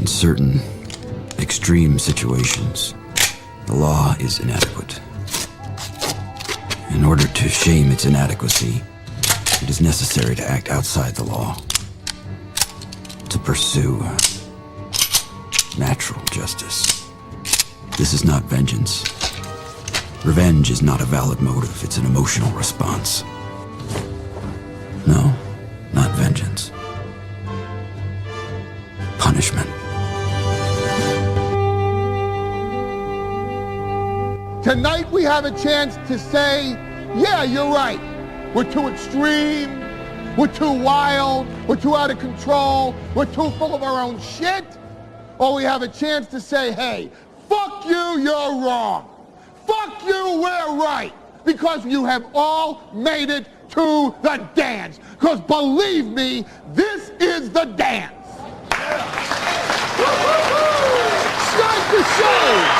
In certain extreme situations, the law is inadequate. In order to shame its inadequacy, it is necessary to act outside the law, to pursue natural justice. This is not vengeance. Revenge is not a valid motive, it's an emotional response. No, not vengeance. Punishment. Tonight we have a chance to say, yeah, you're right. We're too extreme, we're too wild, we're too out of control, we're too full of our own shit. Or we have a chance to say, hey, fuck you, you're wrong. Fuck you, we're right. Because you have all made it to the dance. Because believe me, this is the dance. Start the show.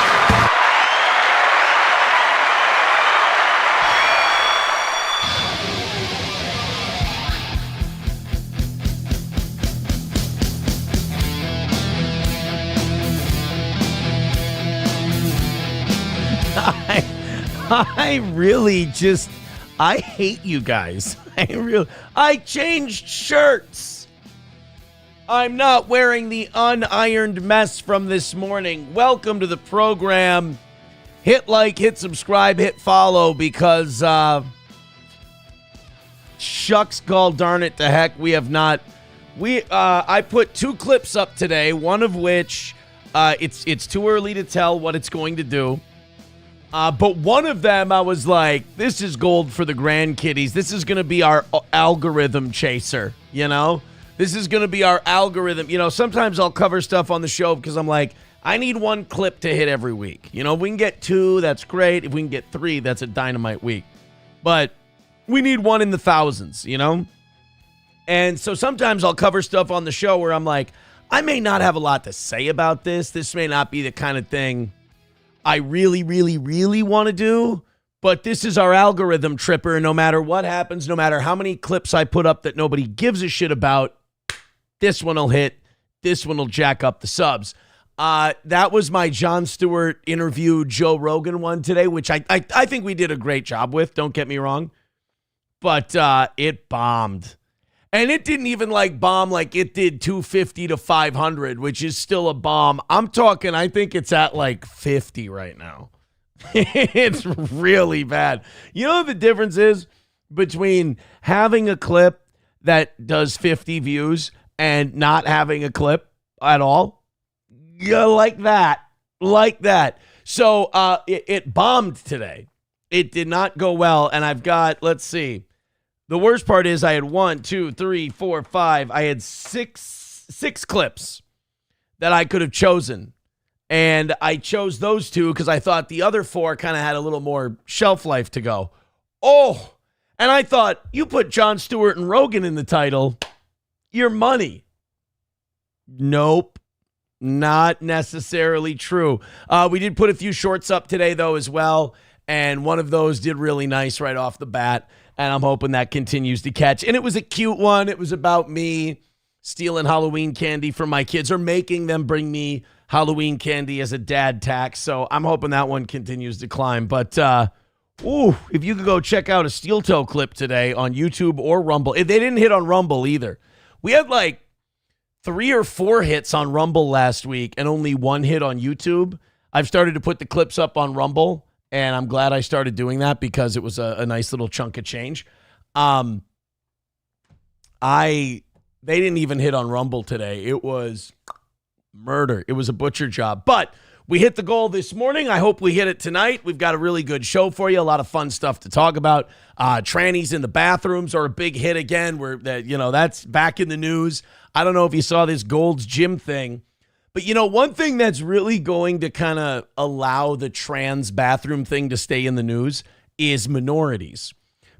I hate you guys. I changed shirts. I'm not wearing the unironed mess from this morning. Welcome to the program. Hit like, hit subscribe, hit follow because shucks gall darn it to heck, we have not. I put 2 clips up today, one of which it's too early to tell what it's going to do. But one of them, I was like, this is gold for the grandkiddies. This is going to be our algorithm chaser, you know? This is going to be our algorithm. You know, sometimes I'll cover stuff on the show because I'm like, I need 1 clip to hit every week. You know, if we can get 2, that's great. If we can get 3, that's a dynamite week. But we need 1 in the thousands, you know? And so sometimes I'll cover stuff on the show where I'm like, I may not have a lot to say about this. This may not be the kind of thing I really, really, really want to do, but this is our algorithm tripper. No matter what happens, no matter how many clips I put up that nobody gives a shit about, this one will hit. This one will jack up the subs. That was my Jon Stewart interview, Joe Rogan one today, which I think we did a great job with. Don't get me wrong, but it bombed. And it didn't even bomb like it did 250 to 500, which is still a bomb. I'm talking, I think it's at 50 right now. It's really bad. You know what the difference is between having a clip that does 50 views and not having a clip at all? Yeah, like that. So it bombed today. It did not go well. And I've got, let's see. The worst part is I had 1, 2, 3, 4, 5. I had six clips that I could have chosen. And I chose those 2 because I thought the other 4 kind of had a little more shelf life to go. Oh, and I thought, you put Jon Stewart and Rogan in the title, your money. Nope, not necessarily true. We did put a few shorts up today, though, as well. And one of those did really nice right off the bat. And I'm hoping that continues to catch. And it was a cute one. It was about me stealing Halloween candy from my kids or making them bring me Halloween candy as a dad tax. So I'm hoping that one continues to climb. But, if you could go check out a Steel Toe clip today on YouTube or Rumble. They didn't hit on Rumble either. We had 3 or 4 hits on Rumble last week and only 1 hit on YouTube. I've started to put the clips up on Rumble. And I'm glad I started doing that because it was a nice little chunk of change. They didn't even hit on Rumble today. It was murder. It was a butcher job. But we hit the goal this morning. I hope we hit it tonight. We've got a really good show for you. A lot of fun stuff to talk about. Trannies in the bathrooms are a big hit again. That's back in the news. I don't know if you saw this Gold's Gym thing. But, one thing that's really going to kind of allow the trans bathroom thing to stay in the news is minorities.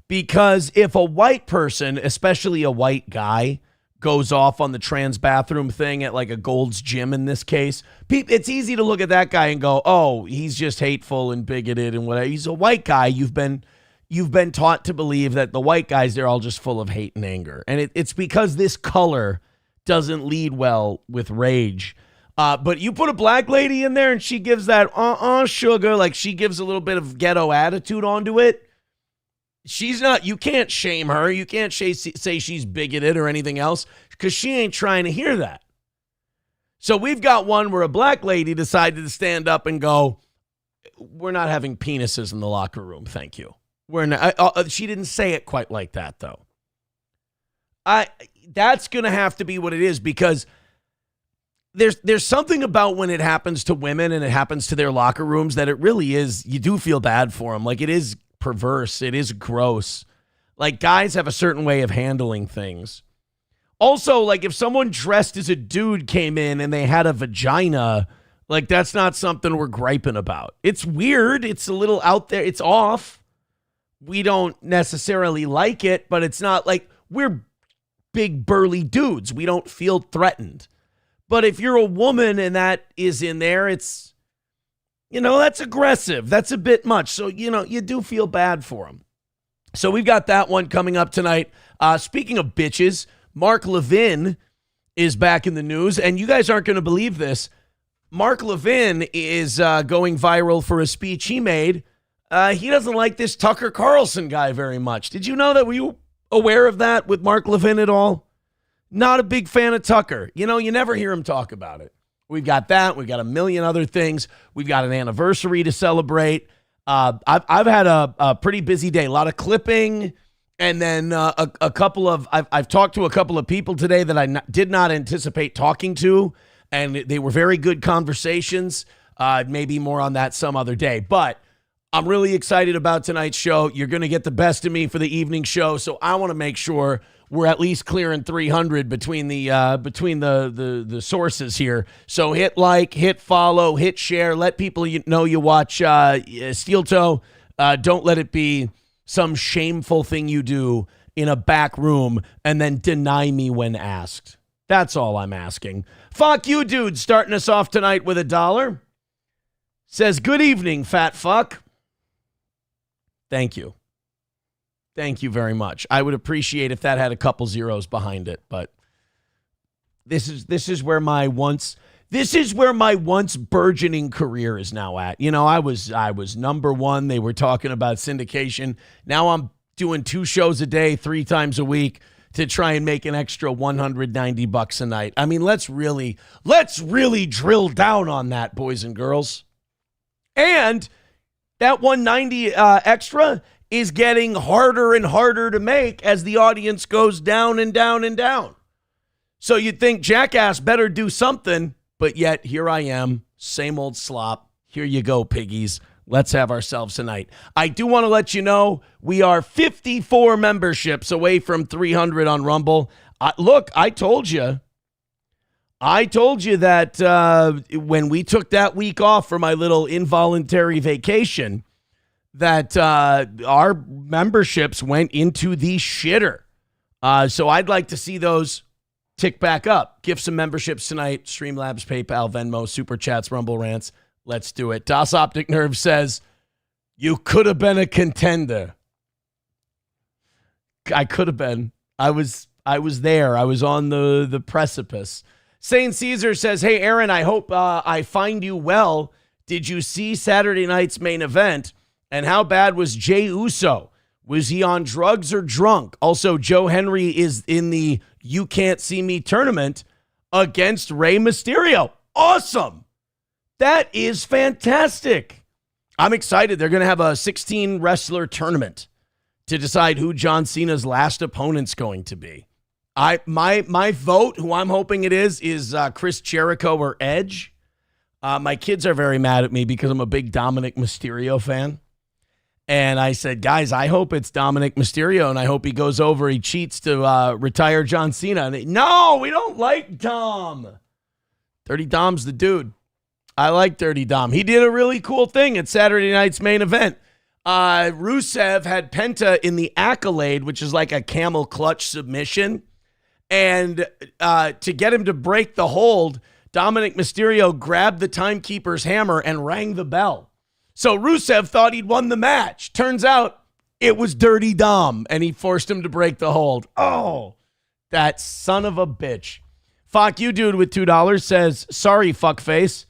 Because if a white person, especially a white guy, goes off on the trans bathroom thing at a Gold's Gym in this case, it's easy to look at that guy and go, oh, he's just hateful and bigoted and whatever. He's a white guy. You've been taught to believe that the white guys, they're all just full of hate and anger. And it's because this color doesn't lead well with rage. But you put a black lady in there and she gives that sugar, like she gives a little bit of ghetto attitude onto it. She's not, you can't shame her. You can't say she's bigoted or anything else because she ain't trying to hear that. So we've got one where a black lady decided to stand up and go, we're not having penises in the locker room, thank you. We're not. She didn't say it quite like that, though. That's going to have to be what it is because there's something about when it happens to women and it happens to their locker rooms that it really is, you do feel bad for them. Like it is perverse. It is gross. Like guys have a certain way of handling things. Also, like if someone dressed as a dude came in and they had a vagina, like that's not something we're griping about. It's weird. It's a little out there. It's off. We don't necessarily like it, but it's not like we're big burly dudes. We don't feel threatened. But if you're a woman and that is in there, it's, that's aggressive. That's a bit much. So, you do feel bad for them. So we've got that one coming up tonight. Speaking of bitches, Mark Levin is back in the news, and you guys aren't going to believe this. Mark Levin is going viral for a speech he made. He doesn't like this Tucker Carlson guy very much. Did you know that? Were you aware of that with Mark Levin at all? Not a big fan of Tucker. You never hear him talk about it. We've got that. We've got a million other things. We've got an anniversary to celebrate. I've had a pretty busy day. A lot of clipping. And then a couple of, I've talked to a couple of people today that I did not anticipate talking to, and they were very good conversations. Maybe more on that some other day. But I'm really excited about tonight's show. You're going to get the best of me for the evening show, so I want to make sure we're at least clearing 300 between the sources here. So hit like, hit follow, hit share. Let people know you watch Steel Toe. Don't let it be some shameful thing you do in a back room and then deny me when asked. That's all I'm asking. Fuck you, dude, starting us off tonight with $1. Says, good evening, fat fuck. Thank you. Thank you very much. I would appreciate if that had a couple zeros behind it, but this is where my once burgeoning career is now at. I was number one. They were talking about syndication. Now I'm doing 2 shows a day, 3 times a week to try and make an extra $190 a night. I mean, let's really drill down on that, boys and girls. And that 190 extra is getting harder and harder to make as the audience goes down and down and down. So you'd think Jackass better do something, but yet here I am, same old slop. Here you go, piggies. Let's have ourselves a night. I do want to let you know we are 54 memberships away from 300 on Rumble. Look, I told you that when we took that week off for my little involuntary vacation, that our memberships went into the shitter. So I'd like to see those tick back up. Gifts and memberships tonight. Streamlabs, PayPal, Venmo, Super Chats, Rumble Rants. Let's do it. Das Optic Nerve says, you could have been a contender. I could have been. I was there. I was on the precipice. Saint Caesar says, hey, Aaron, I hope I find you well. Did you see Saturday night's main event? And how bad was Jey Uso? Was he on drugs or drunk? Also, Joe Henry is in the You Can't See Me tournament against Rey Mysterio. Awesome. That is fantastic. I'm excited. They're going to have a 16 wrestler tournament to decide who John Cena's last opponent's going to be. My vote, who I'm hoping it is Chris Jericho or Edge. My kids are very mad at me because I'm a big Dominic Mysterio fan. And I said, guys, I hope it's Dominic Mysterio, and I hope he goes over, he cheats to retire John Cena. And no, we don't like Dom. Dirty Dom's the dude. I like Dirty Dom. He did a really cool thing at Saturday night's main event. Rusev had Penta in the Accolade, which is like a camel clutch submission. And to get him to break the hold, Dominic Mysterio grabbed the timekeeper's hammer and rang the bell. So Rusev thought he'd won the match. Turns out it was Dirty Dom, and he forced him to break the hold. Oh, that son of a bitch. Fuck you, dude, with $2 says, sorry, fuckface.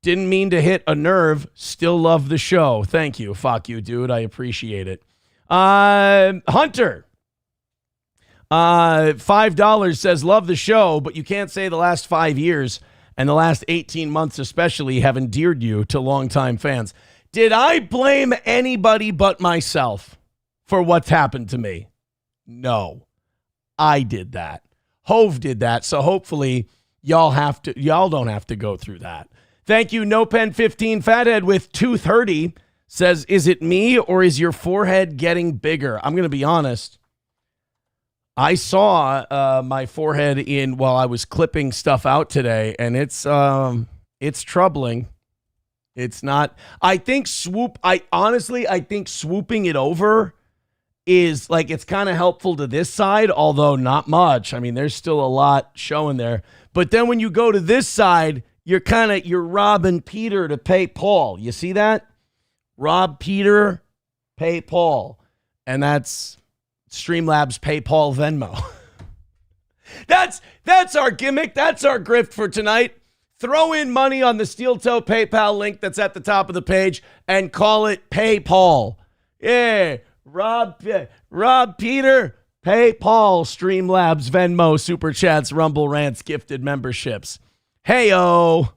Didn't mean to hit a nerve. Still love the show. Thank you. Fuck you, dude. I appreciate it. Hunter. $5 says, love the show, but you can't say the last 5 years and the last 18 months especially have endeared you to longtime fans. Did I blame anybody but myself for what's happened to me? No. I did that. Hove did that, so hopefully y'all don't have to go through that. Thank you, NoPen15 Fathead with 230 says, is it me or is your forehead getting bigger? I'm going to be honest. I saw my forehead while I was clipping stuff out today, and it's troubling. It's not. I think swooping it over is like, it's kind of helpful to this side, although not much. I mean, there's still a lot showing there. But then when you go to this side, you're robbing Peter to pay Paul. You see that? Rob Peter, pay Paul. And that's Streamlabs pay Paul Venmo. That's our gimmick. That's our grift for tonight. Throw in money on the Steel Toe PayPal link that's at the top of the page and call it Pay Paul. Yeah. Rob Peter, Pay Paul, Streamlabs, Venmo, Super Chats, Rumble Rants, gifted memberships. Hey-o.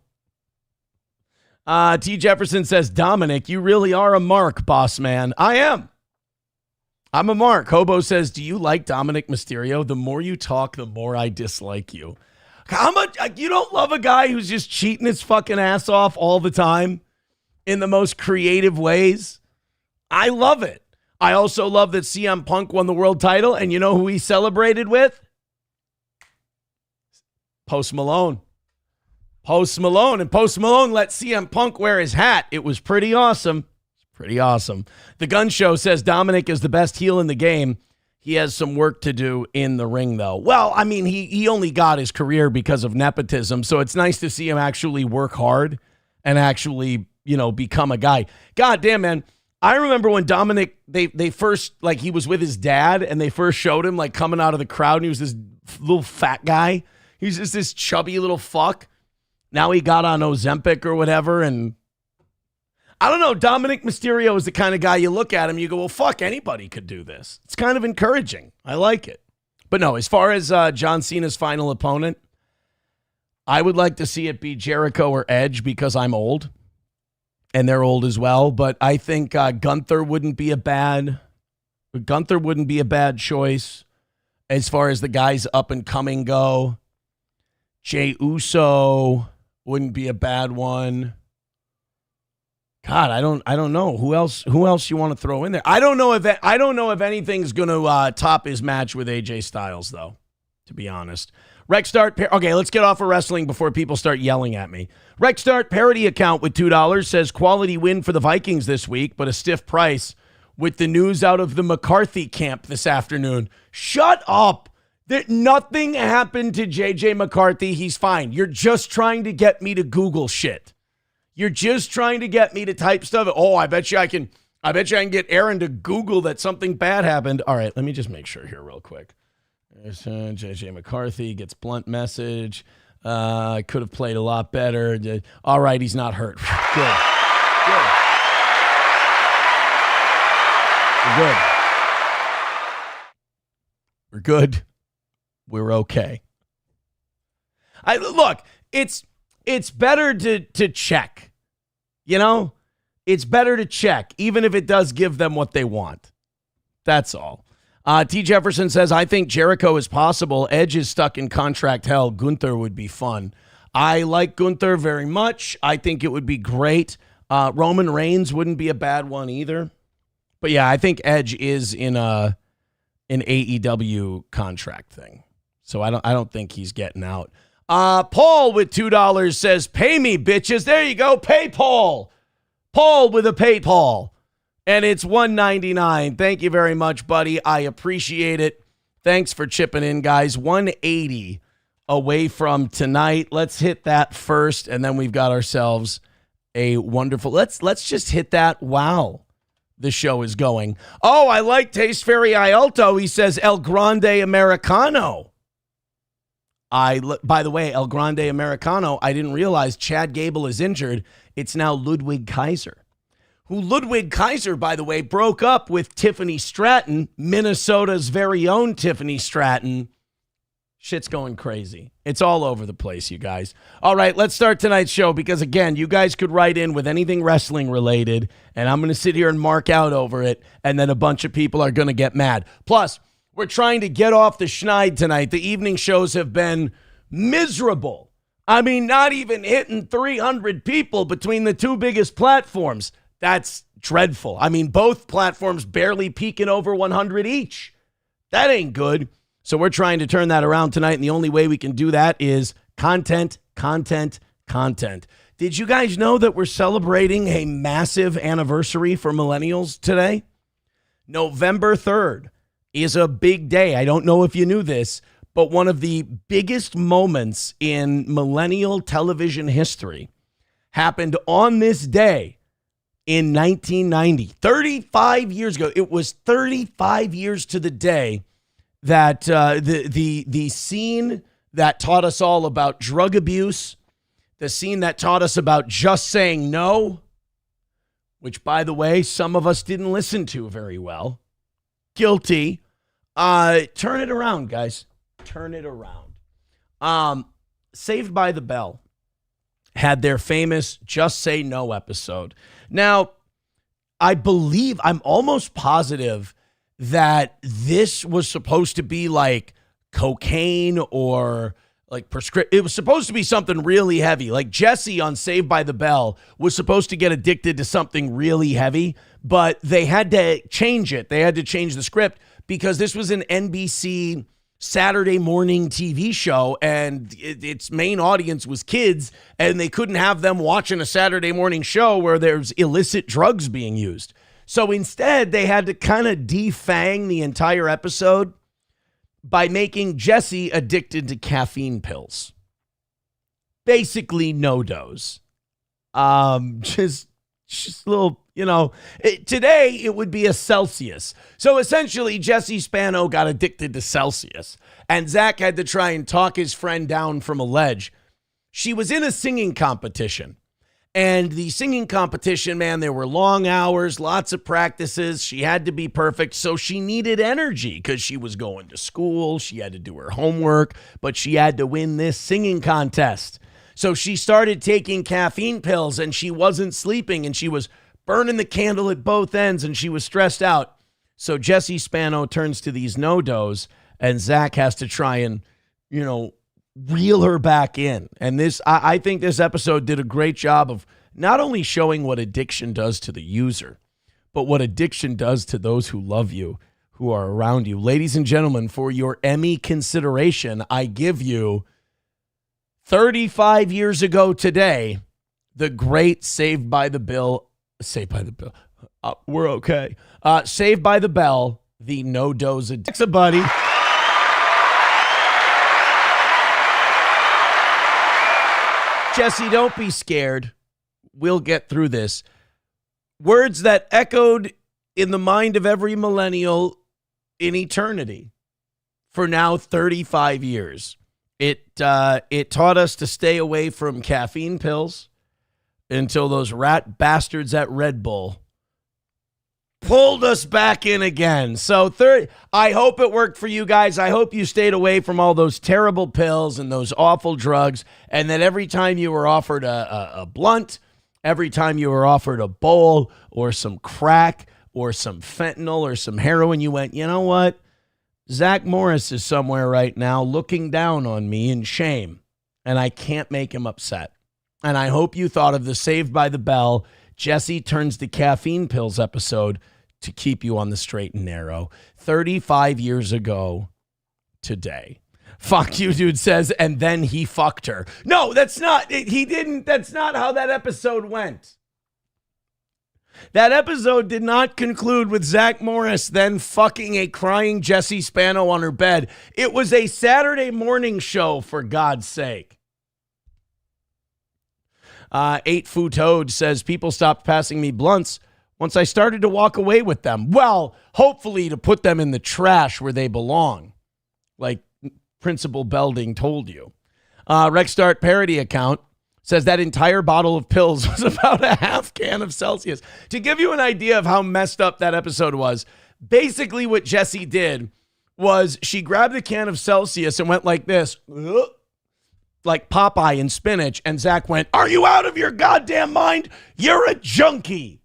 T. Jefferson says, Dominic, you really are a mark, boss man. I am. I'm a mark. Hobo says, do you like Dominic Mysterio? The more you talk, the more I dislike you. How much? You don't love a guy who's just cheating his fucking ass off all the time in the most creative ways? I love it. I also love that CM Punk won the world title, and you know who he celebrated with? Post Malone. Post Malone, and Post Malone let CM Punk wear his hat. It was pretty awesome. Pretty awesome. The Gun Show says Dominic is the best heel in the game. He has some work to do in the ring, though. Well, I mean, he only got his career because of nepotism, so it's nice to see him actually work hard and actually, become a guy. God damn, man. I remember when Dominic, they first, like, he was with his dad, and they first showed him, like, coming out of the crowd, and he was this little fat guy. He was just this chubby little fuck. Now he got on Ozempic or whatever, and I don't know. Dominic Mysterio is the kind of guy you look at him, you go, well, fuck, anybody could do this. It's kind of encouraging. I like it. But no, as far as John Cena's final opponent, I would like to see it be Jericho or Edge because I'm old, and they're old as well. But I think Gunther wouldn't be a bad choice as far as the guys up and coming go. Jey Uso wouldn't be a bad one. God, I don't know who else you want to throw in there. I don't know if anything's going to top his match with AJ Styles, though, to be honest. Okay, let's get off of wrestling before people start yelling at me. Rexstart parody account with $2 says quality win for the Vikings this week, but a stiff price with the news out of the McCarthy camp this afternoon. Shut up. Nothing happened to JJ McCarthy. He's fine. You're just trying to get me to Google shit. You're just trying to get me to type stuff. Oh, I bet you I can get Aaron to Google that something bad happened. All right, let me just make sure here real quick. JJ McCarthy gets blunt message. I could have played a lot better. All right, he's not hurt. Good. We're good. We're okay. Look, it's better to check. It's better to check, even if it does give them what they want. That's all. T. Jefferson says, I think Jericho is possible. Edge is stuck in contract hell. Gunther would be fun. I like Gunther very much. I think it would be great. Roman Reigns wouldn't be a bad one either. But yeah, I think Edge is in an AEW contract thing. So I don't think he's getting out. Paul with $2 says, pay me, bitches. There you go. Pay Paul. Paul with a pay Paul. And it's $1.99. Thank you very much, buddy. I appreciate it. Thanks for chipping in, guys. $1.80 away from tonight. Let's hit that first, and then we've got ourselves a wonderful... Let's just hit that. Wow. The show is going. Oh, I like Taste Fairy Ialto. He says El Grande Americano. By the way, El Grande Americano, I didn't realize Chad Gable is injured. It's now Ludwig Kaiser, who Ludwig Kaiser, by the way, broke up with Tiffany Stratton, Minnesota's very own Tiffany Stratton. Shit's going crazy. It's all over the place, you guys. All right, let's start tonight's show because, again, you guys could write in with anything wrestling related, and I'm going to sit here and mark out over it, and then a bunch of people are going to get mad. Plus, we're trying to get off the schneid tonight. The evening shows have been miserable. I mean, not even hitting 300 people between the two biggest platforms. That's dreadful. I mean, both platforms barely peaking over 100 each. That ain't good. So we're trying to turn that around tonight, and the only way we can do that is content, content, content. Did you guys know that we're celebrating a massive anniversary for millennials today? November 3rd is a big day. I don't know if you knew this, but one of the biggest moments in millennial television history happened on this day in 1990, 35 years ago. It was 35 years to the day that the scene that taught us all about drug abuse, the scene that taught us about just saying no, which, by the way, some of us didn't listen to very well. Guilty. Turn it around, guys. Turn it around. Saved by the Bell had their famous Just Say No episode. Now, I'm almost positive that this was supposed to be like cocaine or like it was supposed to be something really heavy. Like Jesse on Saved by the Bell was supposed to get addicted to something really heavy, but they had to change it. They had to change the script because this was an NBC Saturday morning TV show, and its main audience was kids, and they couldn't have them watching a Saturday morning show where there's illicit drugs being used. So instead, they had to kind of defang the entire episode by making Jesse addicted to caffeine pills. Basically, no-dose. Just a little, today it would be a Celsius. So essentially, Jesse Spano got addicted to Celsius, and Zach had to try and talk his friend down from a ledge. She was in a singing competition. And the singing competition, man, there were long hours, lots of practices. She had to be perfect. So she needed energy because she was going to school. She had to do her homework, but she had to win this singing contest. So she started taking caffeine pills and she wasn't sleeping and she was burning the candle at both ends and she was stressed out. So Jesse Spano turns to these no-dos and Zach has to try and, reel her back in. And I think this episode did a great job of not only showing what addiction does to the user, but what addiction does to those who love you, who are around you. Ladies and gentlemen, for your Emmy consideration, I give you 35 years ago today, the great Saved by the Bell, we're okay. Saved by the Bell, the no-dose addiction, buddy. Jesse, don't be scared. We'll get through this. Words that echoed in the mind of every millennial in eternity for now 35 years. It taught us to stay away from caffeine pills until those rat bastards at Red Bull pulled us back in again. So I hope it worked for you guys. I hope you stayed away from all those terrible pills and those awful drugs, and that every time you were offered a blunt, every time you were offered a bowl or some crack or some fentanyl or some heroin, you went, you know what? Zach Morris is somewhere right now looking down on me in shame, and I can't make him upset. And I hope you thought of the Saved by the Bell, Jesse turns to caffeine pills episode to keep you on the straight and narrow. 35 years ago today. Fuck you, dude says, and then he fucked her. No, that's not, he didn't, that's not how that episode went. That episode did not conclude with Zach Morris then fucking a crying Jesse Spano on her bed. It was a Saturday morning show, for God's sake. 8 Fu Toad says, people stopped passing me blunts once I started to walk away with them. Well, hopefully to put them in the trash where they belong. Like, Principal Belding told you. Rexstart parody account says that entire bottle of pills was about a half can of Celsius. To give you an idea of how messed up that episode was, basically what Jessie did was she grabbed a can of Celsius and went like this, like Popeye in spinach, and Zach went, "Are you out of your goddamn mind? You're a junkie."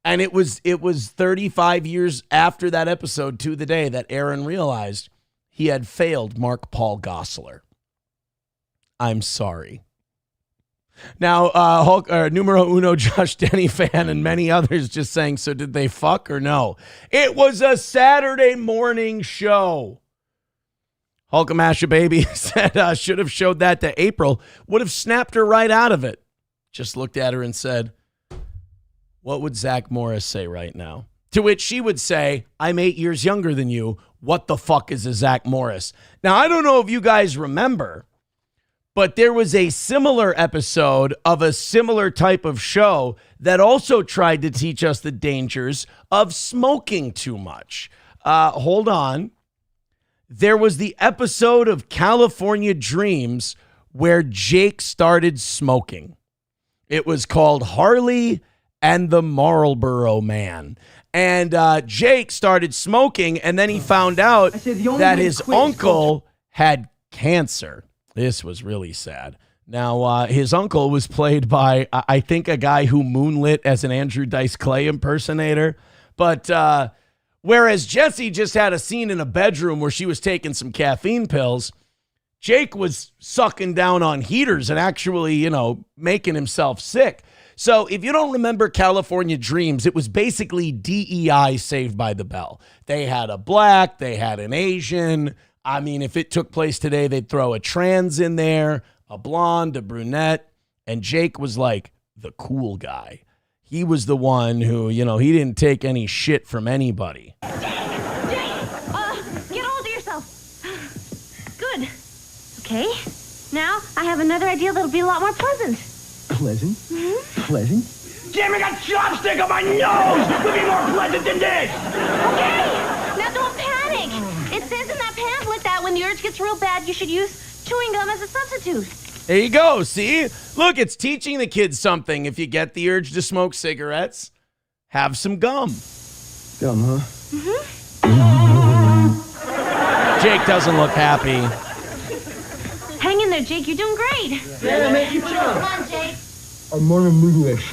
And it was 35 years after that episode to the day that Aaron realized he had failed Mark Paul Gosselaar. I'm sorry. Now, numero uno Josh Denny fan and many others just saying, so did they fuck or no? It was a Saturday morning show. Hulkamasha Baby said, should have showed that to April. Would have snapped her right out of it. Just looked at her and said, what would Zach Morris say right now? To which she would say, I'm 8 years younger than you. What the fuck is a Zach Morris? Now, I don't know if you guys remember, but there was a similar episode of a similar type of show that also tried to teach us the dangers of smoking too much. Hold on. There was the episode of California Dreams where Jake started smoking. It was called Harley and the Marlboro Man. And Jake started smoking, and then he found out that his uncle had cancer. This was really sad. Now, his uncle was played by, I think, a guy who moonlit as an Andrew Dice Clay impersonator. But whereas Jessie just had a scene in a bedroom where she was taking some caffeine pills, Jake was sucking down on heaters and actually, making himself sick. So if you don't remember California Dreams, it was basically DEI Saved by the Bell. They had a black, they had an Asian. I mean, if it took place today, they'd throw a trans in there, a blonde, a brunette, and Jake was like the cool guy. He was the one who, he didn't take any shit from anybody. Jake, get hold of yourself. Good. Okay, now I have another idea that'll be a lot more pleasant. Pleasant? Mm-hmm. Pleasant? Damn, I got chopstick on my nose! Would be more pleasant than this! Okay, now don't panic. It says in that pamphlet that when the urge gets real bad, you should use chewing gum as a substitute. There you go, see? Look, it's teaching the kids something. If you get the urge to smoke cigarettes, have some gum. Gum, huh? Mm-hmm. Jake doesn't look happy. Hang in there, Jake. You're doing great. Yeah, make you Come jump. on, Jake. I'm more English.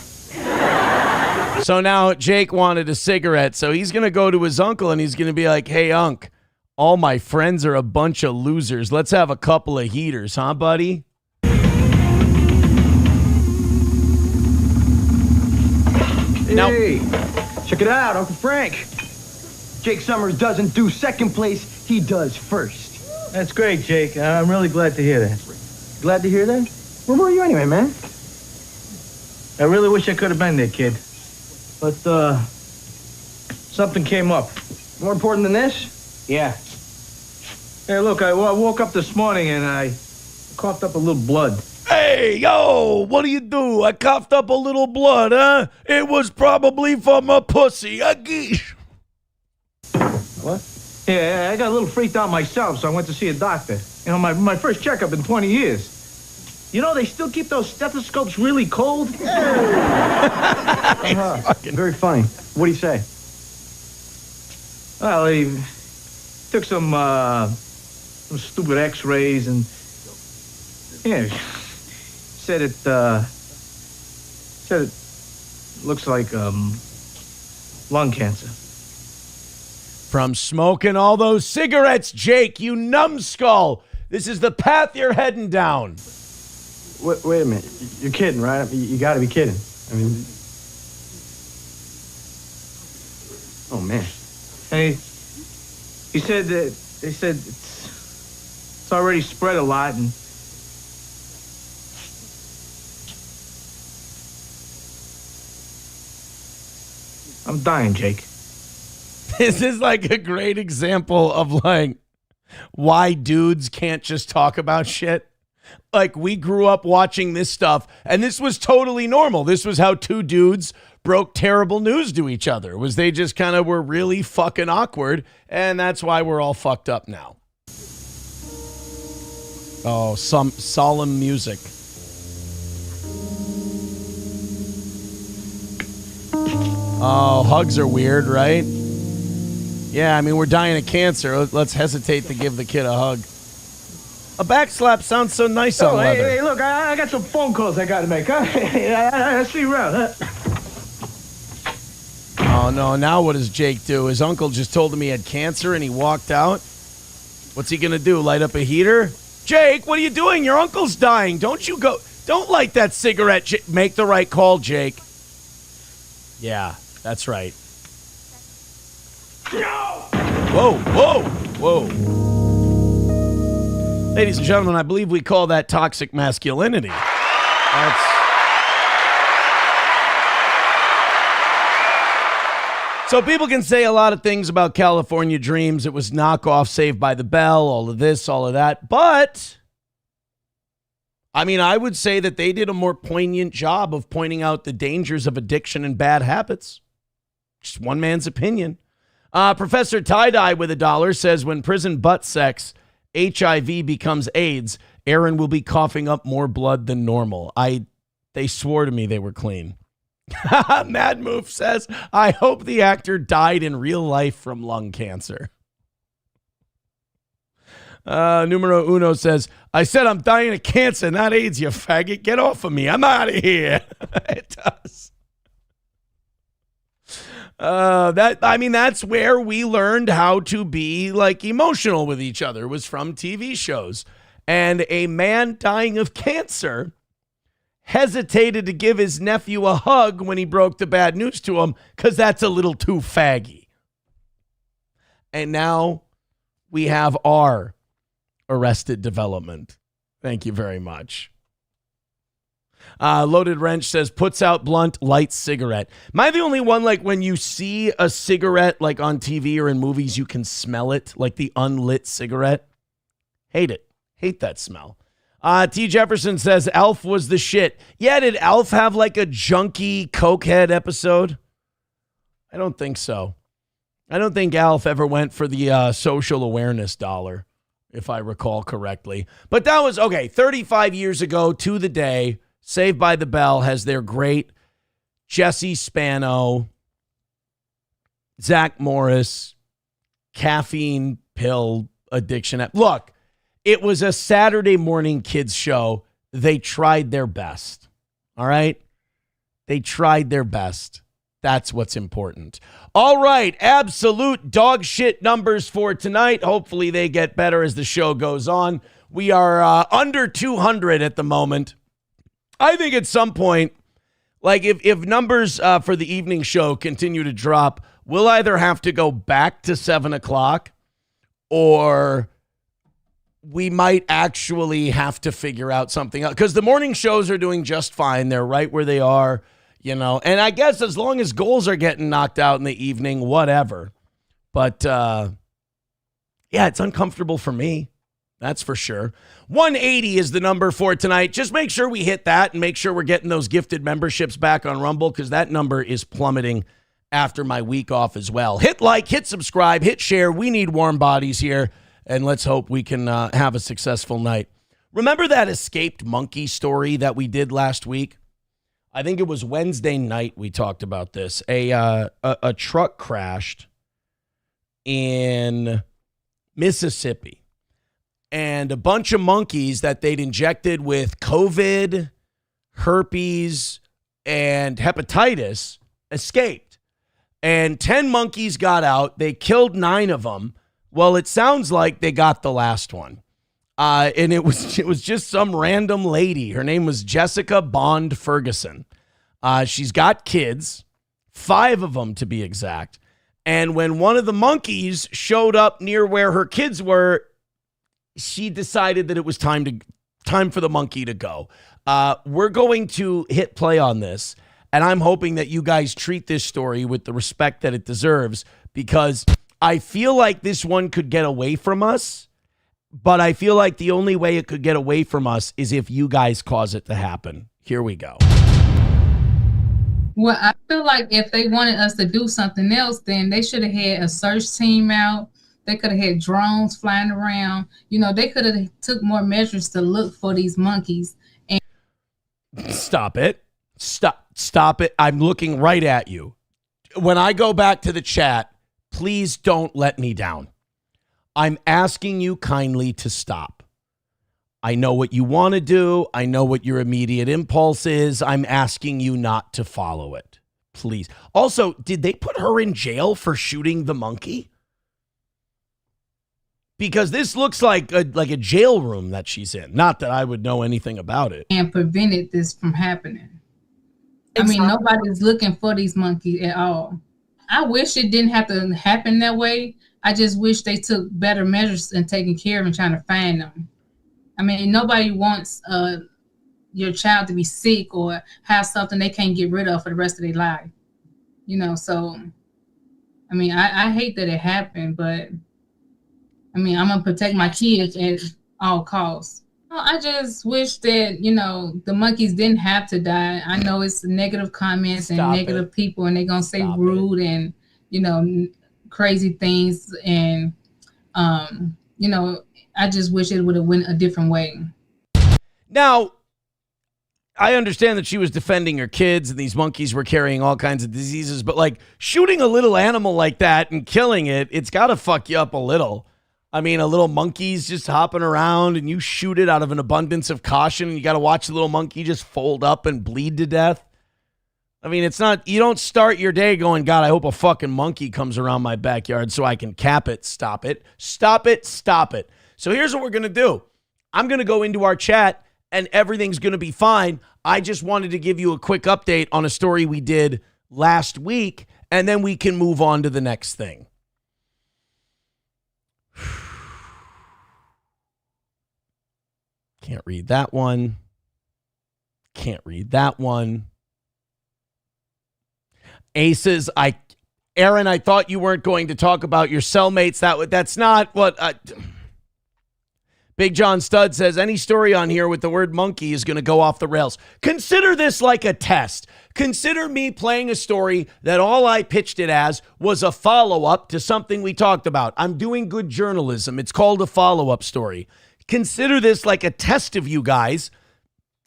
So now Jake wanted a cigarette, so he's going to go to his uncle and he's going to be like, hey, Unc, all my friends are a bunch of losers. Let's have a couple of heaters, huh, buddy? Hey, check it out, Uncle Frank. Jake Summers doesn't do second place, he does first. That's great, Jake. I'm really glad to hear that. Glad to hear that? Where were you anyway, man? I really wish I could have been there, kid. But, something came up. More important than this? Yeah. Hey, look, I woke up this morning and I coughed up a little blood. Hey, yo, what do you do? I coughed up a little blood, huh? It was probably from a pussy. Geesh. What? Yeah, I got a little freaked out myself, so I went to see a doctor. My first checkup in 20 years. They still keep those stethoscopes really cold? Very funny. What do you say? Well, he took some stupid x-rays and, said it looks like, lung cancer. From smoking all those cigarettes, Jake, you numbskull. This is the path you're heading down. Wait a minute. You're kidding, right? You gotta be kidding. I mean... Oh, man. And he said that, they said it's already spread a lot and I'm dying, Jake. This is like a great example of like why dudes can't just talk about shit. Like, we grew up watching this stuff, and this was totally normal. This was how two dudes broke terrible news to each other, was they just kind of were really fucking awkward, and that's why we're all fucked up now. Oh, some solemn music. Oh, hugs are weird, right? Yeah, I mean, we're dying of cancer. Let's hesitate to give the kid a hug. A backslap sounds so nice on leather. Hey, look, I got some phone calls I got to make. Huh? I see you around. Huh? Oh, no, now what does Jake do? His uncle just told him he had cancer and he walked out. What's he going to do, light up a heater? Jake, what are you doing? Your uncle's dying. Don't you go. Don't light that cigarette. Make the right call, Jake. Yeah, that's right. No! Whoa. Ladies and gentlemen, I believe we call that toxic masculinity. So people can say a lot of things about California Dreams. It was knockoff Saved by the Bell, all of this, all of that. But, I mean, I would say that they did a more poignant job of pointing out the dangers of addiction and bad habits. Just one man's opinion. Professor Tie-Dye with $1 says, when prison butt sex, HIV becomes AIDS, Aaron will be coughing up more blood than normal. They swore to me they were clean. Mad Move says, I hope the actor died in real life from lung cancer. Numero Uno says, I said I'm dying of cancer, not AIDS, you faggot. Get off of me. I'm out of here. It does. That's where we learned how to be like emotional with each other, was from TV shows. And a man dying of cancer hesitated to give his nephew a hug when he broke the bad news to him because that's a little too faggy. And now we have our Arrested Development. Thank you very much. Loaded Wrench says, puts out blunt, lights cigarette. Am I the only one, like, when you see a cigarette, like on TV or in movies, you can smell it, like the unlit cigarette? Hate it. Hate that smell. T. Jefferson says, Alf was the shit. Yeah, did Alf have like a junky cokehead episode? I don't think so. I don't think Alf ever went for the social awareness dollar, if I recall correctly. But that was, okay, 35 years ago to the day. Saved by the Bell has their great Jesse Spano, Zach Morris, caffeine pill addiction. Look, it was a Saturday morning kids show. They tried their best. All right? They tried their best. That's what's important. All right, absolute dog shit numbers for tonight. Hopefully they get better as the show goes on. We are under 200 at the moment. I think at some point, like if numbers for the evening show continue to drop, we'll either have to go back to 7 o'clock or we might actually have to figure out something else. Because the morning shows are doing just fine. They're right where they are, you know. And I guess as long as goals are getting knocked out in the evening, whatever. But, yeah, it's uncomfortable for me. That's for sure. 180 is the number for tonight. Just make sure we hit that and make sure we're getting those gifted memberships back on Rumble, because that number is plummeting after my week off as well. Hit like, hit subscribe, hit share. We need warm bodies here, and let's hope we can have a successful night. Remember that escaped monkey story that we did last week? I think it was Wednesday night we talked about this. A truck crashed in Mississippi. And a bunch of monkeys that they'd injected with COVID, herpes, and hepatitis escaped. And 10 monkeys got out. They killed 9 of them. Well, it sounds like they got the last one. And it was just some random lady. Her name was Jessica Bond Ferguson. She's got kids, 5 of them to be exact. And when one of the monkeys showed up near where her kids were, she decided that it was time for the monkey to go. We're going to hit play on this, and I'm hoping that you guys treat this story with the respect that it deserves, because I feel like this one could get away from us, but I feel like the only way it could get away from us is if you guys cause it to happen. Here we go. Well, I feel like if they wanted us to do something else, then they should have had a search team out. They could have had drones flying around. You know, they could have took more measures to look for these monkeys. And Stop it. Stop it. I'm looking right at you. When I go back to the chat, please don't let me down. I'm asking you kindly to stop. I know what you want to do. I know what your immediate impulse is. I'm asking you not to follow it. Please. Also, did they put her in jail for shooting the monkey? Because this looks like a jail room that she's in. Not that I would know anything about it. And prevented this from happening. I mean, nobody's looking for these monkeys at all. I wish it didn't have to happen that way. I just wish they took better measures in taking care of and trying to find them. I mean, nobody wants your child to be sick or have something they can't get rid of for the rest of their life. You know, so, I mean, I hate that it happened, but, I mean, I'm going to protect my kids at all costs. I just wish that, you know, the monkeys didn't have to die. I know it's negative comments and negative people, and they're going to say rude and, you know, crazy things. And, you know, I just wish it would have went a different way. Now, I understand that she was defending her kids and these monkeys were carrying all kinds of diseases, but like shooting a little animal like that and killing it, it's got to fuck you up a little. I mean, a little monkey's just hopping around and you shoot it out of an abundance of caution and you got to watch the little monkey just fold up and bleed to death. I mean, it's not, you don't start your day going, God, I hope a fucking monkey comes around my backyard so I can cap it. Stop it. Stop it. Stop it. So here's what we're going to do. I'm going to go into our chat and everything's going to be fine. I just wanted to give you a quick update on a story we did last week, and then we can move on to the next thing. Can't read that one. Can't read that one. Aces, Aaron, I thought you weren't going to talk about your cellmates. That's not what... Big John Stud says, any story on here with the word monkey is going to go off the rails. Consider this like a test. Consider me playing a story that all I pitched it as was a follow-up to something we talked about. I'm doing good journalism. It's called a follow-up story. Consider this like a test of you guys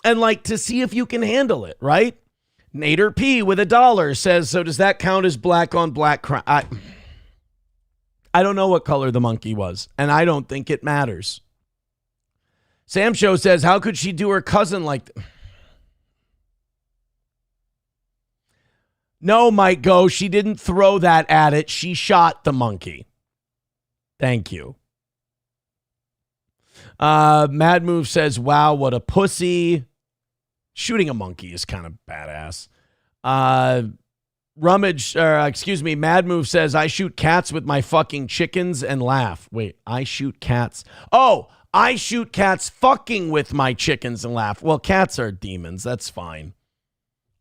and like to see if you can handle it, right? Nader P with $1 says, so does that count as black on black crime? I don't know what color the monkey was, and I don't think it matters. Sam Show says, how could she do her cousin like that? No, Mike Go, she didn't throw that at it. She shot the monkey. Thank you. Mad Move says, wow, what a pussy. Shooting a monkey is kind of badass. Mad Move says, I shoot cats with my fucking chickens and laugh. Wait, I shoot cats. Oh, I shoot cats fucking with my chickens and laugh. Well, cats are demons. That's fine.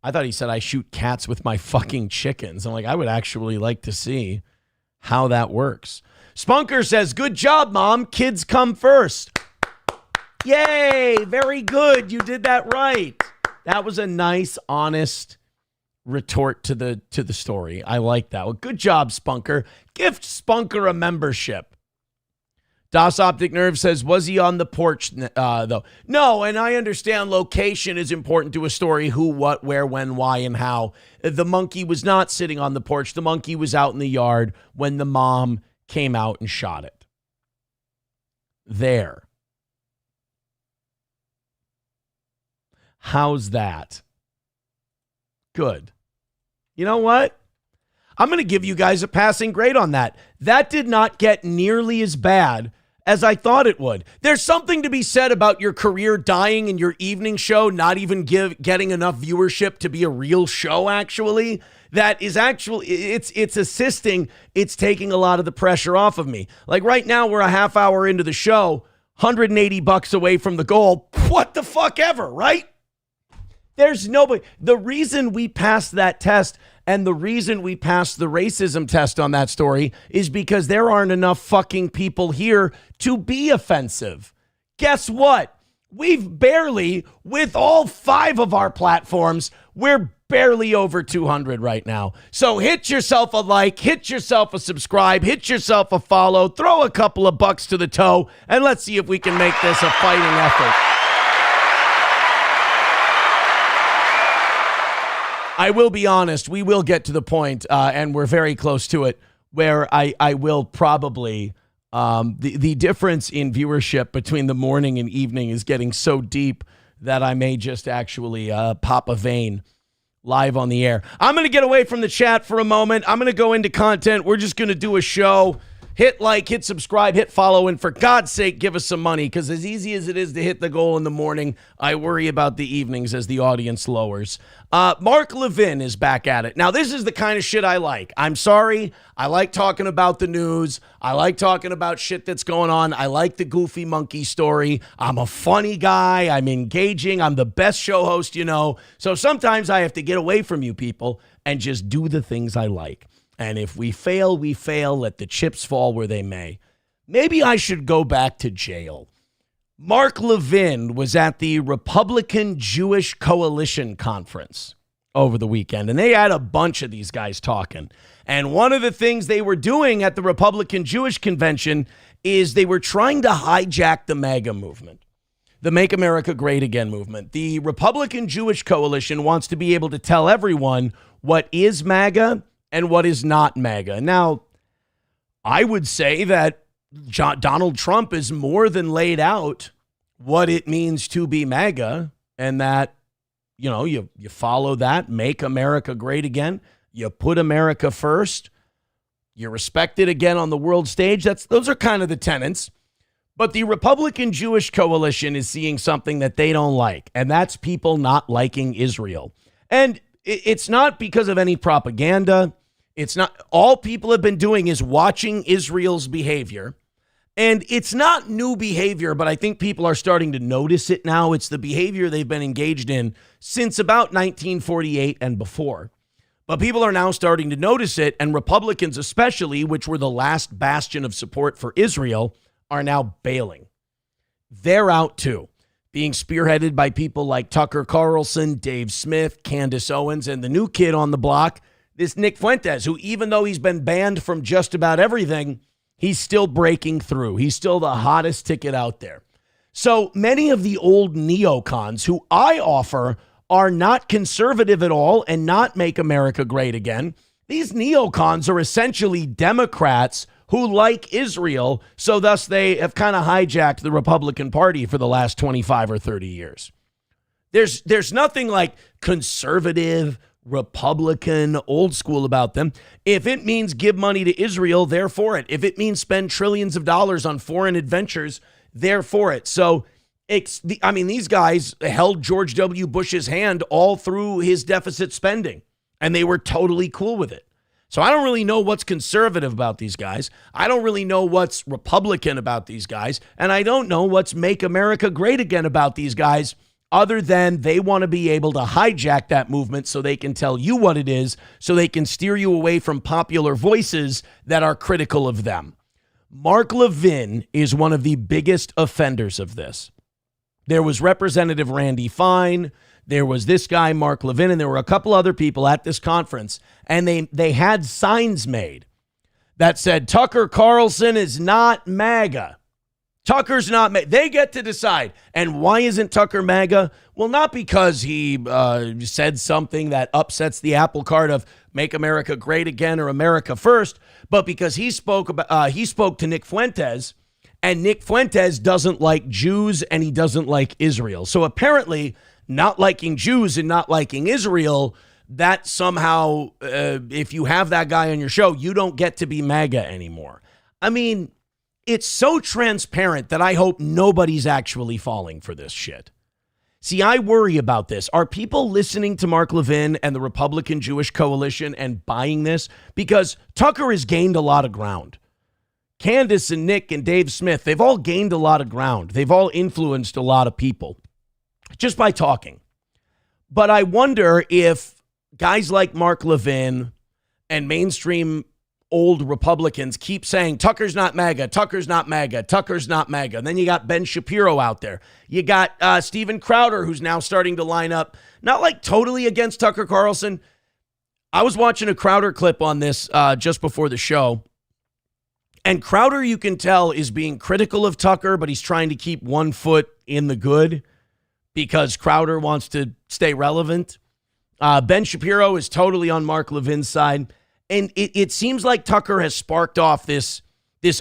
I thought he said I shoot cats with my fucking chickens. I'm like, I would actually like to see how that works. Spunker says, good job, Mom. Kids come first. Yay. Very good. You did that right. That was a nice, honest retort to the story. I like that. Well, good job, Spunker. Gift Spunker a membership. Das Optic Nerve says, was he on the porch, though? No, and I understand location is important to a story. Who, what, where, when, why, and how. The monkey was not sitting on the porch. The monkey was out in the yard when the mom came out and shot it. There. How's that? Good. You know what? I'm going to give you guys a passing grade on that. That did not get nearly as bad as I thought it would. There's something to be said about your career dying and your evening show not even getting enough viewership to be a real show, actually. That is actually, it's assisting. It's taking a lot of the pressure off of me. Like right now, we're a half hour into the show, $180 away from the goal. What the fuck ever, right? There's nobody. The reason we passed that test And the reason we passed the racism test on that story is because there aren't enough fucking people here to be offensive. Guess what? We've barely, with all 5 of our platforms, we're barely over 200 right now. So hit yourself a like, hit yourself a subscribe, hit yourself a follow, throw a couple of bucks to the toe, and let's see if we can make this a fighting effort. I will be honest, we will get to the point, and we're very close to it, where I will probably... the difference in viewership between the morning and evening is getting so deep that I may just actually pop a vein live on the air. I'm going to get away from the chat for a moment. I'm going to go into content. We're just going to do a show. Hit like, hit subscribe, hit follow, and for God's sake, give us some money, because as easy as it is to hit the goal in the morning, I worry about the evenings as the audience lowers. Mark Levin is back at it. Now, this is the kind of shit I like. I'm sorry. I like talking about the news. I like talking about shit that's going on. I like the goofy monkey story. I'm a funny guy. I'm engaging. I'm the best show host you know. So sometimes I have to get away from you people and just do the things I like. And if we fail, we fail. Let the chips fall where they may. Maybe I should go back to jail. Mark Levin was at the Republican Jewish Coalition Conference over the weekend, and they had a bunch of these guys talking. And one of the things they were doing at the Republican Jewish Convention is they were trying to hijack the MAGA movement, the Make America Great Again movement. The Republican Jewish Coalition wants to be able to tell everyone what is MAGA and what is not MAGA. Now, I would say that Donald Trump is more than laid out what it means to be MAGA, and that, you know, you follow that, make America great again. You put America first. You're respected again on the world stage. Those are kind of the tenets. But the Republican Jewish Coalition is seeing something that they don't like, and that's people not liking Israel. And it's not because of any propaganda. It's not. All people have been doing is watching Israel's behavior. And it's not new behavior, but I think people are starting to notice it now. It's the behavior they've been engaged in since about 1948 and before. But people are now starting to notice it, and Republicans especially, which were the last bastion of support for Israel, are now bailing. They're out too, being spearheaded by people like Tucker Carlson, Dave Smith, Candace Owens, and the new kid on the block, this Nick Fuentes, who, even though he's been banned from just about everything, he's still breaking through. He's still the hottest ticket out there. So many of the old neocons who I offer are not conservative at all and not make America great again. These neocons are essentially Democrats who like Israel, so thus they have kind of hijacked the Republican Party for the last 25 or 30 years. There's nothing like conservative, Republican, old school about them. If it means give money to Israel, they're for it. If it means spend trillions of dollars on foreign adventures, they're for it. So, these guys held George W. Bush's hand all through his deficit spending, and they were totally cool with it. So I don't really know what's conservative about these guys. I don't really know what's Republican about these guys, and I don't know what's Make America Great Again about these guys, other than they want to be able to hijack that movement so they can tell you what it is, so they can steer you away from popular voices that are critical of them. Mark Levin is one of the biggest offenders of this. There was Representative Randy Fine, there was this guy, Mark Levin, and there were a couple other people at this conference, and they had signs made that said, Tucker Carlson is not MAGA. Tucker's not MAGA. They get to decide. And why isn't Tucker MAGA? Well, not because he said something that upsets the apple cart of Make America Great Again or America First, but because he spoke to Nick Fuentes, and Nick Fuentes doesn't like Jews and he doesn't like Israel. So apparently, not liking Jews and not liking Israel, that somehow, if you have that guy on your show, you don't get to be MAGA anymore. I mean, it's so transparent that I hope nobody's actually falling for this shit. See, I worry about this. Are people listening to Mark Levin and the Republican Jewish Coalition and buying this? Because Tucker has gained a lot of ground. Candace and Nick and Dave Smith, they've all gained a lot of ground. They've all influenced a lot of people just by talking. But I wonder if guys like Mark Levin and mainstream old Republicans keep saying, Tucker's not MAGA, Tucker's not MAGA, Tucker's not MAGA. And then you got Ben Shapiro out there. You got Steven Crowder, who's now starting to line up, not like totally against Tucker Carlson. I was watching a Crowder clip on this just before the show. And Crowder, you can tell, is being critical of Tucker, but he's trying to keep one foot in the good because Crowder wants to stay relevant. Ben Shapiro is totally on Mark Levin's side. And it seems like Tucker has sparked off this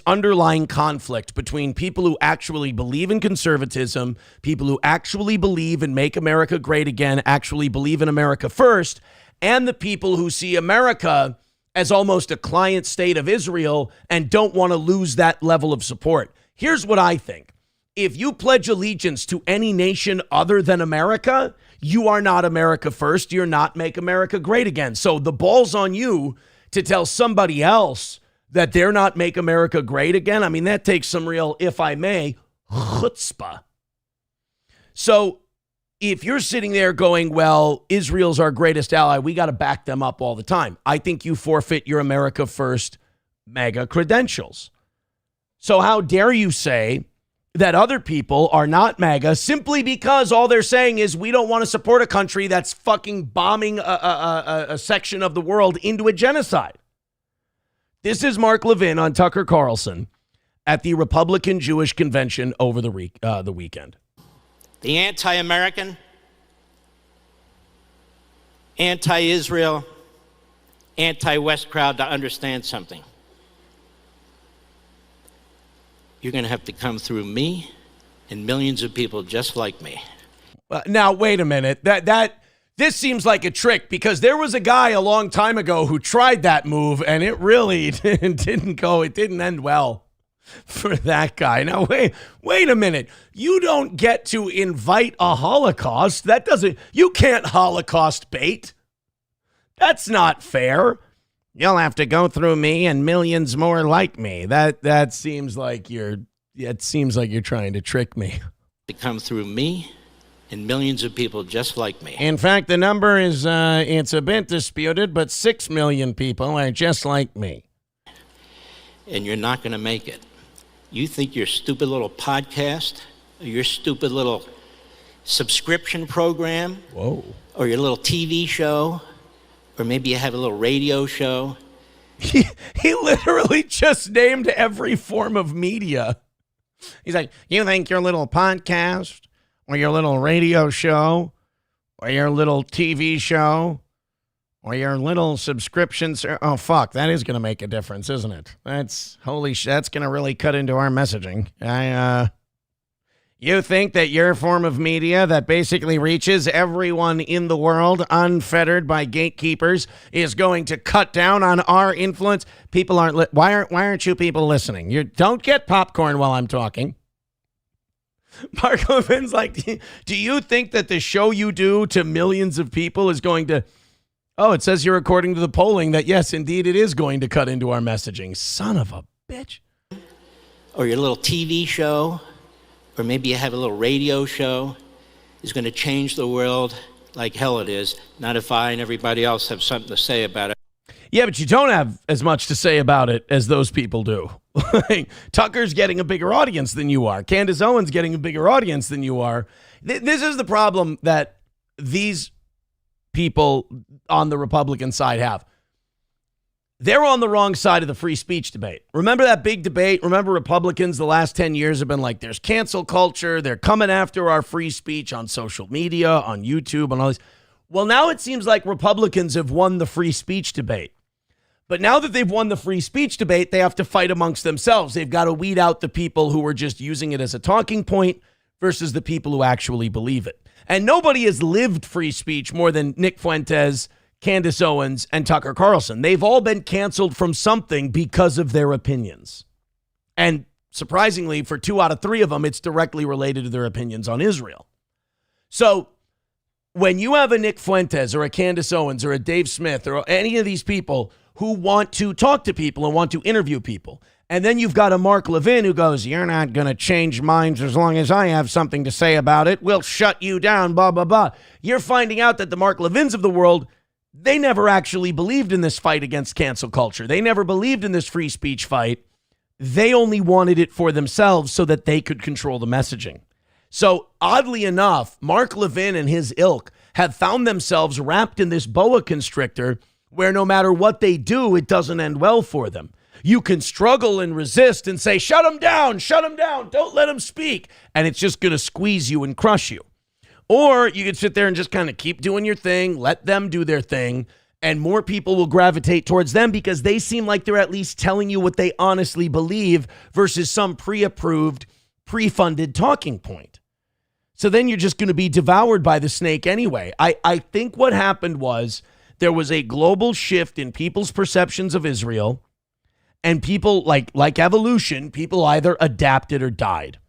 underlying conflict between people who actually believe in conservatism, people who actually believe in Make America Great Again, actually believe in America first, and the people who see America as almost a client state of Israel and don't want to lose that level of support. Here's what I think. If you pledge allegiance to any nation other than America, you are not America first. You're not Make America Great Again. So the ball's on you to tell somebody else that they're not Make America Great Again. I mean, that takes some real, if I may, chutzpah. So if you're sitting there going, well, Israel's our greatest ally, we got to back them up all the time, I think you forfeit your America First MAGA credentials. So how dare you say that other people are not MAGA simply because all they're saying is we don't want to support a country that's fucking bombing a section of the world into a genocide. This is Mark Levin on Tucker Carlson at the Republican Jewish Convention over the weekend. The anti-American, anti-Israel, anti-West crowd to understand something. You're going to have to come through me and millions of people just like me. Now, wait a minute. This seems like a trick because there was a guy a long time ago who tried that move and it really didn't go. It didn't end well for that guy. Now, wait a minute. You don't get to invite a Holocaust. You can't Holocaust bait. That's not fair. You'll have to go through me and millions more like me. That seems like you're trying to trick me. To come through me and millions of people just like me. In fact, the number is it's a bit disputed, but 6 million people are just like me. And you're not going to make it. You think your stupid little podcast, or your stupid little subscription program, whoa, or your little TV show, or maybe you have a little radio show. He literally just named every form of media. He's like, you think your little podcast, or your little radio show, or your little TV show, or your little subscriptions. Oh, fuck. That is going to make a difference, isn't it? That's that's going to really cut into our messaging. You think that your form of media that basically reaches everyone in the world unfettered by gatekeepers is going to cut down on our influence? People aren't. Why aren't you people listening? You don't get popcorn while I'm talking. Mark Levin's like, do you think that the show you do to millions of people is going to... Oh, it says here, according to the polling, that yes, indeed, it is going to cut into our messaging. Son of a bitch. Or your little TV show, or maybe you have a little radio show, is going to change the world like hell it is. Not if I and everybody else have something to say about it. Yeah, but you don't have as much to say about it as those people do. Tucker's getting a bigger audience than you are. Candace Owens getting a bigger audience than you are. This is the problem that these people on the Republican side have. They're on the wrong side of the free speech debate. Remember that big debate? Remember Republicans the last 10 years have been like, there's cancel culture. They're coming after our free speech on social media, on YouTube, and all this. Well, now it seems like Republicans have won the free speech debate. But now that they've won the free speech debate, they have to fight amongst themselves. They've got to weed out the people who are just using it as a talking point versus the people who actually believe it. And nobody has lived free speech more than Nick Fuentes, Candace Owens, and Tucker Carlson. They've all been canceled from something because of their opinions. And surprisingly, for 2 out of 3 of them, it's directly related to their opinions on Israel. So when you have a Nick Fuentes or a Candace Owens or a Dave Smith or any of these people who want to talk to people and want to interview people, and then you've got a Mark Levin who goes, you're not going to change minds as long as I have something to say about it. We'll shut you down, blah, blah, blah. You're finding out that the Mark Levins of the world They never actually believed in this fight against cancel culture. They never believed in this free speech fight. They only wanted it for themselves so that they could control the messaging. So oddly enough, Mark Levin and his ilk have found themselves wrapped in this boa constrictor where no matter what they do, it doesn't end well for them. You can struggle and resist and say, shut them down, don't let them speak. And it's just going to squeeze you and crush you. Or you could sit there and just kind of keep doing your thing, let them do their thing, and more people will gravitate towards them because they seem like they're at least telling you what they honestly believe versus some pre-approved, pre-funded talking point. So then you're just going to be devoured by the snake anyway. I think what happened was there was a global shift in people's perceptions of Israel, and people, like evolution, people either adapted or died.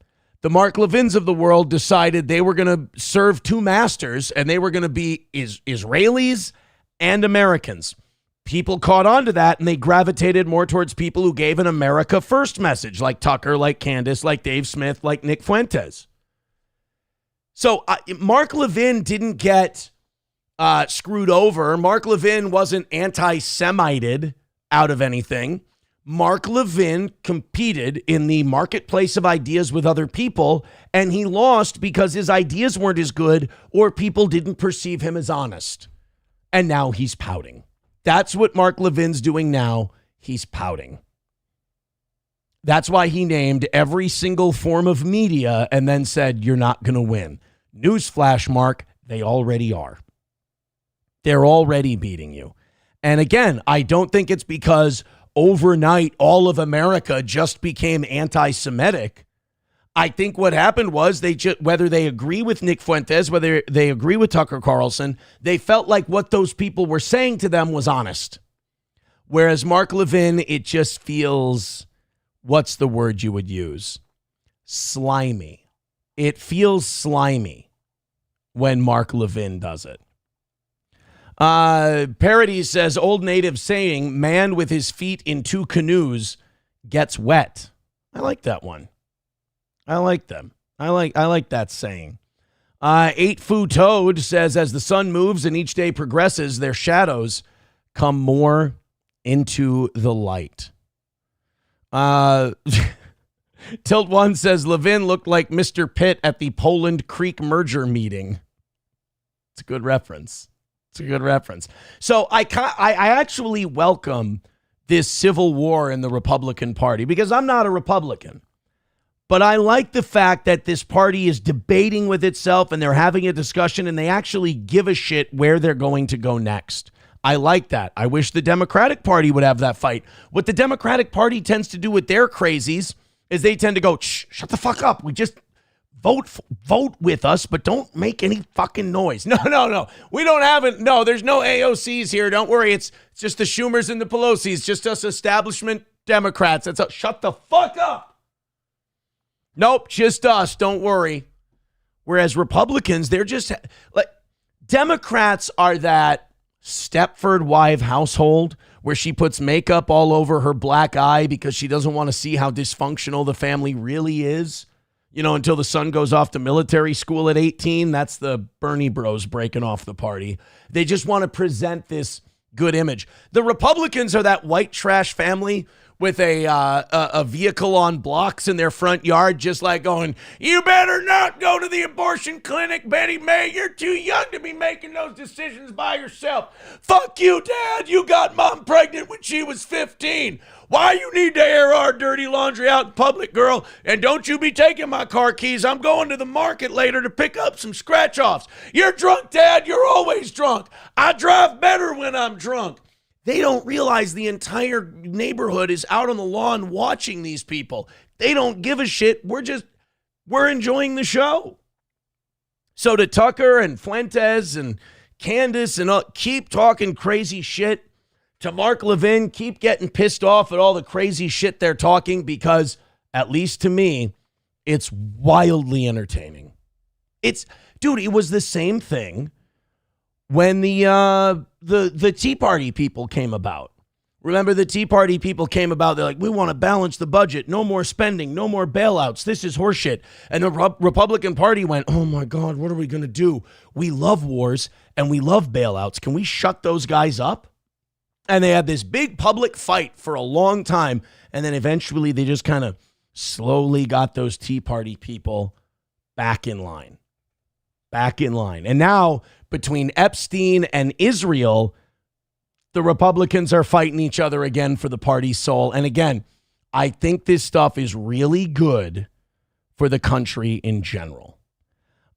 The Mark Levins of the world decided they were going to serve two masters, and they were going to be Israelis and Americans. People caught on to that, and they gravitated more towards people who gave an America first message, like Tucker, like Candace, like Dave Smith, like Nick Fuentes. So Mark Levin didn't get screwed over. Mark Levin wasn't anti-Semited out of anything. Mark Levin competed in the marketplace of ideas with other people, and he lost because his ideas weren't as good or people didn't perceive him as honest. And now he's pouting. That's what Mark Levin's doing now. He's pouting. That's why he named every single form of media and then said, you're not going to win. Newsflash, Mark, they already are. They're already beating you. And again, I don't think it's because overnight all of America just became anti-Semitic. I think what happened was whether they agree with Nick Fuentes, whether they agree with Tucker Carlson, they felt like what those people were saying to them was honest. Whereas Mark Levin, it just feels, what's the word you would use? Slimy. It feels slimy when Mark Levin does it. Parody says, old native saying, man with his feet in two canoes gets wet. I like that one. I like them. I like that saying. 8 Fu Toad says, as the sun moves and each day progresses, their shadows come more into the light. Tilt One says, Levin looked like Mr. Pitt at the Poland Creek merger meeting. It's a good reference. It's a good reference. So I actually welcome this civil war in the Republican Party because I'm not a Republican. But I like the fact that this party is debating with itself and they're having a discussion and they actually give a shit where they're going to go next. I like that. I wish the Democratic Party would have that fight. What the Democratic Party tends to do with their crazies is they tend to go, shut the fuck up. We just vote with us, but don't make any fucking noise. No. We don't have it. No, there's no AOCs here. Don't worry. It's just the Schumers and the Pelosi's, just us establishment Democrats. Shut the fuck up. Nope, just us. Don't worry. Whereas Republicans, they're just like, Democrats are that Stepford wife household where she puts makeup all over her black eye because she doesn't want to see how dysfunctional the family really is. You know, until the son goes off to military school at 18. That's the Bernie bros breaking off the party. They just want to present this good image. The Republicans are that white trash family with a vehicle on blocks in their front yard, just like going, you better not go to the abortion clinic, Betty May. You're too young to be making those decisions by yourself. Fuck you, Dad. You got Mom pregnant when she was 15. Why you need to air our dirty laundry out in public, girl? And don't you be taking my car keys. I'm going to the market later to pick up some scratch-offs. You're drunk, Dad. You're always drunk. I drive better when I'm drunk. They don't realize the entire neighborhood is out on the lawn watching these people. They don't give a shit. We're enjoying the show. So to Tucker and Fuentes and Candace and keep talking crazy shit. To Mark Levin, keep getting pissed off at all the crazy shit they're talking because, at least to me, it's wildly entertaining. Dude, it was the same thing when the Tea Party people came about, Remember, the Tea Party people came about, they're like, we want to balance the budget, no more spending, no more bailouts, this is horseshit. And the Republican Party went, oh my God, what are we going to do? We love wars and we love bailouts. Can we shut those guys up? And they had this big public fight for a long time. And then eventually they just kind of slowly got those Tea Party people back in line. And now between Epstein and Israel, the Republicans are fighting each other again for the party's soul. And again, I think this stuff is really good for the country in general.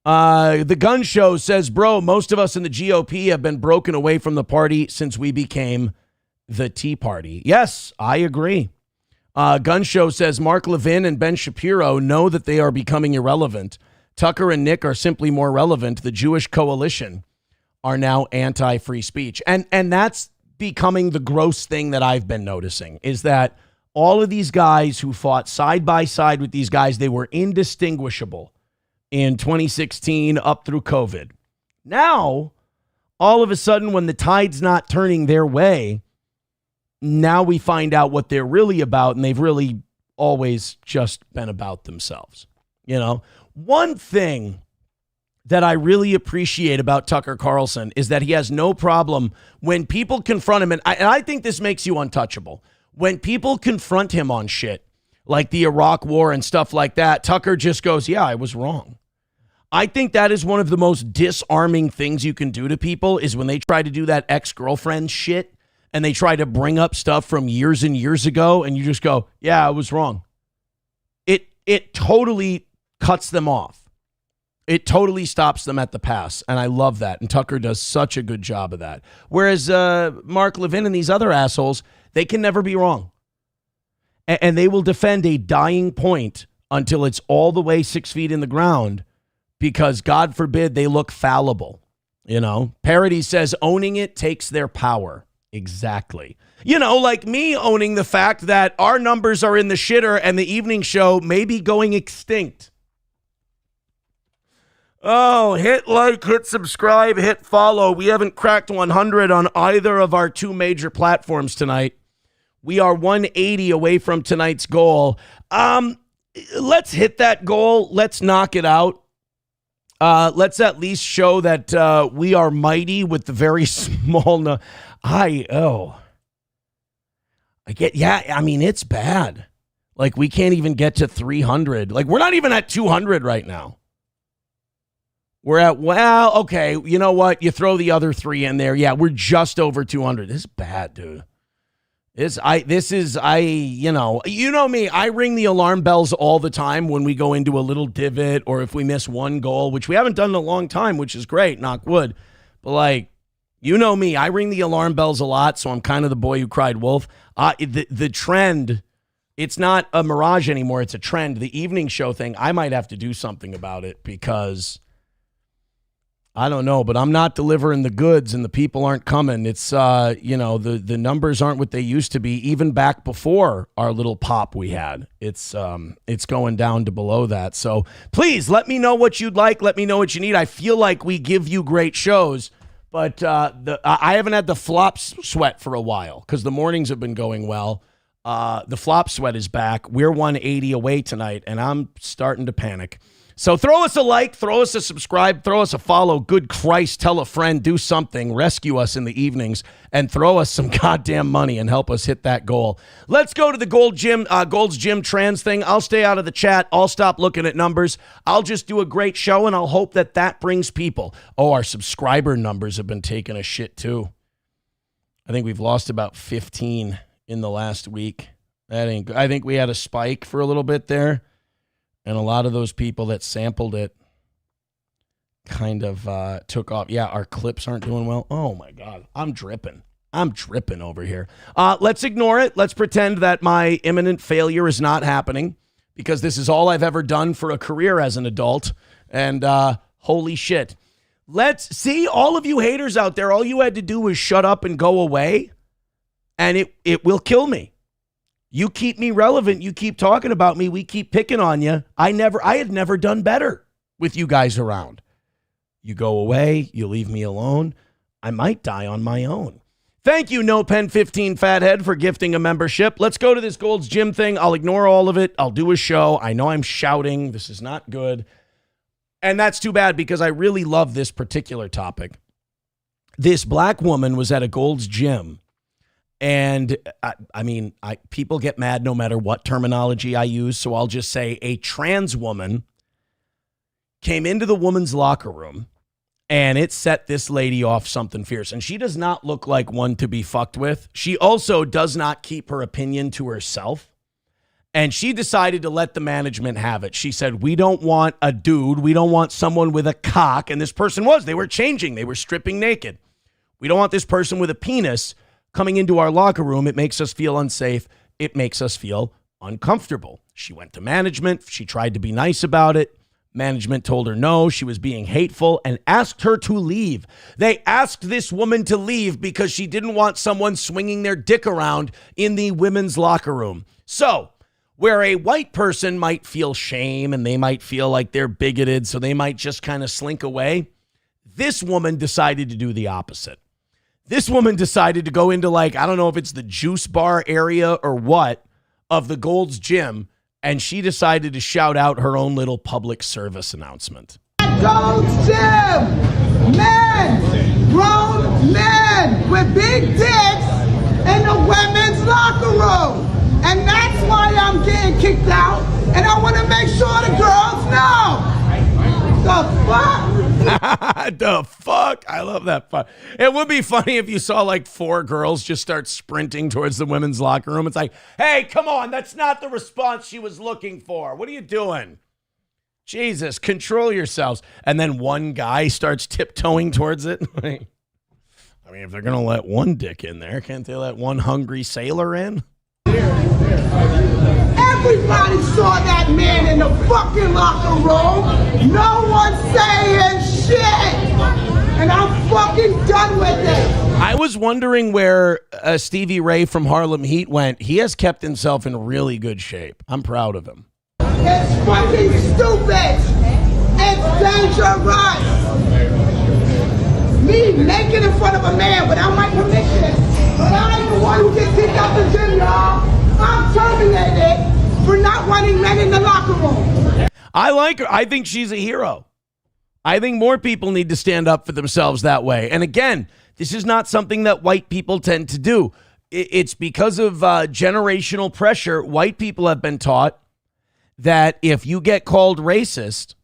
The Gun Show says, bro, most of us in the GOP have been broken away from the party since we became the Tea Party. Yes, I agree. Gun Show says, Mark Levin and Ben Shapiro know that they are becoming irrelevant. Tucker and Nick are simply more relevant. The Jewish coalition are now anti-free speech. And that's becoming the gross thing that I've been noticing, is that all of these guys who fought side by side with these guys, they were indistinguishable in 2016 up through COVID. Now, all of a sudden, when the tide's not turning their way, now we find out what they're really about, and they've really always just been about themselves. You know, one thing that I really appreciate about Tucker Carlson is that he has no problem when people confront him. And I think this makes you untouchable. When people confront him on shit like the Iraq war and stuff like that, Tucker just goes, yeah, I was wrong. I think that is one of the most disarming things you can do to people, is when they try to do that ex-girlfriend shit and they try to bring up stuff from years and years ago, and you just go, yeah, I was wrong. It totally cuts them off. It totally stops them at the pass, and I love that. And Tucker does such a good job of that. Whereas Mark Levin and these other assholes, they can never be wrong. And they will defend a dying point until it's all the way 6 feet in the ground, because God forbid they look fallible. You know, Parody says owning it takes their power. Exactly. You know, like me owning the fact that our numbers are in the shitter and the evening show may be going extinct. Oh, hit like, hit subscribe, hit follow. We haven't cracked 100 on either of our two major platforms tonight. We are 180 away from tonight's goal. Let's hit that goal. Let's knock it out. Let's at least show that we are mighty with the very small. I mean, it's bad. Like, we can't even get to 300. Like, we're not even at 200 right now. We're at, well, okay, you know what? You throw the other three in there. Yeah, we're just over 200. This is bad, dude. You know me, I ring the alarm bells all the time when we go into a little divot, or if we miss one goal, which we haven't done in a long time, which is great, knock wood. But like, you know me, I ring the alarm bells a lot, so I'm kind of the boy who cried wolf. The trend, it's not a mirage anymore, it's a trend. The evening show thing, I might have to do something about it, because I don't know, but I'm not delivering the goods and the people aren't coming. It's, the numbers aren't what they used to be, even back before our little pop we had. It's going down to below that. So please let me know what you'd like. Let me know what you need. I feel like we give you great shows, but I haven't had the flop sweat for a while because the mornings have been going well. The flop sweat is back. We're 180 away tonight, and I'm starting to panic. So throw us a like, throw us a subscribe, throw us a follow. Good Christ, tell a friend, do something, rescue us in the evenings, and throw us some goddamn money and help us hit that goal. Let's go to the Gold's Gym trans thing. I'll stay out of the chat. I'll stop looking at numbers. I'll just do a great show, and I'll hope that brings people. Oh, our subscriber numbers have been taking a shit too. I think we've lost about 15 in the last week. That ain't good. I think we had a spike for a little bit there. And a lot of those people that sampled it kind of took off. Yeah, our clips aren't doing well. Oh, my God. I'm dripping over here. Let's ignore it. Let's pretend that my imminent failure is not happening, because this is all I've ever done for a career as an adult. And holy shit. Let's see, all of you haters out there, all you had to do was shut up and go away, and it will kill me. You keep me relevant. You keep talking about me. We keep picking on you. I had never done better with you guys around. You go away. You leave me alone. I might die on my own. Thank you, NoPen15 Fathead, for gifting a membership. Let's go to this Gold's Gym thing. I'll ignore all of it. I'll do a show. I know I'm shouting. This is not good. And that's too bad because I really love this particular topic. This black woman was at a Gold's Gym. And people get mad no matter what terminology I use. So I'll just say a trans woman came into the woman's locker room. And it set this lady off something fierce. And she does not look like one to be fucked with. She also does not keep her opinion to herself. And she decided to let the management have it. She said, we don't want a dude. We don't want someone with a cock. And this person was. They were changing. They were stripping naked. We don't want this person with a penis coming into our locker room. It makes us feel unsafe. It makes us feel uncomfortable. She went to management. She tried to be nice about it. Management told her no, she was being hateful and asked her to leave. They asked this woman to leave because she didn't want someone swinging their dick around in the women's locker room. So, where a white person might feel shame and they might feel like they're bigoted, so they might just kind of slink away, this woman decided to do the opposite. This woman decided to go into I don't know if it's the juice bar area or what, of the Gold's Gym, and she decided to shout out her own little public service announcement. Gold's Gym! Men! Grown men with big dicks in the women's locker room! And that's why I'm getting kicked out, and I want to make sure the girls know! The fuck? The fuck? I love that fuck. It would be funny if you saw 4 girls just start sprinting towards the women's locker room. It's like, hey, come on. That's not the response she was looking for. What are you doing? Jesus, control yourselves. And then one guy starts tiptoeing towards it. I mean, if they're going to let one dick in there, can't they let one hungry sailor in? Everybody saw that man in the fucking locker room. No one's saying shit. And I'm fucking done with it. I was wondering where Stevie Ray from Harlem Heat went. He has kept himself in really good shape. I'm proud of him. It's fucking stupid. It's dangerous. Me naked in front of a man without my permission. But I ain't the one who gets kicked out the gym, y'all. I'm terminated for not wanting men in the locker room. I like her. I think she's a hero. I think more people need to stand up for themselves that way. And again, this is not something that white people tend to do. It's because of generational pressure. White people have been taught that if you get called racist,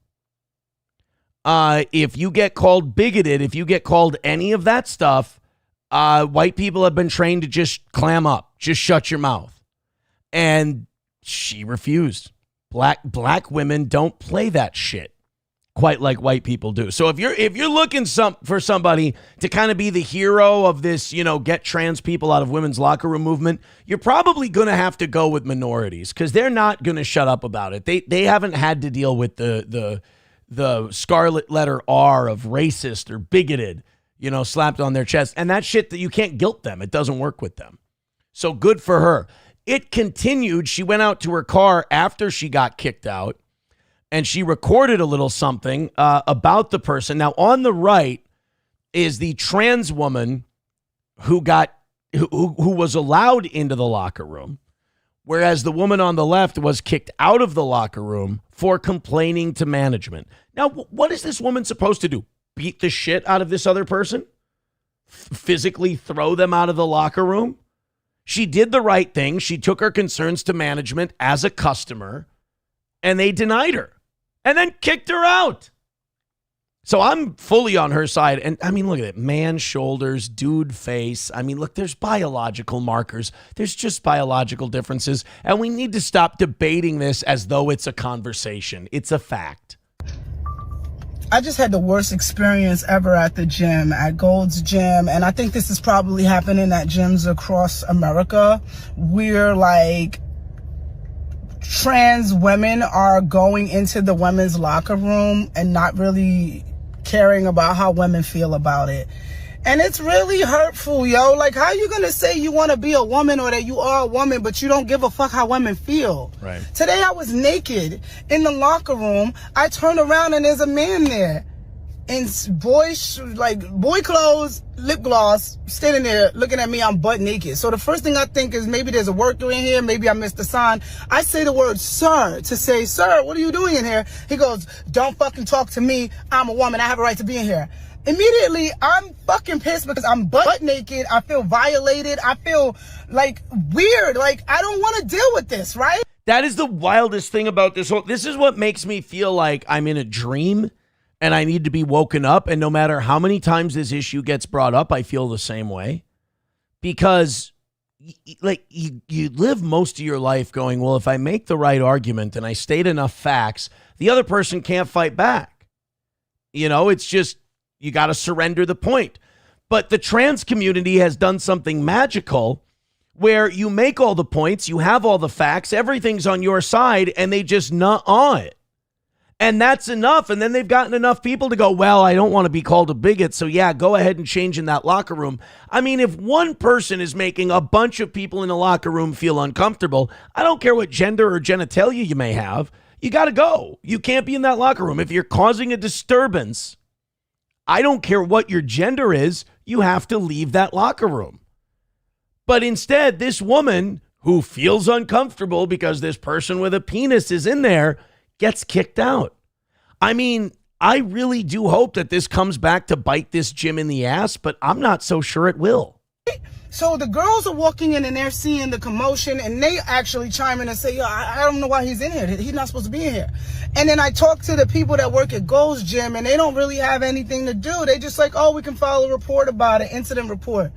if you get called bigoted, if you get called any of that stuff, white people have been trained to just clam up, just shut your mouth. And she refused. Black women don't play that shit quite like white people do. So if you're looking for somebody to kind of be the hero of this, get trans people out of women's locker room movement, you're probably going to have to go with minorities because they're not going to shut up about it. They haven't had to deal with the scarlet letter R of racist or bigoted, slapped on their chest. And that shit that you can't guilt them. It doesn't work with them. So good for her. It continued. She went out to her car after she got kicked out, and she recorded a little something about the person. Now, on the right is the trans woman who was allowed into the locker room, whereas the woman on the left was kicked out of the locker room for complaining to management. Now, what is this woman supposed to do? Beat the shit out of this other person? Physically throw them out of the locker room? She did the right thing. She took her concerns to management as a customer, and they denied her and then kicked her out. So I'm fully on her side. And I mean, look at it. Man shoulders, dude face. I mean, look, there's biological markers. There's just biological differences. And we need to stop debating this as though it's a conversation. It's a fact. I just had the worst experience ever at the gym, at Gold's Gym, and I think this is probably happening at gyms across America, where trans women are going into the women's locker room and not really caring about how women feel about it. And it's really hurtful, yo. How are you gonna say you want to be a woman or that you are a woman, but you don't give a fuck how women feel? Right. Today I was naked in the locker room. I turn around and there's a man there. in boy clothes, lip gloss, standing there looking at me. I'm butt naked. So the first thing I think is maybe there's a worker in here. Maybe I missed the sign. I say the word sir to say, sir, what are you doing in here? He goes, don't fucking talk to me. I'm a woman. I have a right to be in here. Immediately, I'm fucking pissed because I'm butt naked. I feel violated. I feel like weird. Like, I don't want to deal with this, right? That is the wildest thing about this whole. This is what makes me feel like I'm in a dream and I need to be woken up. And no matter how many times this issue gets brought up, I feel the same way. Because like you live most of your life going, well, if I make the right argument and I state enough facts, the other person can't fight back. You know, it's just, you got to surrender the point. But the trans community has done something magical where you make all the points, you have all the facts, everything's on your side, and they just nut on it. And that's enough. And then they've gotten enough people to go, well, I don't want to be called a bigot, so yeah, go ahead and change in that locker room. I mean, if one person is making a bunch of people in the locker room feel uncomfortable, I don't care what gender or genitalia you may have, you got to go. You can't be in that locker room. If you're causing a disturbance, I don't care what your gender is, you have to leave that locker room. But instead, this woman who feels uncomfortable because this person with a penis is in there gets kicked out. I mean, I really do hope that this comes back to bite this gym in the ass, but I'm not so sure it will. So the girls are walking in and they're seeing the commotion and they actually chime in and say, yo, I don't know why he's in here. He's not supposed to be in here. And then I talk to the people that work at Gold's Gym and they don't really have anything to do. They just like, oh, we can file a report about it, incident report.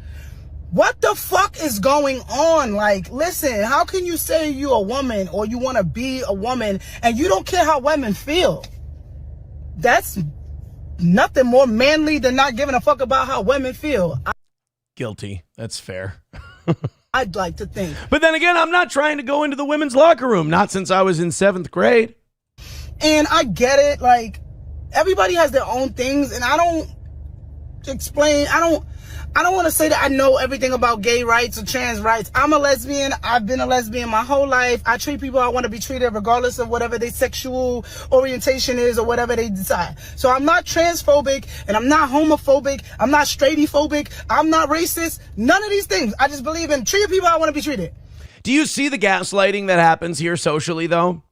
What the fuck is going on? Like, listen, how can you say you're a woman or you want to be a woman and you don't care how women feel? That's nothing more manly than not giving a fuck about how women feel. Guilty. That's fair. I'd like to think. But then again, I'm not trying to go into the women's locker room. Not since I was in 7th grade. And I get it. Like, everybody has their own things. And I don't want to say that I know everything about gay rights or trans rights. I'm a lesbian. I've been a lesbian my whole life. I treat people how I want to be treated regardless of whatever their sexual orientation is or whatever they decide. So I'm not transphobic and I'm not homophobic. I'm not straightphobic. I'm not racist. None of these things. I just believe in treating people how I want to be treated. Do you see the gaslighting that happens here socially, though?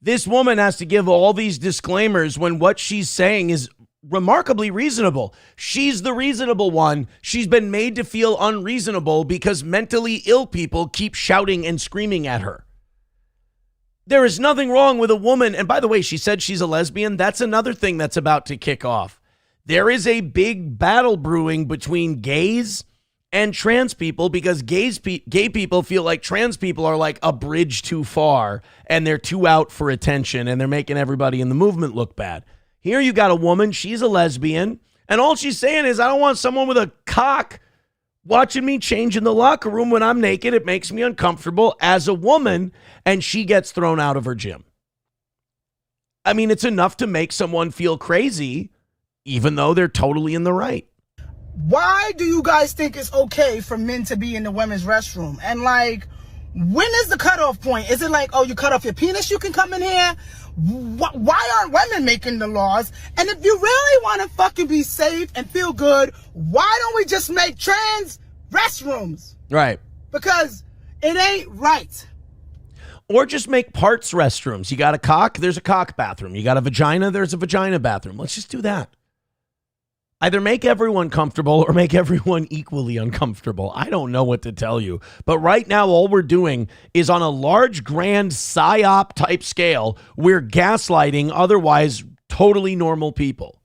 This woman has to give all these disclaimers when what she's saying is remarkably reasonable. She's the reasonable one. She's been made to feel unreasonable because mentally ill people keep shouting and screaming at her. There is nothing wrong with a woman. And by the way, she said she's a lesbian. That's another thing that's about to kick off. There is a big battle brewing between gays and trans people because gay people feel like trans people are like a bridge too far and they're too out for attention and they're making everybody in the movement look bad. Here you got a woman, she's a lesbian, and all she's saying is, I don't want someone with a cock watching me change in the locker room when I'm naked. It makes me uncomfortable as a woman, and she gets thrown out of her gym. I mean, it's enough to make someone feel crazy, even though they're totally in the right. Why do you guys think it's okay for men to be in the women's restroom? And like, when is the cutoff point? Is it like, oh, you cut off your penis, you can come in here? Why aren't women making the laws? And if you really want to fucking be safe and feel good, why don't we just make trans restrooms? Right. Because it ain't right. Or just make parts restrooms. You got a cock, there's a cock bathroom. You got a vagina, there's a vagina bathroom. Let's just do that. Either make everyone comfortable or make everyone equally uncomfortable. I don't know what to tell you. But right now, all we're doing is on a large, grand psyop type scale, we're gaslighting otherwise totally normal people.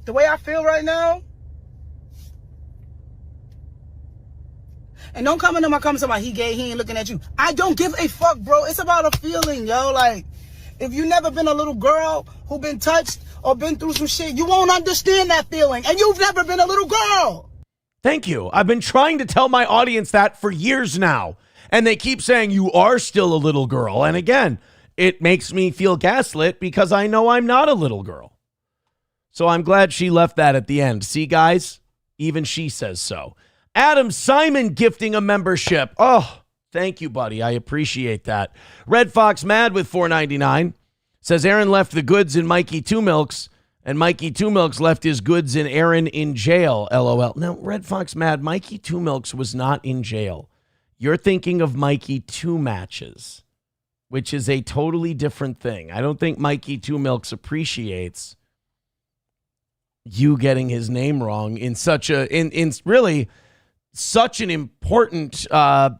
The way I feel right now, and don't come into my comments about he gay, he ain't looking at you. I don't give a fuck, bro. It's about a feeling, yo. Like, if you never been a little girl who been touched or been through some shit, you won't understand that feeling. And you've never been a little girl. Thank you. I've been trying to tell my audience that for years now. And they keep saying you are still a little girl. And again, it makes me feel gaslit because I know I'm not a little girl. So I'm glad she left that at the end. See, guys, even she says so. Adam Simon gifting a membership. Oh, thank you, buddy. I appreciate that. Red Fox Mad with $4.99. Says Aaron left the goods in Mikey Two Milks And Mikey Two Milks left his goods and Aaron in jail, LOL. Now, Red Fox Mad, Mikey Two Milks was not in jail. You're thinking of Mikey Two Matches, which is a totally different thing. I don't think Mikey Two Milks appreciates you getting his name wrong in such in really such an important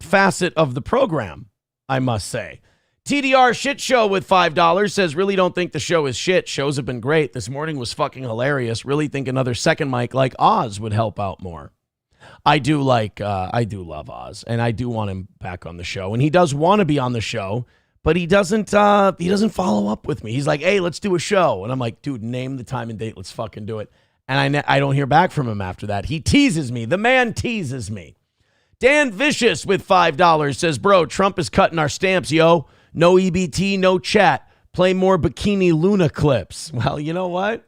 facet of the program, I must say. TDR Shit Show with $5 says, really don't think the show is shit. Shows have been great. This morning was fucking hilarious. Really think another second mic like Oz would help out more. I do love Oz, and I do want him back on the show. And he does want to be on the show, but he doesn't follow up with me. He's like, hey, let's do a show. And I'm like, dude, name the time and date. Let's fucking do it. And I don't hear back from him after that. He teases me. The man teases me. Dan Vicious with $5 says, bro, Trump is cutting our stamps, yo. No EBT, no chat. Play more Bikini Luna clips. Well, you know what?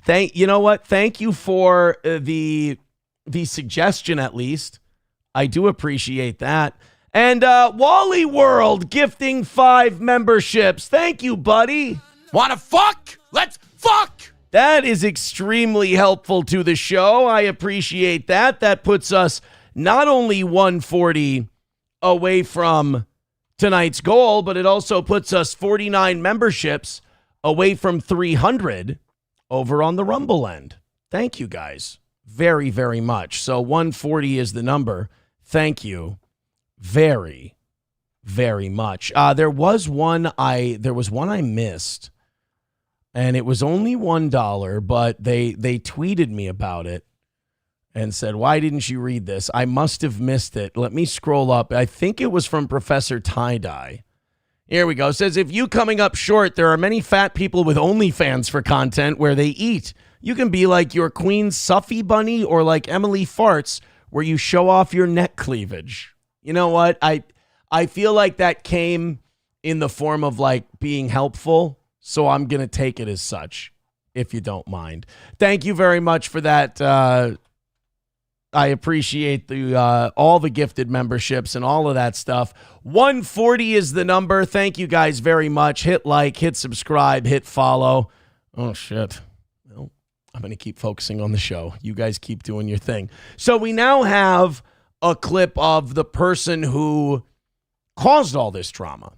Thank you for the suggestion, at least. I do appreciate that. And Wally World gifting 5 memberships. Thank you, buddy. Wanna fuck? Let's fuck! That is extremely helpful to the show. I appreciate that. That puts us not only 140 away from tonight's goal, but it also puts us 49 memberships away from 300 over on the Rumble end. Thank you guys very, very much. So 140 is the number. Thank you very, very much. There was one I missed, and it was only $1, but they tweeted me about it and said, why didn't you read this? I must have missed it. Let me scroll up. I think it was from Professor Tie-Dye. Here we go. It says, if you coming up short, there are many fat people with OnlyFans for content where they eat. You can be like your Queen Suffy Bunny or like Emily Farts where you show off your neck cleavage. You know what? I feel like that came in the form of like being helpful, so I'm going to take it as such, if you don't mind. Thank you very much for that. I appreciate all the gifted memberships and all of that stuff. 140 is the number. Thank you guys very much. Hit like, hit subscribe, hit follow. Oh, shit. Well, I'm going to keep focusing on the show. You guys keep doing your thing. So we now have a clip of the person who caused all this drama.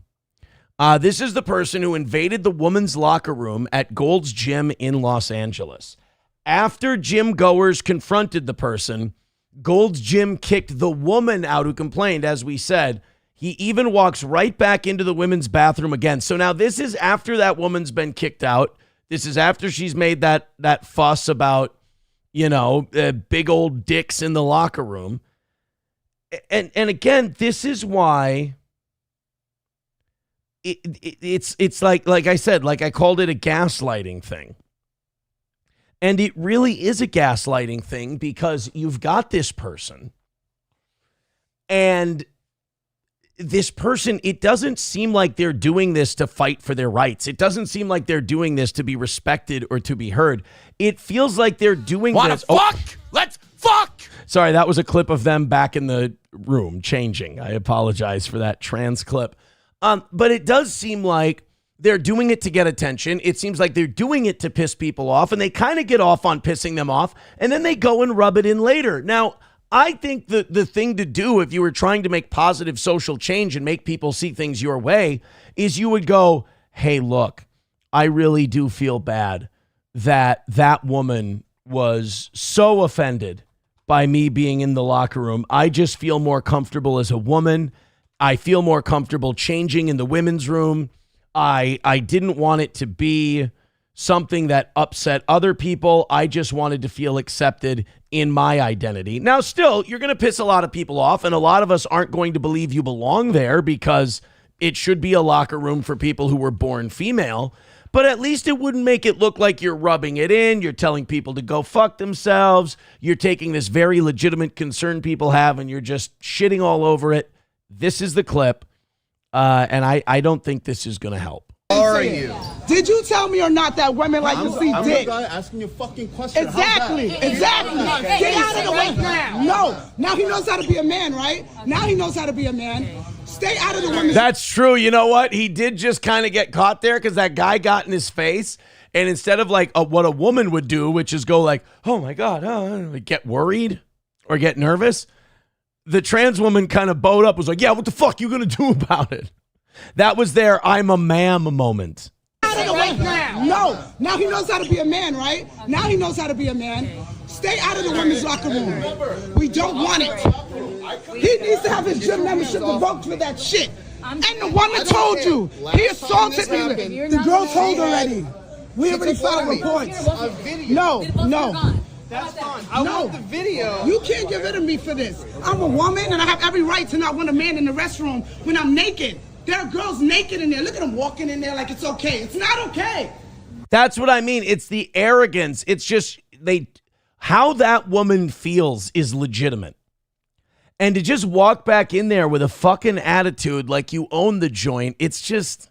This is the person who invaded the women's locker room at Gold's Gym in Los Angeles. After gym goers confronted the person, Gold's Gym kicked the woman out who complained, as we said. He even walks right back into the women's bathroom again. So now this is after that woman's been kicked out. This is after she's made that fuss about, big old dicks in the locker room. And again, this is why it's like I said, like I called it a gaslighting thing. And it really is a gaslighting thing because you've got this person, and this person, it doesn't seem like they're doing this to fight for their rights. It doesn't seem like they're doing this to be respected or to be heard. It feels like they're doing this. Fuck? Let's fuck! Sorry, that was a clip of them back in the room changing. I apologize for that trans clip. But it does seem like they're doing it to get attention. It seems like they're doing it to piss people off, and they kind of get off on pissing them off, and then they go and rub it in later. Now, I think the thing to do if you were trying to make positive social change and make people see things your way is you would go, hey, look, I really do feel bad that woman was so offended by me being in the locker room. I just feel more comfortable as a woman. I feel more comfortable changing in the women's room. I didn't want it to be something that upset other people. I just wanted to feel accepted in my identity. Now, still, you're going to piss a lot of people off, and a lot of us aren't going to believe you belong there because it should be a locker room for people who were born female. But at least it wouldn't make it look like you're rubbing it in. You're telling people to go fuck themselves. You're taking this very legitimate concern people have, and you're just shitting all over it. This is the clip. And I don't think this is going to help. How are you? Did you tell me or not that women like to see dick? I'm the guy asking you a fucking question. Exactly. Get out of the way now. No. Now he knows how to be a man, right? Now he knows how to be a man. Stay out of the women's. That's true. You know what? He did just kind of get caught there because that guy got in his face. And instead of like what a woman would do, which is go like, oh my God, get worried or get nervous, the trans woman kind of bowed up, was like, yeah, what the fuck you going to do about it? That was their I'm a ma'am moment. Right now. No. Now he knows how to be a man, right? Now he knows how to be a man. Stay out of the women's locker room. We don't want it. He needs to have his gym membership revoked for that shit. And the woman told you. He assaulted me. The girl told already. We already filed reports. No. That's fine. I want the video. You can't get rid of me for this. I'm a woman and I have every right to not want a man in the restroom when I'm naked. There are girls naked in there. Look at them walking in there like it's okay. It's not okay. That's what I mean. It's the arrogance. It's just how that woman feels is legitimate. And to just walk back in there with a fucking attitude like you own the joint, it's just,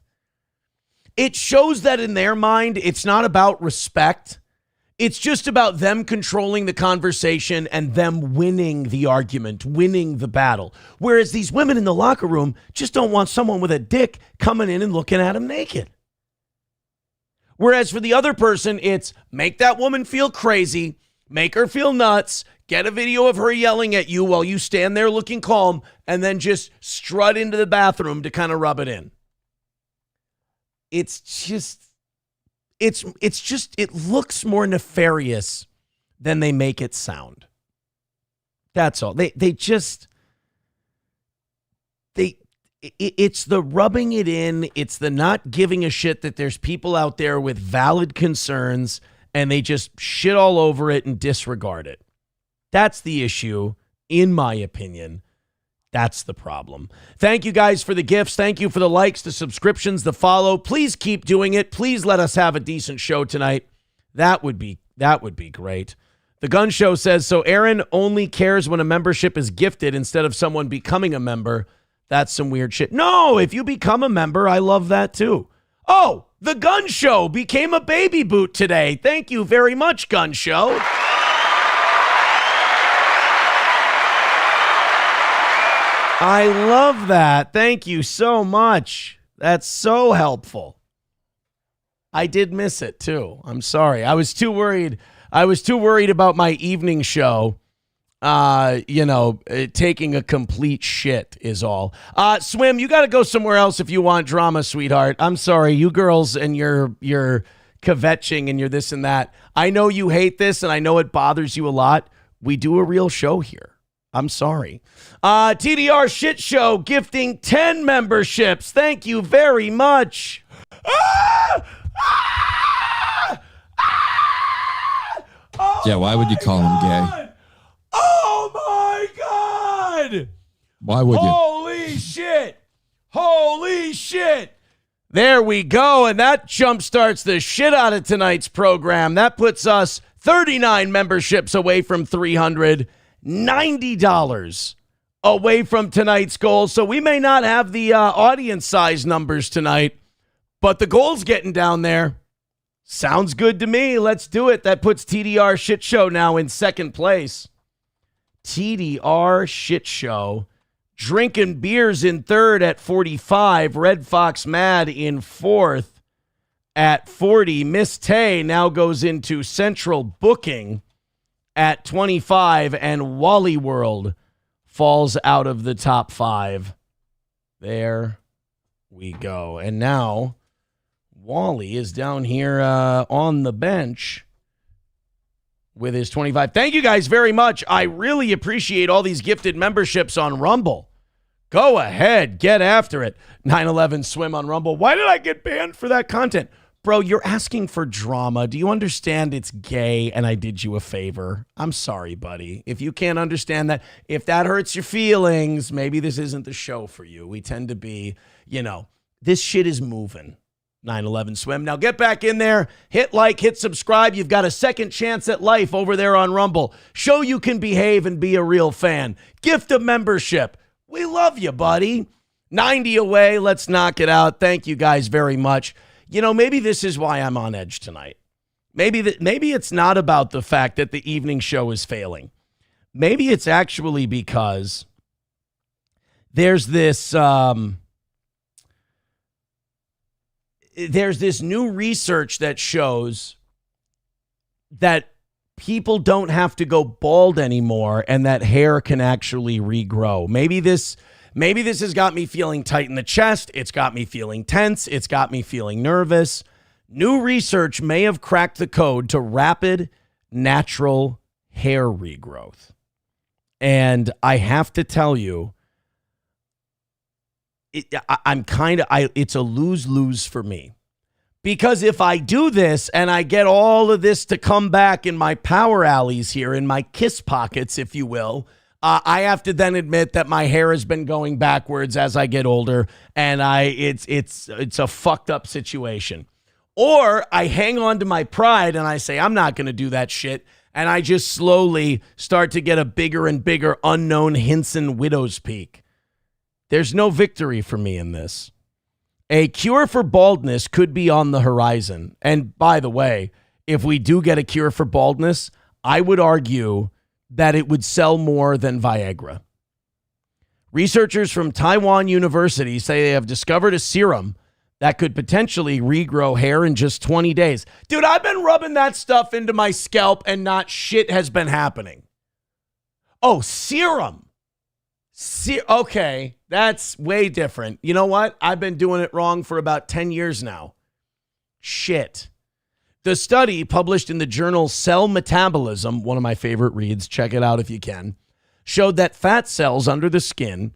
it shows that in their mind, it's not about respect. It's just about them controlling the conversation and them winning the argument, winning the battle. Whereas these women in the locker room just don't want someone with a dick coming in and looking at them naked. Whereas for the other person, it's make that woman feel crazy, make her feel nuts, get a video of her yelling at you while you stand there looking calm, and then just strut into the bathroom to kind of rub it in. It's just, it looks more nefarious than they make it sound. That's all. It's the rubbing it in. It's the not giving a shit that there's people out there with valid concerns and they just shit all over it and disregard it. That's the issue, in my opinion. That's the problem. Thank you guys for the gifts. Thank you for the likes, the subscriptions, the follow. Please keep doing it. Please let us have a decent show tonight. That would be great. The Gun Show says, so Aaron only cares when a membership is gifted instead of someone becoming a member. That's some weird shit. No, if you become a member, I love that too. Oh, the Gun Show became a baby boot today. Thank you very much, Gun Show. I love that. Thank you so much. That's so helpful. I did miss it too. I'm sorry. I was too worried about my evening show. Taking a complete shit is all. Swim, you got to go somewhere else if you want drama, sweetheart. I'm sorry, you girls and your kvetching and your this and that. I know you hate this and I know it bothers you a lot. We do a real show here. I'm sorry. TDR Shit Show gifting 10 memberships. Thank you very much. Yeah, why would you call him gay? Oh my God! Why would you? Holy shit! Holy shit! There we go, and that jumpstarts the shit out of tonight's program. That puts us 39 memberships away from 300, $90 away from tonight's goal. So we may not have the audience size numbers tonight, but the goal's getting down there. Sounds good to me. Let's do it. That puts TDR Shit Show now in second place. TDR Shit Show. Drinking Beers in third at 45. Red Fox Mad in fourth at 40. Miss Tay now goes into Central Booking at 25. And Wally World falls out of the top 5. There we go. And now Wally is down here on the bench with his 25. Thank you guys very much. I really appreciate all these gifted memberships on Rumble. Go ahead, get after it. 9/11 Swim on Rumble. Why did I get banned for that content? Bro, you're asking for drama. Do you understand it's gay and I did you a favor? I'm sorry, buddy. If you can't understand that, if that hurts your feelings, maybe this isn't the show for you. We tend to be, this shit is moving. 9/11 Swim. Now get back in there, hit like, hit subscribe. You've got a second chance at life over there on Rumble. Show you can behave and be a real fan. Gift a membership. We love you, buddy. 90 away. Let's knock it out. Thank you guys very much. Maybe this is why I'm on edge tonight. Maybe it's not about the fact that the evening show is failing. Maybe it's actually because there's this there's this new research that shows that people don't have to go bald anymore and that hair can actually regrow. Maybe this has got me feeling tight in the chest. It's got me feeling tense. It's got me feeling nervous. New research may have cracked the code to rapid, natural hair regrowth. And I have to tell you, it's a lose-lose for me. Because if I do this and I get all of this to come back in my power alleys here, in my kiss pockets, if you will, I have to then admit that my hair has been going backwards as I get older, and it's a fucked up situation. Or I hang on to my pride and I say, I'm not going to do that shit, and I just slowly start to get a bigger and bigger unknown Hinson widow's peak. There's no victory for me in this. A cure for baldness could be on the horizon. And by the way, if we do get a cure for baldness, I would argue that it would sell more than Viagra. Researchers from Taiwan University say they have discovered a serum that could potentially regrow hair in just 20 days. Dude, I've been rubbing that stuff into my scalp and not shit has been happening. Oh, serum. Okay, that's way different. You know what? I've been doing it wrong for about 10 years now. Shit. The study, published in the journal Cell Metabolism, one of my favorite reads, check it out if you can, showed that fat cells under the skin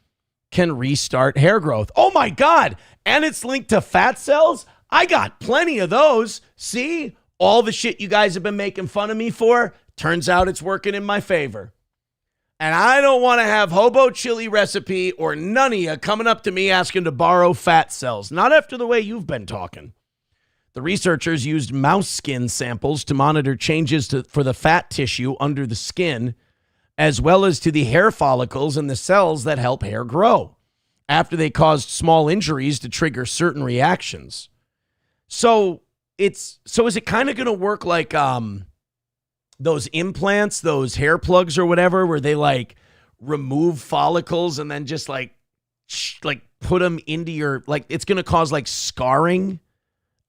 can restart hair growth. Oh my God. And it's linked to fat cells? I got plenty of those. See? All the shit you guys have been making fun of me for, turns out it's working in my favor. And I don't want to have hobo chili recipe or none of you coming up to me asking to borrow fat cells. Not after the way you've been talking. The researchers used mouse skin samples to monitor changes for the fat tissue under the skin, as well as to the hair follicles and the cells that help hair grow, after they caused small injuries to trigger certain reactions. So is it kind of going to work like those implants, those hair plugs or whatever, where they like remove follicles and then just like put them into your, like, it's going to cause like scarring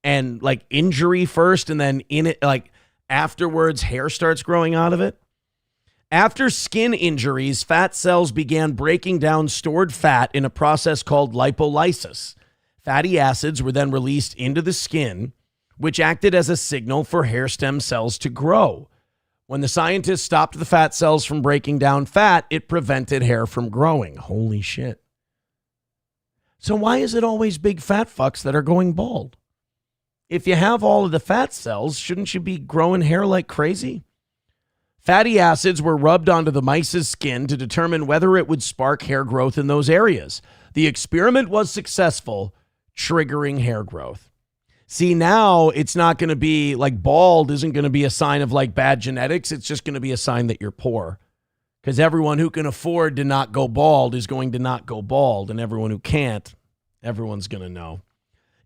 and like injury first, and then in it, like afterwards, hair starts growing out of it. After skin injuries, fat cells began breaking down stored fat in a process called lipolysis. Fatty acids were then released into the skin, which acted as a signal for hair stem cells to grow. When the scientists stopped the fat cells from breaking down fat, it prevented hair from growing. Holy shit. So why is it always big fat fucks that are going bald? If you have all of the fat cells, shouldn't you be growing hair like crazy? Fatty acids were rubbed onto the mice's skin to determine whether it would spark hair growth in those areas. The experiment was successful, triggering hair growth. See, now it's not going to be like bald isn't going to be a sign of like bad genetics. It's just going to be a sign that you're poor. Because everyone who can afford to not go bald is going to not go bald. And everyone who can't, everyone's going to know.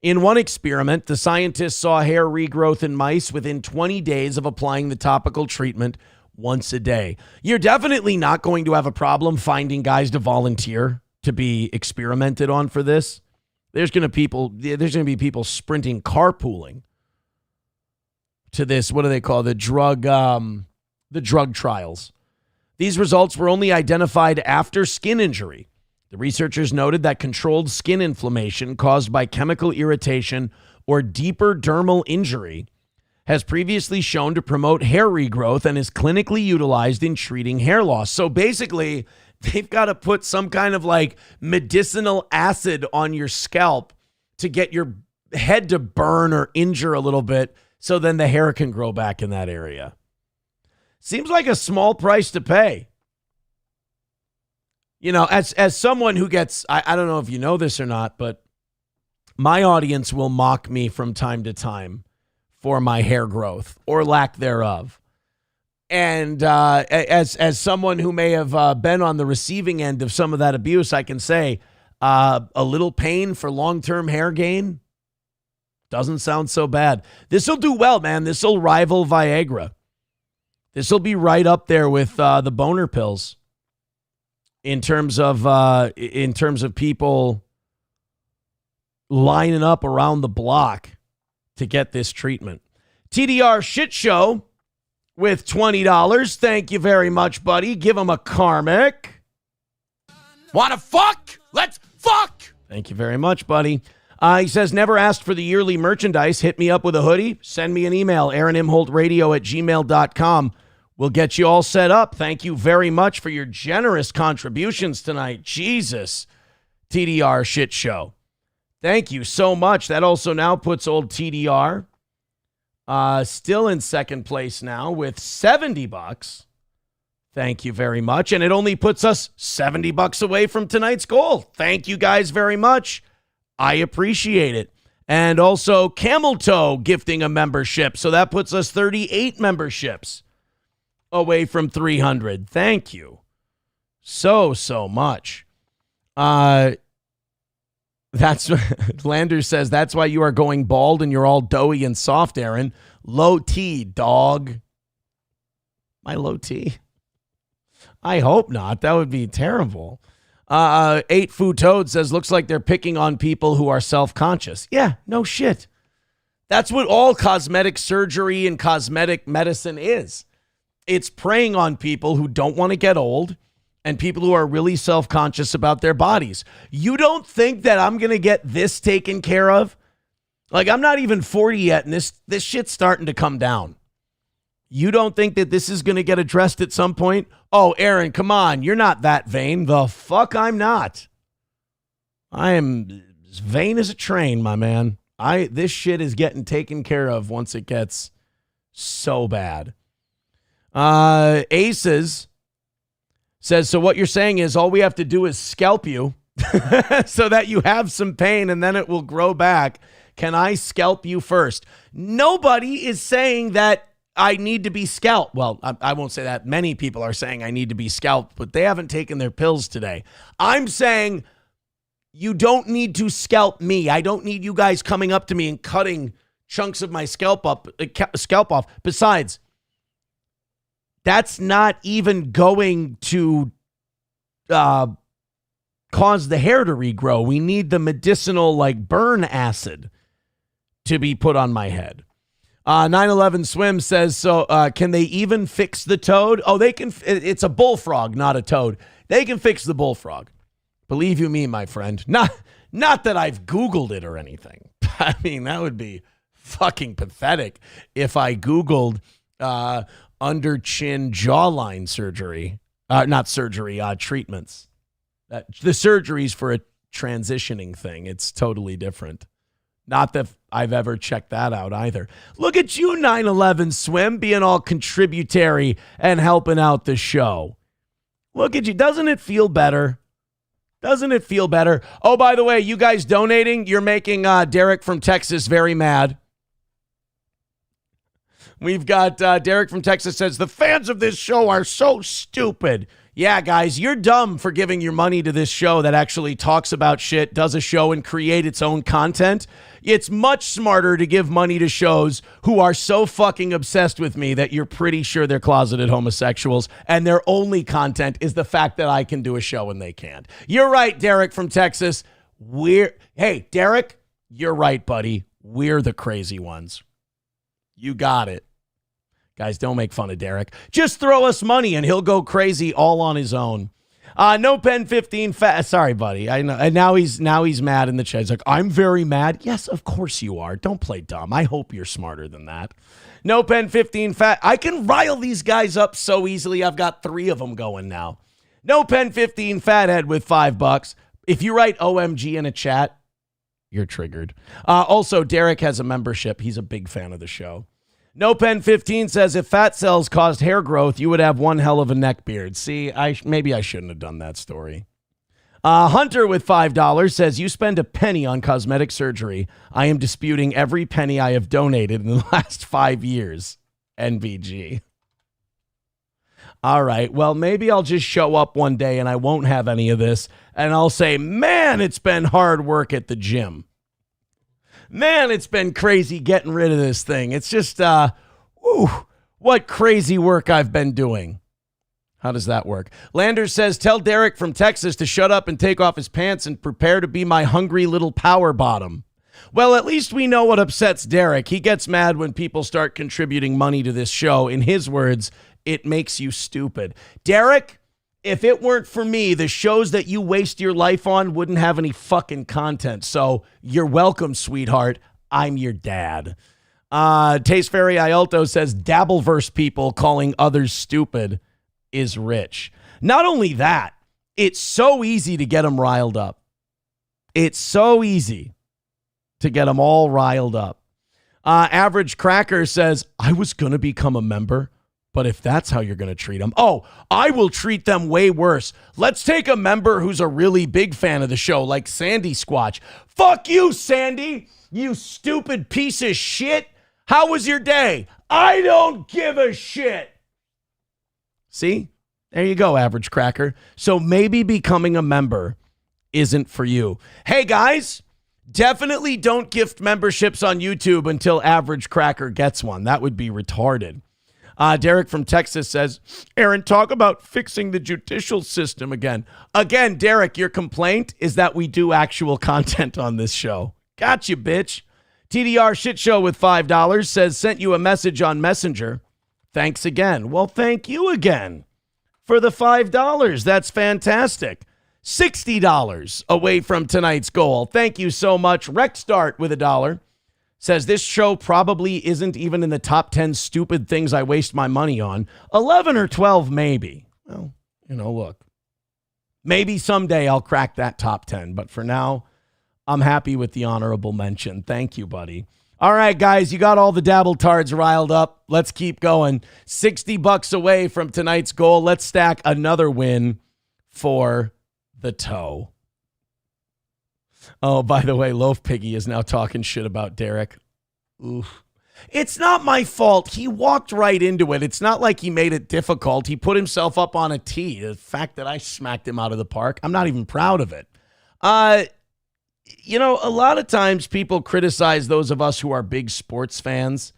In one experiment, the scientists saw hair regrowth in mice within 20 days of applying the topical treatment once a day. You're definitely not going to have a problem finding guys to volunteer to be experimented on for this. There's going to be people sprinting carpooling to this. What do they call the drug trials? These results were only identified after skin injury. The researchers noted that controlled skin inflammation caused by chemical irritation or deeper dermal injury has previously shown to promote hair regrowth and is clinically utilized in treating hair loss. So basically, they've got to put some kind of like medicinal acid on your scalp to get your head to burn or injure a little bit so then the hair can grow back in that area. Seems like a small price to pay. You know, as someone who gets, I don't know if you know this or not, but my audience will mock me from time to time for my hair growth or lack thereof. And as someone who may have been on the receiving end of some of that abuse, I can say a little pain for long-term hair gain doesn't sound so bad. This will do well, man. This will rival Viagra. This will be right up there with the boner pills in terms of people lining up around the block to get this treatment. TDR Shit Show with $20. Thank you very much, buddy. Give him a karmic. Wanna fuck? Let's fuck! Thank you very much, buddy. He says, never asked for the yearly merchandise. Hit me up with a hoodie. Send me an email, aaronimholtradio@gmail.com. We'll get you all set up. Thank you very much for your generous contributions tonight. Jesus, TDR Shit Show. Thank you so much. That also now puts old TDR still in second place now with $70. Thank you very much. And it only puts us $70 away from tonight's goal. Thank you guys very much. I appreciate it. And also Camel Toe gifting a membership. So that puts us 38 memberships away from 300. Thank you so much. That's Landers says that's why you are going bald and you're all doughy and soft, Aaron. Low T, dog. My low T? I hope not. That would be terrible. 8 Fu Toad says, looks like they're picking on people who are self-conscious. Yeah, no shit. That's what all cosmetic surgery and cosmetic medicine is. It's preying on people who don't want to get old and people who are really self-conscious about their bodies. You don't think that I'm going to get this taken care of? Like, I'm not even 40 yet, and this shit's starting to come down. You don't think that this is going to get addressed at some point? Oh, Aaron, come on. You're not that vain. The fuck I'm not. I am as vain as a train, my man. This shit is getting taken care of once it gets so bad. Aces says, so what you're saying is all we have to do is scalp you so that you have some pain and then it will grow back. Can I scalp you first? Nobody is saying that I need to be scalped. Well, I won't say that. Many people are saying I need to be scalped, but they haven't taken their pills today. I'm saying you don't need to scalp me. I don't need you guys coming up to me and cutting chunks of my scalp off. Besides, that's not even going to cause the hair to regrow. We need the medicinal, like, burn acid to be put on my head. 9/11 Swim says, so can they even fix the toad? Oh, they can. It's a bullfrog, not a toad. They can fix the bullfrog. Believe you me, my friend. Not that I've Googled it or anything. I mean, that would be fucking pathetic if I Googled under chin jawline surgery. Not surgery, treatments. The surgery's for a transitioning thing. It's totally different. Not that I've ever checked that out either. Look at you, 9/11 Swim, being all contributory and helping out the show. Look at you. Doesn't it feel better? Doesn't it feel better? Oh, by the way, you guys donating, you're making Derek from Texas very mad. We've got Derek from Texas says, the fans of this show are so stupid. Yeah, guys, you're dumb for giving your money to this show that actually talks about shit, does a show, and create its own content. It's much smarter to give money to shows who are so fucking obsessed with me that you're pretty sure they're closeted homosexuals, and their only content is the fact that I can do a show and they can't. You're right, Derek from Texas. Hey, Derek, you're right, buddy. We're the crazy ones. You got it. Guys, don't make fun of Derek. Just throw us money and he'll go crazy all on his own. No Pen 15 fat. Sorry, buddy. I know. And now he's mad in the chat. He's like, I'm very mad. Yes, of course you are. Don't play dumb. I hope you're smarter than that. No Pen 15 fat. I can rile these guys up so easily. I've got 3 of them going now. No Pen 15 fathead with $5. If you write OMG in a chat, you're triggered. Also, Derek has a membership. He's a big fan of the show. No Pen 15 says, if fat cells caused hair growth, you would have one hell of a neck beard. See, maybe I shouldn't have done that story. Hunter with $5 says, you spend a penny on cosmetic surgery. I am disputing every penny I have donated in the last 5 years. NBG. All right, well, maybe I'll just show up one day and I won't have any of this. And I'll say, man, it's been hard work at the gym. Man, it's been crazy getting rid of this thing. It's just, what crazy work I've been doing. How does that work? Landers says, tell Derek from Texas to shut up and take off his pants and prepare to be my hungry little power bottom. Well, at least we know what upsets Derek. He gets mad when people start contributing money to this show. In his words, it makes you stupid. Derek, if it weren't for me, the shows that you waste your life on wouldn't have any fucking content. So you're welcome, sweetheart. I'm your dad. Taste Fairy Ialto says, Dabbleverse people calling others stupid is rich. Not only that, it's so easy to get them riled up. It's so easy to get them all riled up. Average Cracker says, I was going to become a member, but if that's how you're going to treat them, I will treat them way worse. Let's take a member who's a really big fan of the show, like Sandy Squatch. Fuck you, Sandy, you stupid piece of shit. How was your day? I don't give a shit. See? There you go, Average Cracker. So maybe becoming a member isn't for you. Hey, guys, definitely don't gift memberships on YouTube until Average Cracker gets one. That would be retarded. Derek from Texas says, Aaron, talk about fixing the judicial system again. Again, Derek, your complaint is that we do actual content on this show. Gotcha, bitch. TDR Shit Show with $5 says, sent you a message on Messenger. Thanks again. Well, thank you again for the $5. That's fantastic. $60 away from tonight's goal. Thank you so much. Rexstart with $1 says, this show probably isn't even in the top 10 stupid things I waste my money on. 11 or 12 maybe. Well, look. Maybe someday I'll crack that top 10, but for now, I'm happy with the honorable mention. Thank you, buddy. All right, guys, you got all the Dabbletards riled up. Let's keep going. $60 away from tonight's goal. Let's stack another win for the toe. Oh, by the way, Loaf Piggy is now talking shit about Derek. Oof. It's not my fault. He walked right into it. It's not like he made it difficult. He put himself up on a tee. The fact that I smacked him out of the park, I'm not even proud of it. A lot of times people criticize those of us who are big sports fans.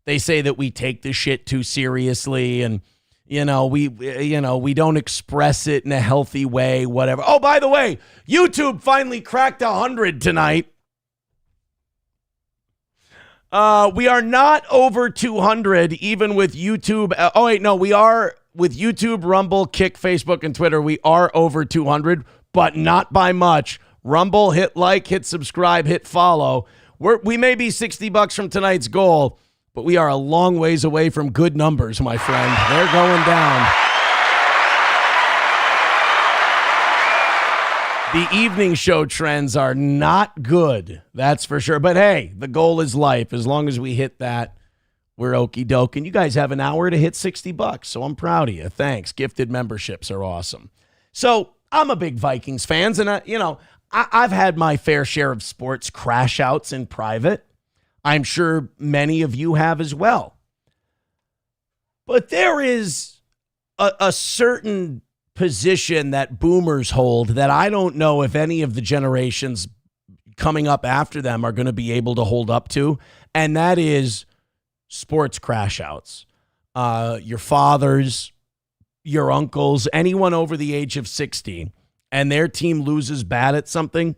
They say that we take the shit too seriously and, we don't express it in a healthy way, whatever. Oh, by the way, YouTube finally cracked 100 tonight. We are not over 200, even with YouTube. We are with YouTube, Rumble, Kick, Facebook, and Twitter. We are over 200, but not by much. Rumble, hit like, hit subscribe, hit follow. We may be $60 from tonight's goal, but we are a long ways away from good numbers, my friend. They're going down. The evening show trends are not good, that's for sure. But hey, the goal is life. As long as we hit that, we're okie doke. And you guys have an hour to hit $60, so I'm proud of you. Thanks. Gifted memberships are awesome. So I'm a big Vikings fan, and I've had my fair share of sports crash outs in private. I'm sure many of you have as well. But there is a certain position that boomers hold that I don't know if any of the generations coming up after them are going to be able to hold up to, and that is sports crash outs. Your fathers, your uncles, anyone over the age of 60, and their team loses bad at something,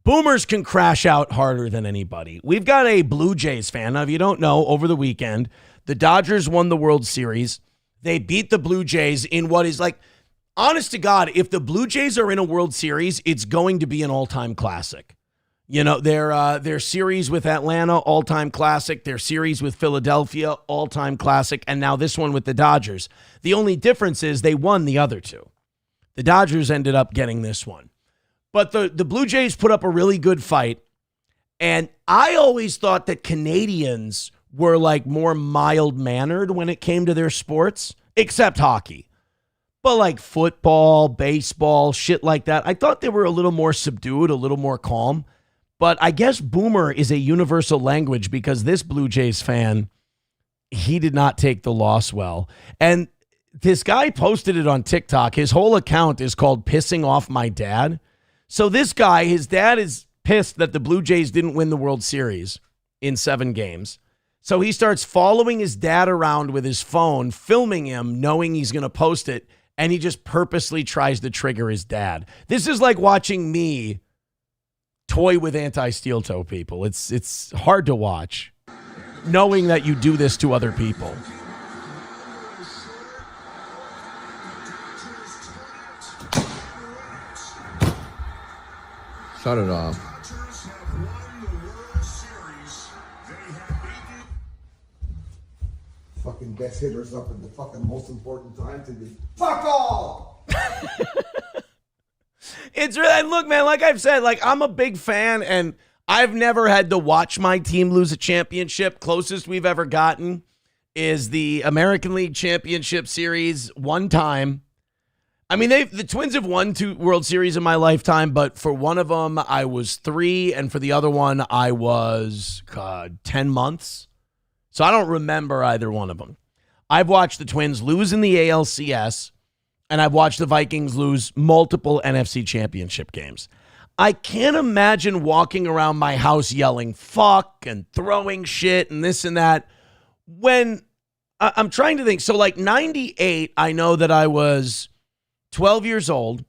boomers can crash out harder than anybody. We've got a Blue Jays fan. Now, if you don't know, over the weekend, the Dodgers won the World Series. They beat the Blue Jays in what is like, honest to God, if the Blue Jays are in a World Series, it's going to be an all-time classic. Their series with Atlanta, all-time classic. Their series with Philadelphia, all-time classic. And now this one with the Dodgers. The only difference is they won the other two. The Dodgers ended up getting this one. But the Blue Jays put up a really good fight. And I always thought that Canadians were like more mild-mannered when it came to their sports, except hockey. But like football, baseball, shit like that, I thought they were a little more subdued, a little more calm. But I guess boomer is a universal language because this Blue Jays fan, he did not take the loss well. And this guy posted it on TikTok. His whole account is called Pissing Off My Dad. So this guy, his dad is pissed that the Blue Jays didn't win the World Series in 7 games. So he starts following his dad around with his phone, filming him, knowing he's going to post it, and he just purposely tries to trigger his dad. This is like watching me toy with anti-steel toe people. It's hard to watch, knowing that you do this to other people. Shut it off. Fucking best hitters up at the fucking most important time to be. Fuck all! It's really, and look, man, like I've said, like I'm a big fan, and I've never had to watch my team lose a championship. Closest we've ever gotten is the American League Championship Series one time. I mean, the Twins have won 2 World Series in my lifetime, but for one of them, I was 3, and for the other one, I was 10 months. So I don't remember either one of them. I've watched the Twins lose in the ALCS, and I've watched the Vikings lose multiple NFC Championship games. I can't imagine walking around my house yelling fuck and throwing shit and this and that when I'm trying to think. So like 98, I know that I was 12 years old,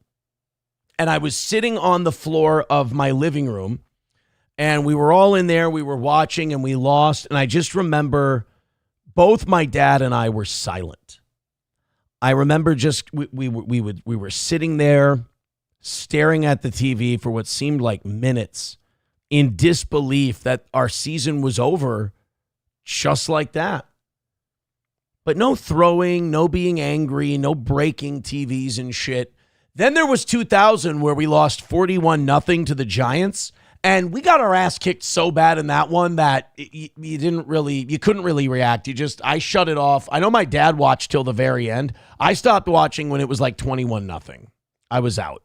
and I was sitting on the floor of my living room, and we were all in there. We were watching, and we lost. And I just remember both my dad and I were silent. I remember just we were sitting there staring at the TV for what seemed like minutes in disbelief that our season was over just like that. But no throwing, no being angry, no breaking TVs and shit. Then there was 2000 where we lost 41-0 to the Giants, and we got our ass kicked so bad in that one that you couldn't really react. I shut it off. I know my dad watched till the very end. I stopped watching when it was like 21-0. I was out.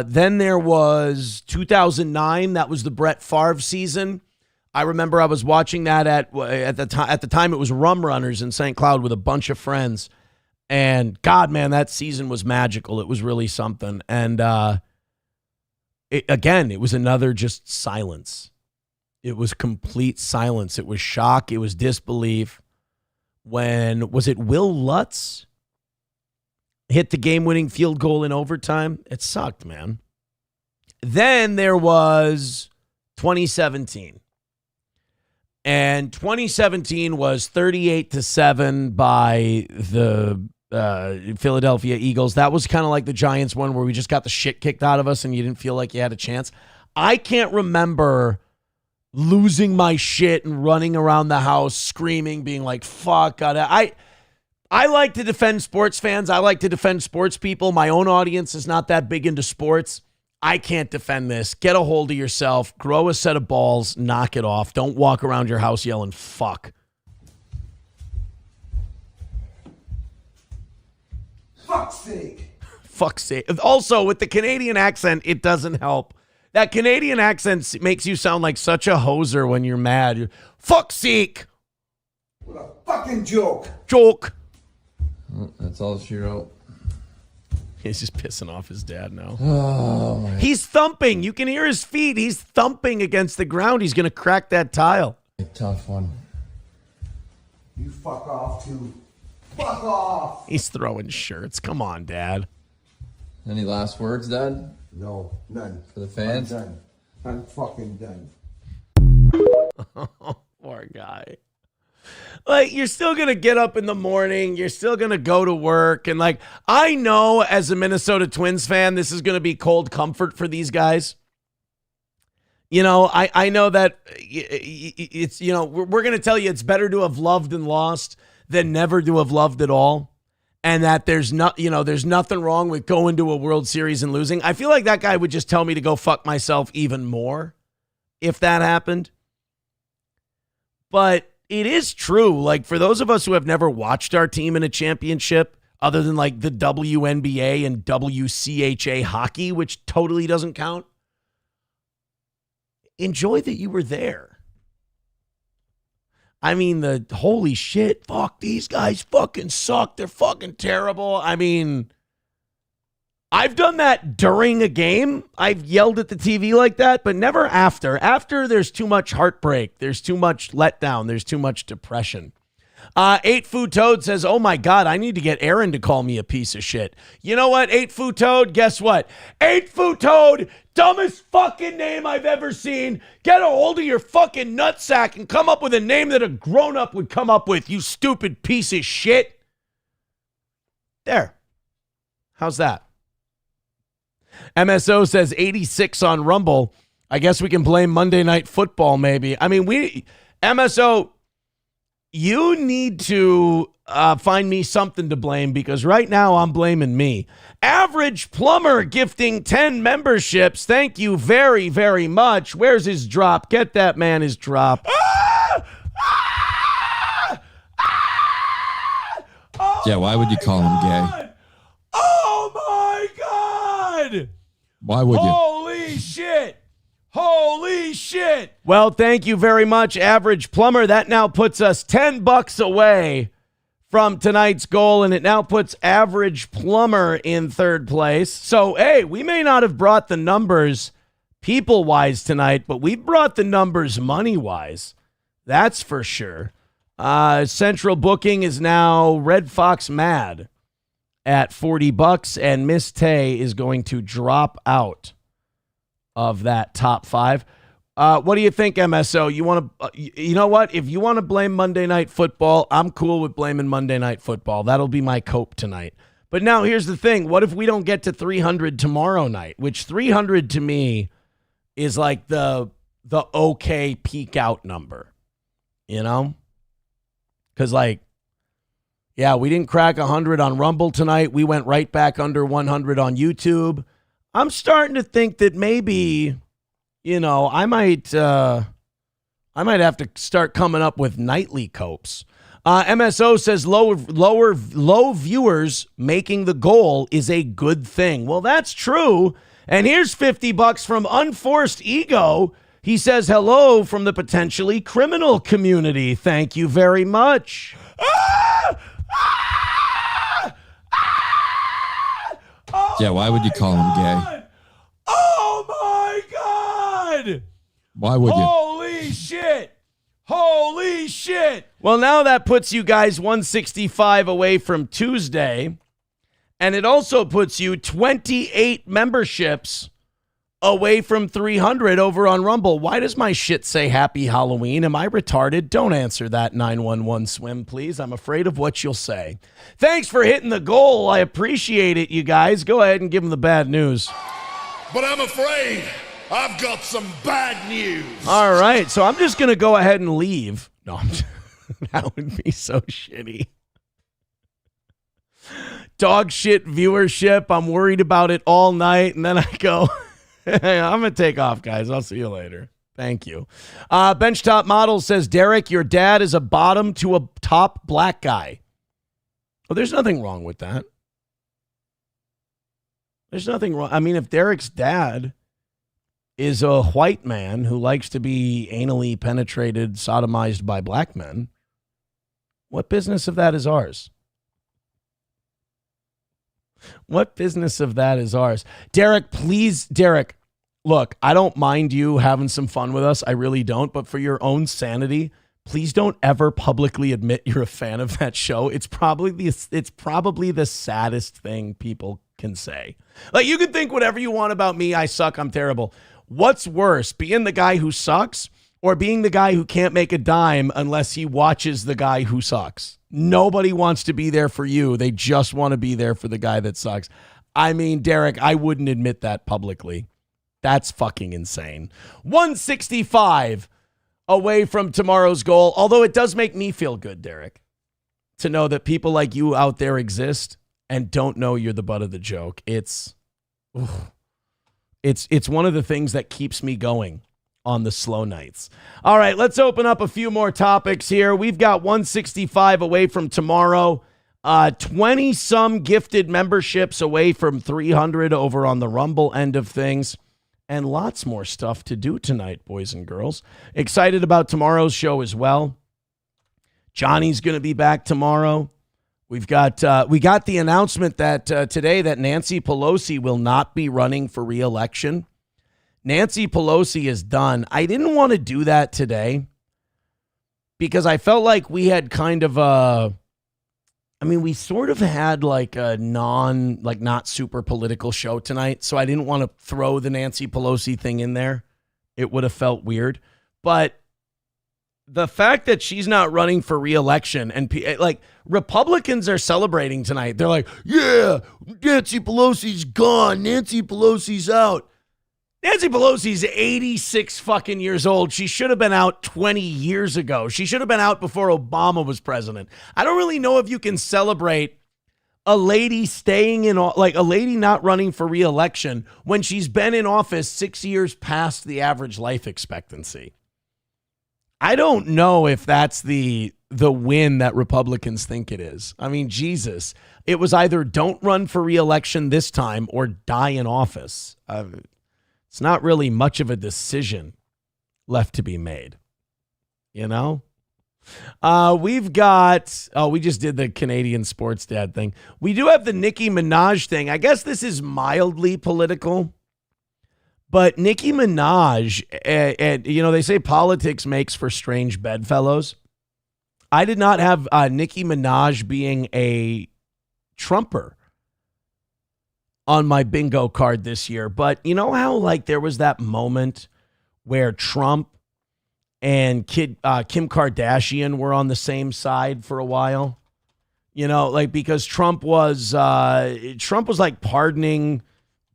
Then there was 2009. That was the Brett Favre season. I remember I was watching that at the time it was Rum Runners in St. Cloud with a bunch of friends. And God, man, that season was magical. It was really something. And it was another just silence. It was complete silence. It was shock. It was disbelief. Was it Will Lutz hit the game-winning field goal in overtime? It sucked, man. Then there was 2017. And 2017 was 38-7 by the Philadelphia Eagles. That was kind of like the Giants one where we just got the shit kicked out of us and you didn't feel like you had a chance. I can't remember losing my shit and running around the house screaming, being like, fuck. God. I like to defend sports fans. I like to defend sports people. My own audience is not that big into sports. I can't defend this. Get a hold of yourself. Grow a set of balls. Knock it off. Don't walk around your house yelling, fuck. Fuck's sake. Fuck's sake. Also, with the Canadian accent, it doesn't help. That Canadian accent makes you sound like such a hoser when you're mad. Fuck's sake. What a fucking joke. Joke. Oh, that's all she wrote. He's just pissing off his dad now. Oh, my. He's thumping. You can hear his feet. He's thumping against the ground. He's going to crack that tile. A tough one. You fuck off, too. Fuck off. He's throwing shirts. Come on, Dad. Any last words, Dad? No, none. For the fans? I'm done. I'm fucking done. Poor guy. Like, you're still going to get up in the morning. You're still going to go to work. And, like, I know as a Minnesota Twins fan, this is going to be cold comfort for these guys. You know, I know that it's, you know, we're going to tell you it's better to have loved and lost than never to have loved at all. And that there's nothing wrong with going to a World Series and losing. I feel like that guy would just tell me to go fuck myself even more if that happened. But it is true. Like, for those of us who have never watched our team in a championship, other than like the WNBA and WCHA hockey, which totally doesn't count, enjoy that you were there. I mean, the holy shit, fuck, these guys fucking suck. They're fucking terrible. I mean, I've done that during a game. I've yelled at the TV like that, but never after. After, there's too much heartbreak. There's too much letdown. There's too much depression. 8 Food Toad says, oh my God, I need to get Aaron to call me a piece of shit. You know what, 8 Food Toad? Guess what? 8 Food Toad, dumbest fucking name I've ever seen. Get a hold of your fucking nutsack and come up with a name that a grown-up would come up with, you stupid piece of shit. There. How's that? MSO says 86 on Rumble. I guess we can blame Monday Night Football, maybe. I mean, MSO, you need to find me something to blame because right now I'm blaming me. Average Plumber gifting 10 memberships. Thank you very, very much. Where's his drop? Get that man his drop. Yeah, why would you call him gay? Oh my God! Why would you? Holy shit! Holy shit! Well, thank you very much, Average Plumber. That now puts us $10 away from tonight's goal, and it now puts Average Plumber in third place. So, hey, we may not have brought the numbers people-wise tonight, but we brought the numbers money-wise. That's for sure. Central Booking is now Red Fox Mad at $40, and Miss Tay is going to drop out of that top 5. What do you think, MSO? You know what? If you want to blame Monday Night Football, I'm cool with blaming Monday Night Football. That'll be my cope tonight. But now here's the thing. What if we don't get to 300 tomorrow night? Which 300 to me is like the okay peak out number, you know? Because, like, yeah, we didn't crack 100 on Rumble tonight. We went right back under 100 on YouTube. I'm starting to think that maybe, you know, I might have to start coming up with nightly copes. MSO says low viewers making the goal is a good thing. Well, that's true. And here's $50 from Unforced Ego. He says hello from the potentially criminal community. Thank you very much. Yeah, why would you call him gay? Oh my God! Why would you? Holy shit! Holy shit! Well, now that puts you guys 165 away from Tuesday, and it also puts you 28 memberships away from 300 over on Rumble. Why does my shit say Happy Halloween? Am I retarded? Don't answer that 911 swim, please. I'm afraid of what you'll say. Thanks for hitting the goal. I appreciate it, you guys. Go ahead and give them the bad news. But I'm afraid I've got some bad news. All right, so I'm just going to go ahead and leave. No, that would be so shitty. Dog shit viewership. I'm worried about it all night, and then I go... Hey, I'm going to take off, guys. I'll see you later. Thank you. Benchtop Model says, Derek, your dad is a bottom to a top black guy. Well, there's nothing wrong with that. There's nothing wrong. I mean, if Derek's dad is a white man who likes to be anally penetrated, sodomized by black men, what business of that is ours? What business of that is ours? Derek, please, Derek, look, I don't mind you having some fun with us. I really don't. But for your own sanity, please don't ever publicly admit you're a fan of that show. It's probably the saddest thing people can say. Like, you can think whatever you want about me. I suck. I'm terrible. What's worse, being the guy who sucks or being the guy who can't make a dime unless he watches the guy who sucks? Nobody wants to be there for you. They just want to be there for the guy that sucks. I mean, Derek, I wouldn't admit that publicly. That's fucking insane. 165 away from tomorrow's goal, although it does make me feel good, Derek, to know that people like you out there exist and don't know you're the butt of the joke. It's one of the things that keeps me going on the slow nights. All right, let's open up a few more topics here. We've got 165 away from tomorrow, 20-some gifted memberships away from 300 over on the Rumble end of things, and lots more stuff to do tonight, boys and girls. Excited about tomorrow's show as well. Johnny's going to be back tomorrow. we got the announcement that today that Nancy Pelosi will not be running for re-election. Nancy Pelosi is done. I didn't want to do that today because I felt like we had kind of we sort of had like a not super political show tonight. So I didn't want to throw the Nancy Pelosi thing in there. It would have felt weird. But the fact that she's not running for re-election and like Republicans are celebrating tonight. They're like, yeah, Nancy Pelosi's gone. Nancy Pelosi's out. Nancy Pelosi's 86 fucking years old. She should have been out 20 years ago. She should have been out before Obama was president. I don't really know if you can celebrate a lady a lady not running for re-election when she's been in office 6 years past the average life expectancy. I don't know if that's the win that Republicans think it is. I mean, Jesus, it was either don't run for re-election this time or die in office. It's not really much of a decision left to be made, you know? We've got, we just did the Canadian sports dad thing. We do have the Nicki Minaj thing. I guess this is mildly political. But Nicki Minaj, and they say politics makes for strange bedfellows. I did not have Nicki Minaj being a Trumper on my bingo card this year. But you know how like there was that moment where Trump and Kim Kardashian were on the same side for a while? You know, like because Trump was like pardoning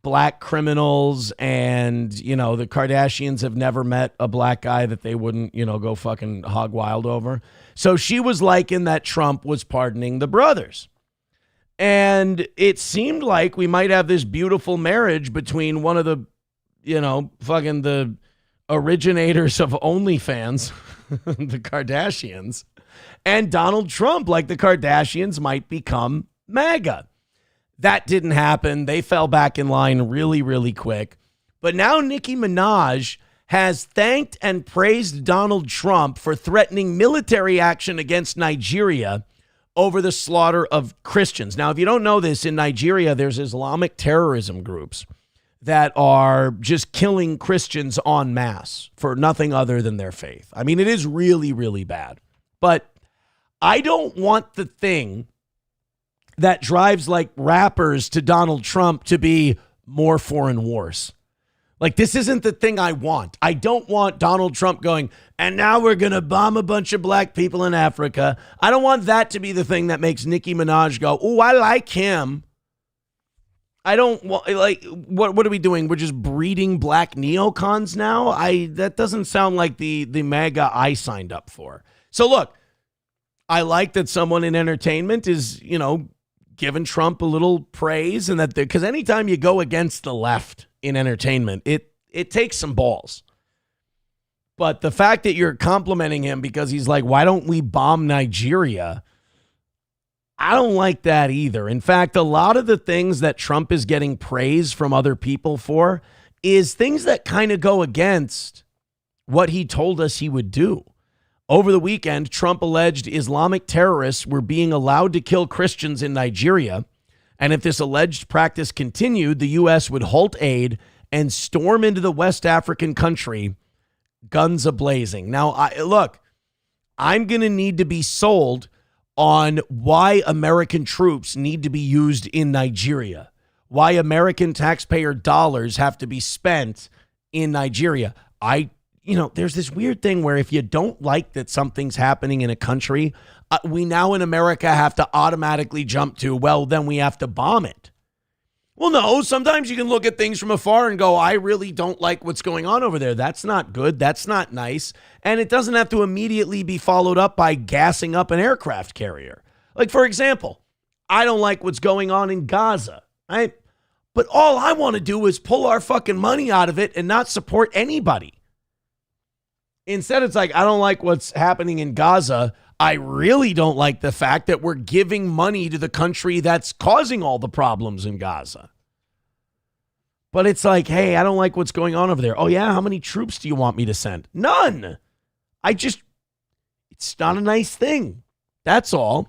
black criminals, and the Kardashians have never met a black guy that they wouldn't go fucking hog wild over. So she was liking that Trump was pardoning the brothers, and it seemed like we might have this beautiful marriage between one of the fucking the originators of OnlyFans, the Kardashians, and Donald Trump. Like the Kardashians might become MAGA. That didn't happen. They fell back in line really, really quick. But now Nicki Minaj has thanked and praised Donald Trump for threatening military action against Nigeria over the slaughter of Christians. Now, if you don't know this, in Nigeria, there's Islamic terrorism groups that are just killing Christians en masse for nothing other than their faith. I mean, it is really, really bad. But I don't want the thing that drives like rappers to Donald Trump to be more foreign wars. Like, this isn't the thing I want. I don't want Donald Trump going, and now we're going to bomb a bunch of black people in Africa. I don't want that to be the thing that makes Nicki Minaj go, oh, I like him. I don't want, like, what are we doing? We're just breeding black neocons now? That doesn't sound like the MAGA I signed up for. So look, I like that someone in entertainment is, giving Trump a little praise, and that because anytime you go against the left in entertainment, it takes some balls. But the fact that you're complimenting him because he's like, why don't we bomb Nigeria? I don't like that either. In fact, a lot of the things that Trump is getting praise from other people for is things that kind of go against what he told us he would do. Over the weekend, Trump alleged Islamic terrorists were being allowed to kill Christians in Nigeria. And if this alleged practice continued, the U.S. would halt aid and storm into the West African country, guns a-blazing. Now, I'm going to need to be sold on why American troops need to be used in Nigeria, why American taxpayer dollars have to be spent in Nigeria. There's this weird thing where if you don't like that something's happening in a country, we now in America have to automatically jump to, well, then we have to bomb it. Well, no, sometimes you can look at things from afar and go, I really don't like what's going on over there. That's not good. That's not nice. And it doesn't have to immediately be followed up by gassing up an aircraft carrier. Like, for example, I don't like what's going on in Gaza, right? But all I want to do is pull our fucking money out of it and not support anybody. Instead, it's like, I don't like what's happening in Gaza. I really don't like the fact that we're giving money to the country that's causing all the problems in Gaza. But it's like, hey, I don't like what's going on over there. Oh, yeah? How many troops do you want me to send? None. It's not a nice thing. That's all.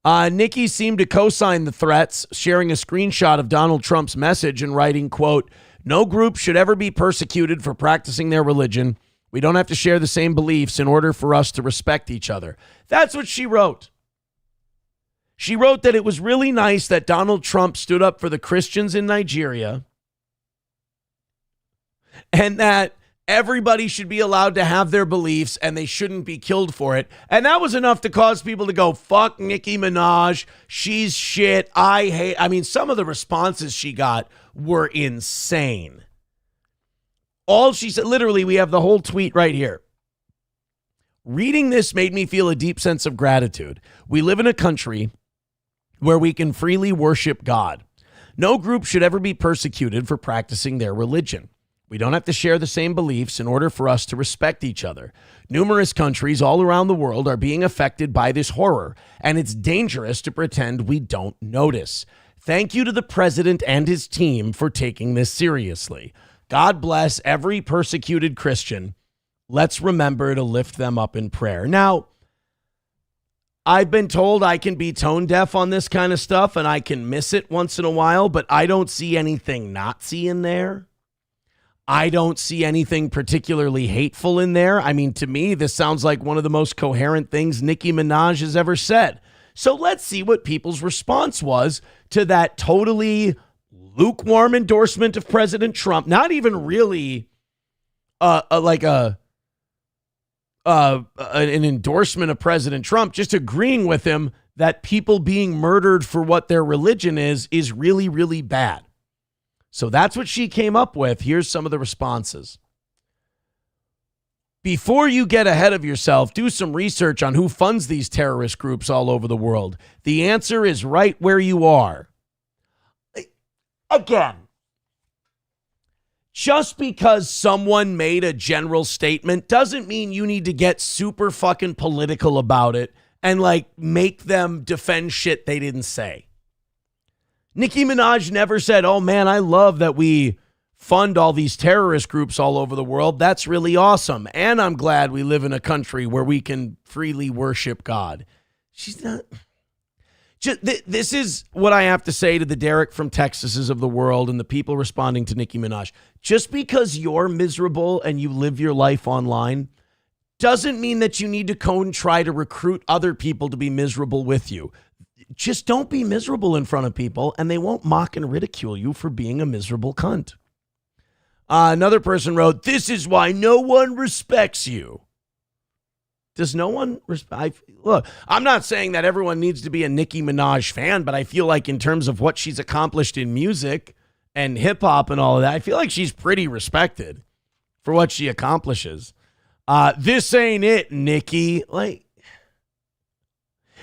Nikki seemed to co-sign the threats, sharing a screenshot of Donald Trump's message and writing, quote, "No group should ever be persecuted for practicing their religion. We don't have to share the same beliefs in order for us to respect each other." That's what she wrote. She wrote that it was really nice that Donald Trump stood up for the Christians in Nigeria and that everybody should be allowed to have their beliefs and they shouldn't be killed for it. And that was enough to cause people to go, fuck Nicki Minaj. She's shit. I mean, some of the responses she got were insane. All she said, literally, we have the whole tweet right here. Reading this made me feel a deep sense of gratitude. We live in a country where we can freely worship God. No group should ever be persecuted for practicing their religion. We don't have to share the same beliefs in order for us to respect each other. Numerous countries all around the world are being affected by this horror, and it's dangerous to pretend we don't notice. Thank you to the president and his team for taking this seriously. God bless every persecuted Christian. Let's remember to lift them up in prayer. Now, I've been told I can be tone deaf on this kind of stuff and I can miss it once in a while, but I don't see anything Nazi in there. I don't see anything particularly hateful in there. I mean, to me, this sounds like one of the most coherent things Nicki Minaj has ever said. So let's see what people's response was to that totally lukewarm endorsement of President Trump. Not even really an endorsement of President Trump, just agreeing with him that people being murdered for what their religion is really, really bad. So that's what she came up with. Here's some of the responses. Before you get ahead of yourself, do some research on who funds these terrorist groups all over the world. The answer is right where you are. Again, just because someone made a general statement doesn't mean you need to get super fucking political about it and like make them defend shit they didn't say. Nicki Minaj never said, "Oh man, I love that we fund all these terrorist groups all over the world. That's really awesome. And I'm glad we live in a country where we can freely worship God." She's not. This is what I have to say to the Derek from Texases of the world and the people responding to Nicki Minaj. Just because you're miserable and you live your life online doesn't mean that you need to go and try to recruit other people to be miserable with you. Just don't be miserable in front of people and they won't mock and ridicule you for being a miserable cunt. Another person wrote, "This is why no one respects you." Does no one respect? Look, I'm not saying that everyone needs to be a Nicki Minaj fan, but I feel like in terms of what she's accomplished in music and hip hop and all of that, I feel like she's pretty respected for what she accomplishes. This ain't it, Nicki. Like,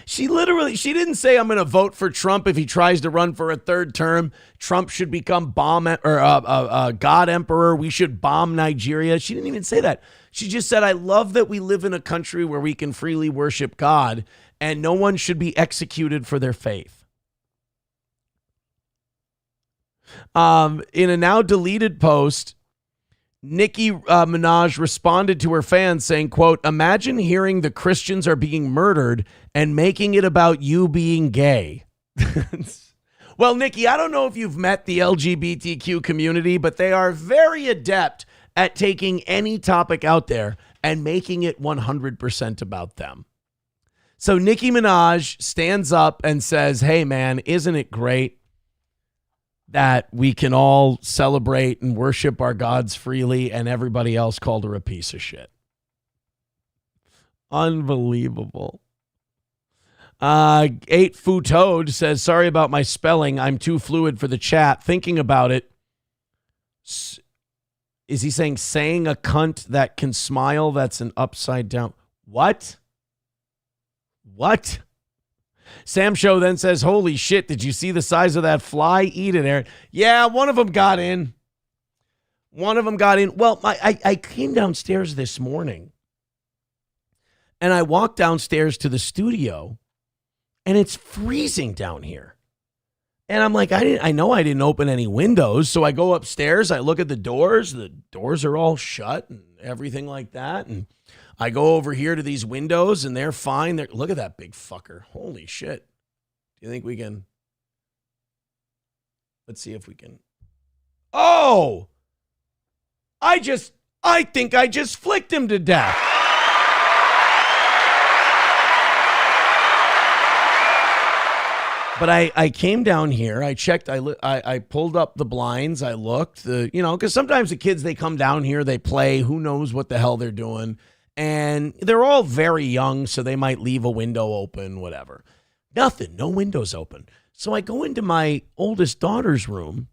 she didn't say, "I'm going to vote for Trump if he tries to run for a third term. Trump should become God emperor. We should bomb Nigeria." She didn't even say that. She just said, "I love that we live in a country where we can freely worship God and no one should be executed for their faith." In a now deleted post, Nicki Minaj responded to her fans saying, quote, "Imagine hearing the Christians are being murdered and making it about you being gay." Well, Nicki, I don't know if you've met the LGBTQ community, but they are very adept at taking any topic out there and making it 100% about them. So Nicki Minaj stands up and says, "Hey, man, isn't it great that we can all celebrate and worship our gods freely," and everybody else called her a piece of shit. Unbelievable. 8 Toad says, "Sorry about my spelling. I'm too fluid for the chat. Thinking about it." Is he saying a cunt that can smile? That's an upside down. What? Sam Show then says, "Holy shit, did you see the size of that fly? Eat it, Aaron." Yeah, one of them got in. Well, I came downstairs this morning and I walked downstairs to the studio and it's freezing down here. And I'm like, I know I didn't open any windows. So I go upstairs, I look at the doors are all shut and everything like that. And I go over here to these windows and they're fine. Look at that big fucker. Holy shit. Do you think we can? Let's see if we can. Oh! I think I just flicked him to death. But I came down here, I checked, I pulled up the blinds, I looked, because sometimes the kids, they come down here, they play, who knows what the hell they're doing. And they're all very young, so they might leave a window open, whatever. Nothing, no windows open. So I go into my oldest daughter's room,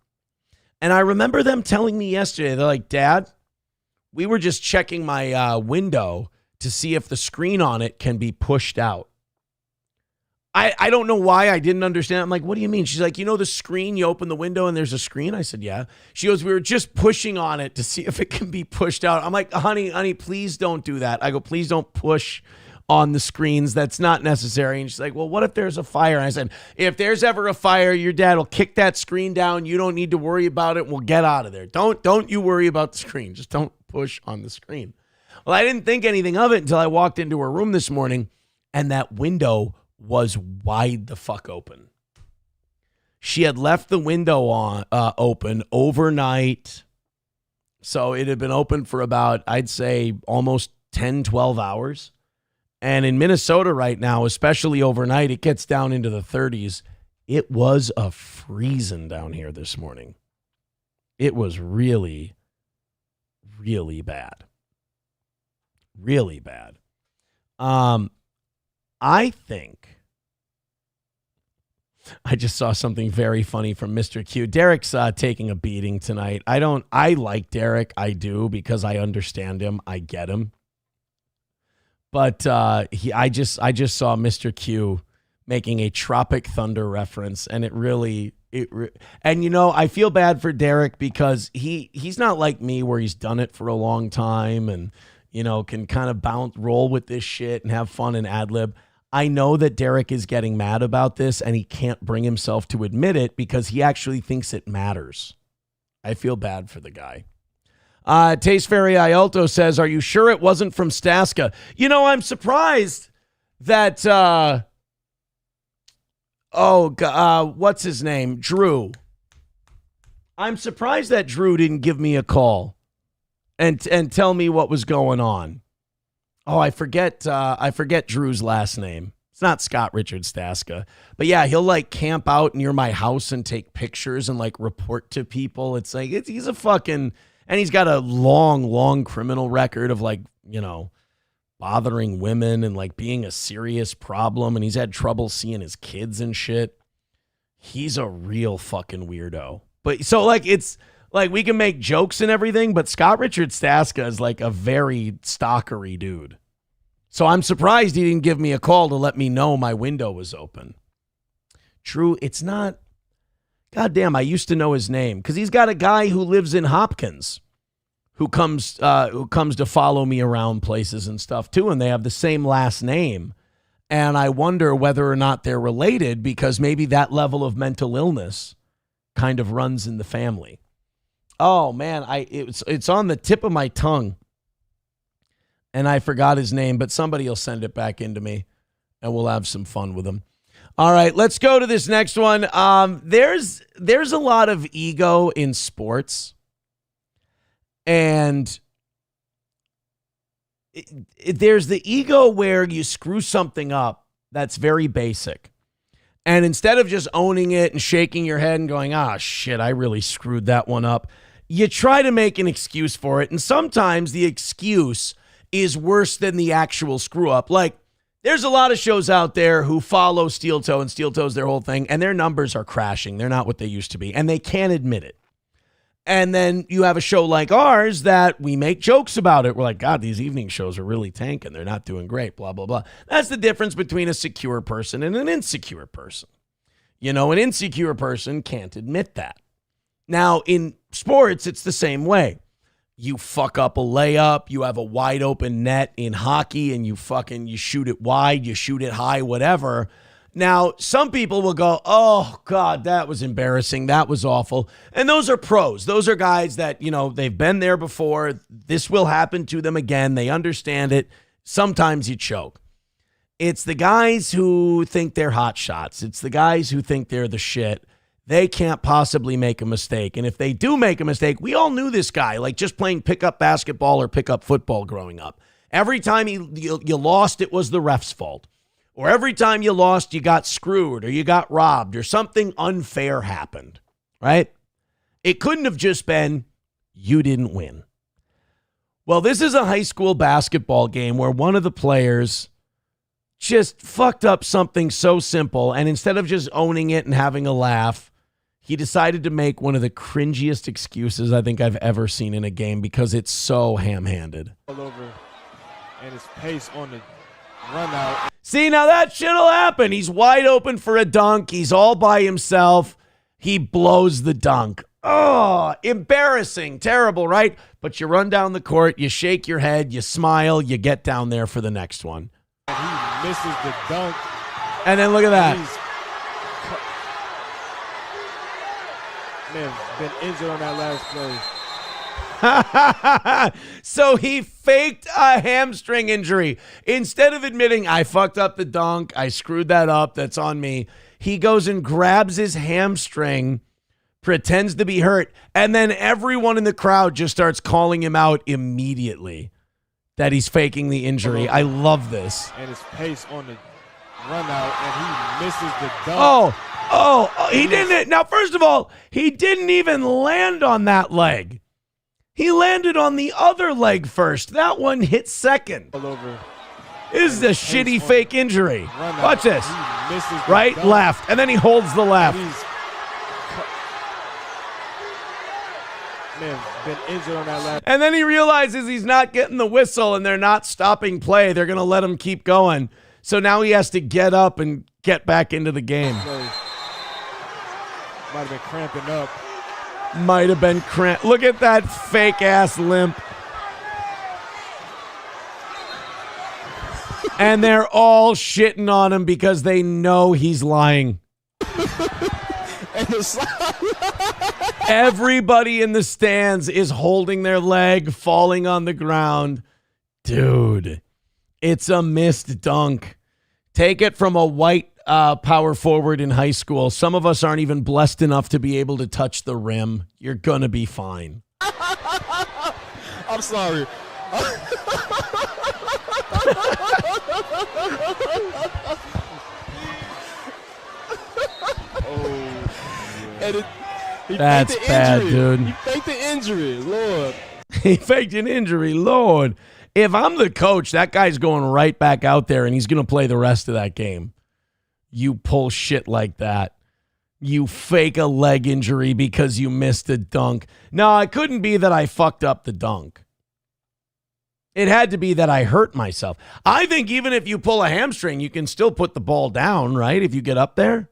and I remember them telling me yesterday, they're like, Dad, we were just checking my window to see if the screen on it can be pushed out. I don't know why I didn't understand. I'm like, what do you mean? She's like, the screen, you open the window and there's a screen? I said, yeah. She goes, we were just pushing on it to see if it can be pushed out. I'm like, honey, please don't do that. I go, please don't push on the screens. That's not necessary. And she's like, well, what if there's a fire? And I said, if there's ever a fire, your dad will kick that screen down. You don't need to worry about it. We'll get out of there. Don't you worry about the screen. Just don't push on the screen. Well, I didn't think anything of it until I walked into her room this morning, and that window was wide the fuck open. She had left the window open overnight. So it had been open for about, I'd say, almost 10, 12 hours. And in Minnesota right now, especially overnight, it gets down into the 30s. It was a freezing down here this morning. It was really, really bad. Really bad. I think I just saw something very funny from Mr. Q. Derek's taking a beating tonight. I like Derek. I do, because I understand him. I get him. But I just saw Mr. Q making a Tropic Thunder reference, and I feel bad for Derek because he's not like me where he's done it for a long time and can kind of roll with this shit and have fun and ad-lib. I know that Derek is getting mad about this, and he can't bring himself to admit it because he actually thinks it matters. I feel bad for the guy. Taste Fairy Ialto says, are you sure it wasn't from Staska? I'm surprised that, what's his name? Drew. I'm surprised that Drew didn't give me a call and tell me what was going on. Oh, I forget Drew's last name. It's not Scott Richard Staska. But yeah, he'll camp out near my house and take pictures and report to people. It's he's a fucking, and he's got a long, long criminal record of bothering women and being a serious problem. And he's had trouble seeing his kids and shit. He's a real fucking weirdo. But so it's we can make jokes and everything, but Scott Richard Staska is a very stalkery dude. So I'm surprised he didn't give me a call to let me know my window was open. True, it's not. Goddamn, I used to know his name because he's got a guy who lives in Hopkins who comes to follow me around places and stuff too, and they have the same last name. And I wonder whether or not they're related because maybe that level of mental illness kind of runs in the family. Oh man, it's on the tip of my tongue. And I forgot his name, but somebody will send it back into me and we'll have some fun with him. All right, let's go to this next one. There's a lot of ego in sports. And there's the ego where you screw something up that's very basic. And instead of just owning it and shaking your head and going, shit, I really screwed that one up, you try to make an excuse for it. And sometimes the excuse is worse than the actual screw up. There's a lot of shows out there who follow Steel Toe, and Steel Toe's their whole thing, and their numbers are crashing. They're not what they used to be, and they can't admit it. And then you have a show like ours that we make jokes about it. We're like, God, these evening shows are really tanking. They're not doing great, blah, blah, blah. That's the difference between a secure person and an insecure person. An insecure person can't admit that. Now, in sports, it's the same way. You fuck up a layup, you have a wide open net in hockey, and you shoot it wide, you shoot it high, whatever. Now, some people will go, oh, God, that was embarrassing. That was awful. And those are pros. Those are guys that, they've been there before. This will happen to them again. They understand it. Sometimes you choke. It's the guys who think they're hot shots. It's the guys who think they're the shit. They can't possibly make a mistake. And if they do make a mistake, we all knew this guy, like just playing pickup basketball or pickup football growing up. Every time you lost, it was the ref's fault. Or every time you lost, you got screwed or you got robbed or something unfair happened, right? It couldn't have just been, you didn't win. Well, this is a high school basketball game where one of the players just fucked up something so simple, and instead of just owning it and having a laugh, he decided to make one of the cringiest excuses I think I've ever seen in a game because it's so ham-handed. All over, and his pace on the run out. See, now that shit'll happen. He's wide open for a dunk. He's all by himself. He blows the dunk. Oh, embarrassing. Terrible, right? But you run down the court, you shake your head, you smile, you get down there for the next one. And he misses the dunk. And then look at that. Man, been injured on that last play. So he faked a hamstring injury. Instead of admitting, I fucked up the dunk, I screwed that up, that's on me, he goes and grabs his hamstring, pretends to be hurt, and then everyone in the crowd just starts calling him out immediately that he's faking the injury. I love this. And his pace on the run out, and he misses the dunk. Oh, he didn't. Now, first of all, he didn't even land on that leg. He landed on the other leg first. That one hit second. All over. This is a shitty fake injury. Watch this. Misses right, dunk. left, and then he holds the left. Man, been injured on that last. And then he realizes he's not getting the whistle and they're not stopping play. They're going to let him keep going. So now he has to get up and get back into the game. Might have been cramping up. Might have been cramp. Look at that fake ass limp. And they're all shitting on him because they know he's lying. Everybody in the stands is holding their leg, falling on the ground. Dude, it's a missed dunk. Take it from a white power forward in high school. Some of us aren't even blessed enough to be able to touch the rim. You're going to be fine. I'm sorry. That's bad, dude. He faked the injury, Lord. He faked an injury, Lord. If I'm the coach, that guy's going right back out there and he's going to play the rest of that game. You pull shit like that. You fake a leg injury because you missed a dunk. No, it couldn't be that I fucked up the dunk. It had to be that I hurt myself. I think even if you pull a hamstring, you can still put the ball down, right? If you get up there.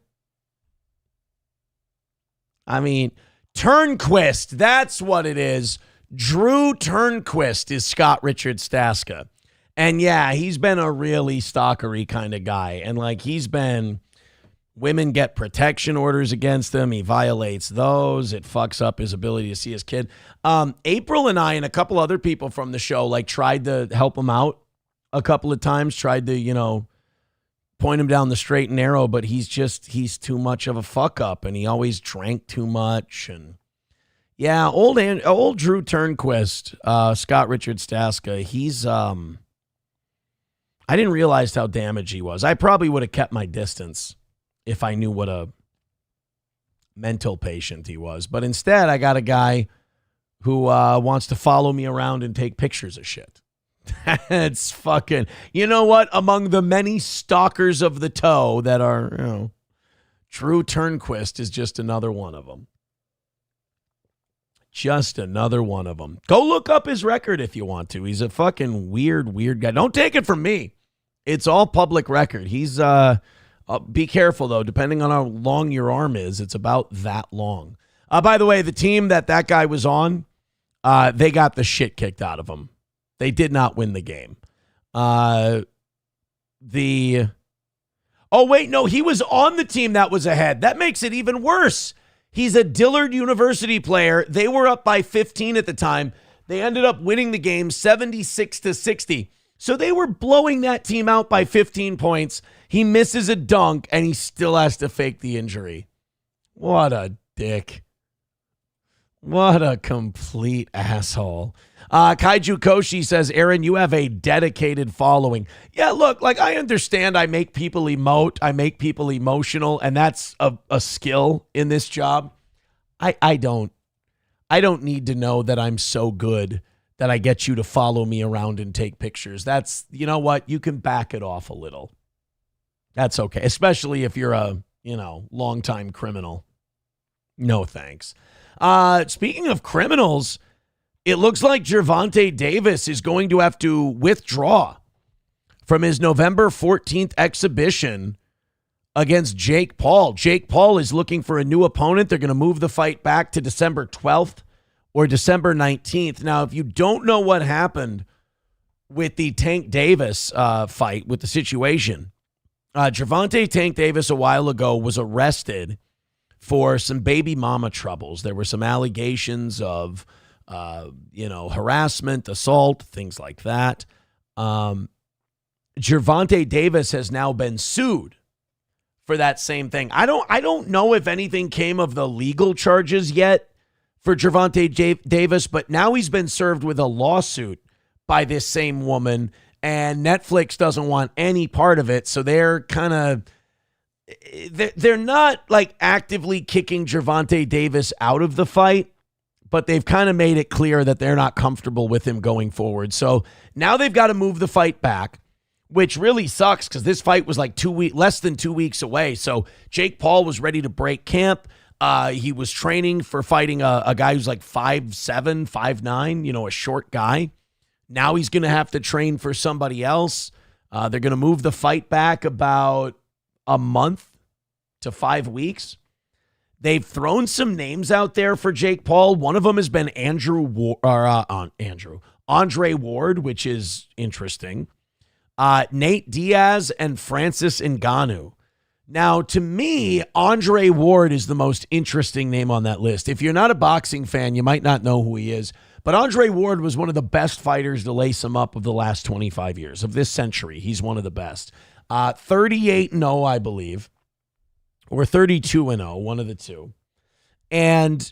I mean, Turnquist, that's what it is. Drew Turnquist is Scott Richard Staska. And yeah, he's been a really stalkery kind of guy. And like women get protection orders against him. He violates those. It fucks up his ability to see his kid. April and I and a couple other people from the show like tried to help him out a couple of times, tried to, point him down the straight and narrow, but he's too much of a fuck up and he always drank too much. And yeah, old Drew Turnquist, Scott Richard Staska, he's, I didn't realize how damaged he was. I probably would have kept my distance if I knew what a mental patient he was. But instead, I got a guy who wants to follow me around and take pictures of shit. That's fucking, you know what? Among the many stalkers of the toe that are, Drew Turnquist is just another one of them. Just another one of them. Go look up his record if you want to. He's a fucking weird guy. Don't take it from me. It's all public record. He's, be careful though. Depending on how long your arm is, it's about that long. By the way, the team that guy was on, they got the shit kicked out of them. They did not win the game. Oh, wait, no, he was on the team that was ahead. That makes it even worse. He's a Dillard University player. They were up by 15 at the time. They ended up winning the game 76-60. So they were blowing that team out by 15 points. He misses a dunk, and he still has to fake the injury. What a dick. What a complete asshole. Kaiju Koshi says, Aaron, you have a dedicated following. Yeah, look, like I understand I make people emote. I make people emotional, and that's a skill in this job. I don't need to know that I'm so good that I get you to follow me around and take pictures. That's, you know what? You can back it off a little. That's okay, especially if you're a, longtime criminal. No thanks. Speaking of criminals, it looks like Gervonta Davis is going to have to withdraw from his November 14th exhibition against Jake Paul. Jake Paul is looking for a new opponent. They're going to move the fight back to December 12th or December 19th. Now, if you don't know what happened with the Tank Davis fight, with the situation, Gervonta Tank Davis a while ago was arrested for some baby mama troubles. There were some allegations of, harassment, assault, things like that. Gervonta Davis has now been sued for that same thing. I don't know if anything came of the legal charges yet for Gervonta Davis, but now he's been served with a lawsuit by this same woman, and Netflix doesn't want any part of it. So they're not like actively kicking Gervonta Davis out of the fight, but they've kind of made it clear that they're not comfortable with him going forward. So now they've got to move the fight back, which really sucks because this fight was like less than 2 weeks away. So Jake Paul was ready to break camp. He was training for fighting a guy who's like 5'7", 5'9", a short guy. Now he's going to have to train for somebody else. They're going to move the fight back about a month to 5 weeks. They've thrown some names out there for Jake Paul. One of them has been Andre Ward, which is interesting. Nate Diaz and Francis Ngannou. Now, to me, Andre Ward is the most interesting name on that list. If you're not a boxing fan, you might not know who he is. But Andre Ward was one of the best fighters to lace him up of the last 25 years, of this century. He's one of the best. 38-0, I believe, or 32-0, one of the two. And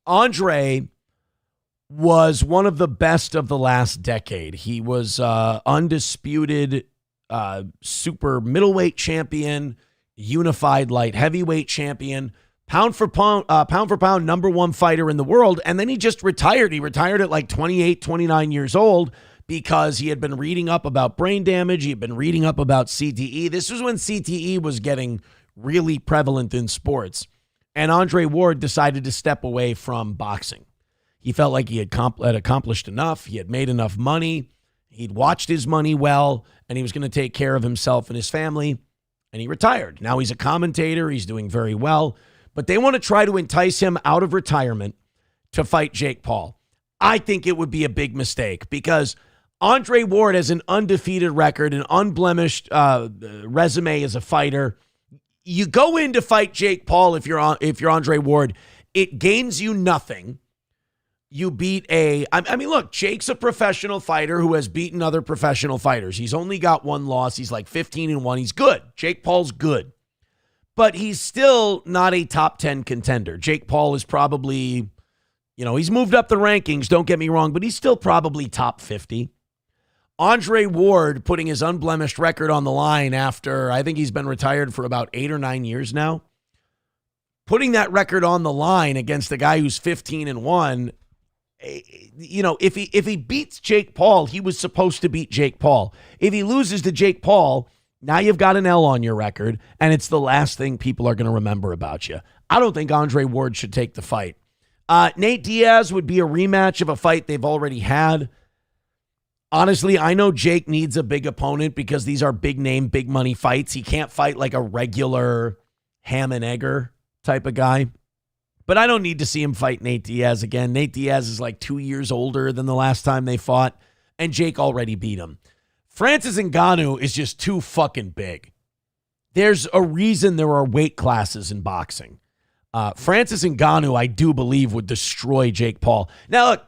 Andre was one of the best of the last decade. He was undisputed super middleweight champion, unified light heavyweight champion, pound for pound, number one fighter in the world. And then he just retired. He retired at like 28, 29 years old because he had been reading up about brain damage. He had been reading up about CTE. This was when CTE was getting really prevalent in sports. And Andre Ward decided to step away from boxing. He felt like he had accomplished enough. He had made enough money. He'd watched his money well, and he was going to take care of himself and his family, and he retired. Now he's a commentator. He's doing very well, but they want to try to entice him out of retirement to fight Jake Paul. I think it would be a big mistake because Andre Ward has an undefeated record, an unblemished resume as a fighter. You go in to fight Jake Paul if you're Andre Ward, it gains you nothing. You beat look, Jake's a professional fighter who has beaten other professional fighters. He's only got one loss. He's like 15-1. He's good. Jake Paul's good. But he's still not a top 10 contender. Jake Paul is probably, he's moved up the rankings, don't get me wrong, but he's still probably top 50. Andre Ward putting his unblemished record on the line after, I think he's been retired for about 8 or 9 years now. Putting that record on the line against a guy who's 15-1, if he beats Jake Paul, he was supposed to beat Jake Paul. If he loses to Jake Paul, now you've got an L on your record, and it's the last thing people are going to remember about you. I don't think Andre Ward should take the fight. Nate Diaz would be a rematch of a fight they've already had. Honestly, I know Jake needs a big opponent because these are big name, big money fights. He can't fight like a regular ham and egger type of guy. But I don't need to see him fight Nate Diaz again. Nate Diaz is like 2 years older than the last time they fought, and Jake already beat him. Francis Ngannou is just too fucking big. There's a reason there are weight classes in boxing. Francis Ngannou, I do believe, would destroy Jake Paul. Now, look,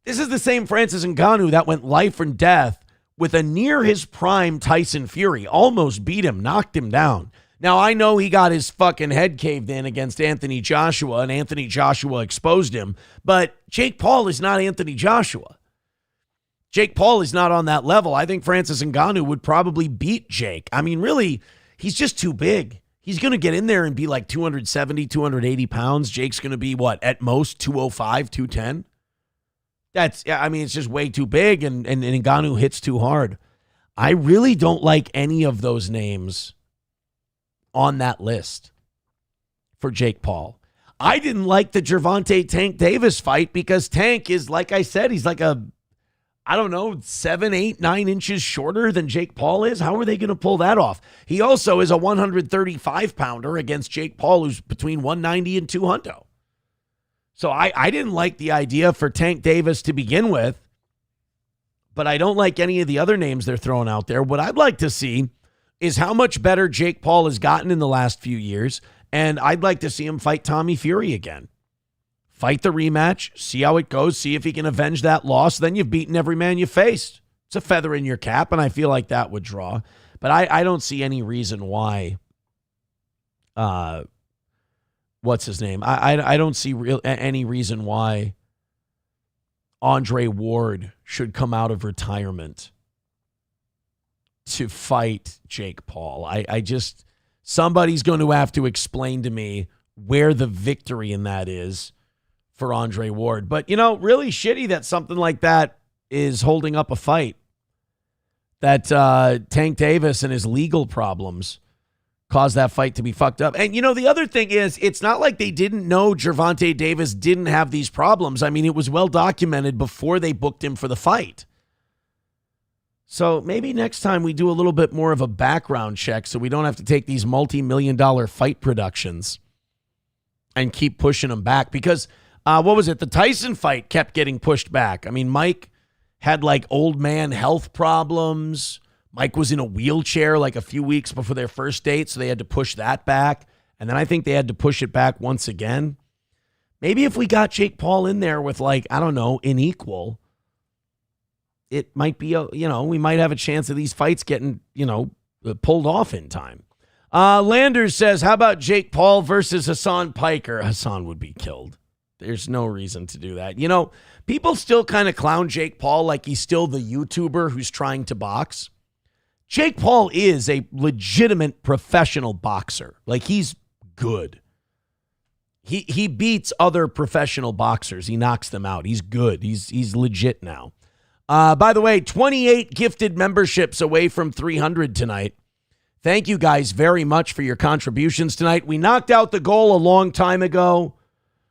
this is the same Francis Ngannou that went life and death with a near his prime Tyson Fury. Almost beat him, knocked him down. Now, I know he got his fucking head caved in against Anthony Joshua, and Anthony Joshua exposed him, but Jake Paul is not Anthony Joshua. Jake Paul is not on that level. I think Francis Ngannou would probably beat Jake. I mean, really, he's just too big. He's going to get in there and be like 270, 280 pounds. Jake's going to be, what, at most 205, 210? It's just way too big, and Ngannou hits too hard. I really don't like any of those names on that list for Jake Paul. I didn't like the Gervonta Tank Davis fight because Tank is, like I said, he's like 7, 8, 9 inches shorter than Jake Paul is. How are they going to pull that off? He also is a 135-pounder against Jake Paul, who's between 190 and 200. So I didn't like the idea for Tank Davis to begin with, but I don't like any of the other names they're throwing out there. What I'd like to see is how much better Jake Paul has gotten in the last few years, and I'd like to see him fight Tommy Fury again. Fight the rematch, see how it goes, see if he can avenge that loss. Then you've beaten every man you faced. It's a feather in your cap, and I feel like that would draw. But I don't see any reason why, what's his name? I don't see any reason why Andre Ward should come out of retirement to fight Jake Paul. Somebody's going to have to explain to me where the victory in that is for Andre Ward. But, really shitty that something like that is holding up a fight. That Tank Davis and his legal problems caused that fight to be fucked up. And, the other thing is, it's not like they didn't know Gervonta Davis didn't have these problems. I mean, it was well documented before they booked him for the fight. So maybe next time we do a little bit more of a background check so we don't have to take these multi-million-dollar fight productions and keep pushing them back. Because, what was it? The Tyson fight kept getting pushed back. I mean, Mike had like old man health problems. Mike was in a wheelchair like a few weeks before their first date, so they had to push that back. And then I think they had to push it back once again. Maybe if we got Jake Paul in there with an equal, it might be, we might have a chance of these fights getting, pulled off in time. Landers says, how about Jake Paul versus Hassan Piker? Hassan would be killed. There's no reason to do that. People still kind of clown Jake Paul like he's still the YouTuber who's trying to box. Jake Paul is a legitimate professional boxer. Like, he's good. He beats other professional boxers. He knocks them out. He's good. He's legit now. By the way, 28 gifted memberships away from 300 tonight. Thank you guys very much for your contributions tonight. We knocked out the goal a long time ago.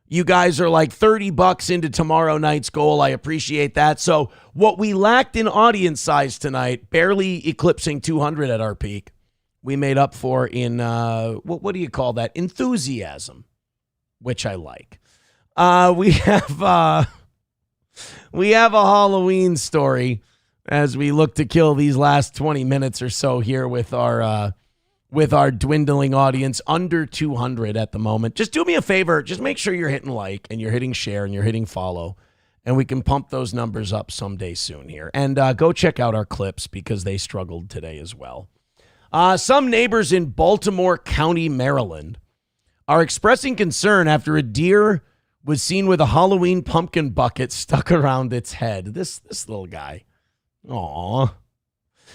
You guys are like $30 into tomorrow night's goal. I appreciate that. So what we lacked in audience size tonight, barely eclipsing 200 at our peak, we made up for in, what do you call that? Enthusiasm, which I like. We have a Halloween story as we look to kill these last 20 minutes or so here with our dwindling audience, under 200 at the moment. Just do me a favor. Just make sure you're hitting like and you're hitting share and you're hitting follow, and we can pump those numbers up someday soon here. And go check out our clips because they struggled today as well. Some neighbors in Baltimore County, Maryland, are expressing concern after a deer was seen with a Halloween pumpkin bucket stuck around its head. This little guy. Aww.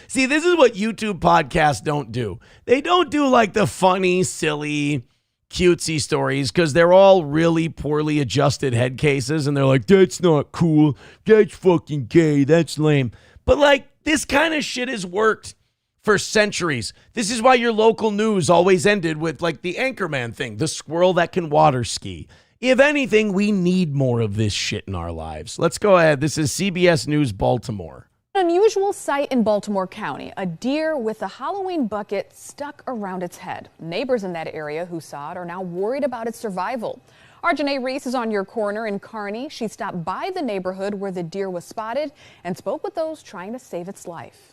See, this is what YouTube podcasts don't do. They don't do like the funny, silly, cutesy stories because they're all really poorly adjusted head cases. And they're like, that's not cool. That's fucking gay. That's lame. But like, this kind of shit has worked for centuries. This is why your local news always ended with like the Anchorman thing, the squirrel that can water ski. If anything, we need more of this shit in our lives. Let's go ahead. This is CBS News Baltimore. An unusual sight in Baltimore County, a deer with a Halloween bucket stuck around its head. Neighbors in that area who saw it are now worried about its survival. Our Janae Reese is on your corner in Kearney. She stopped by the neighborhood where the deer was spotted and spoke with those trying to save its life.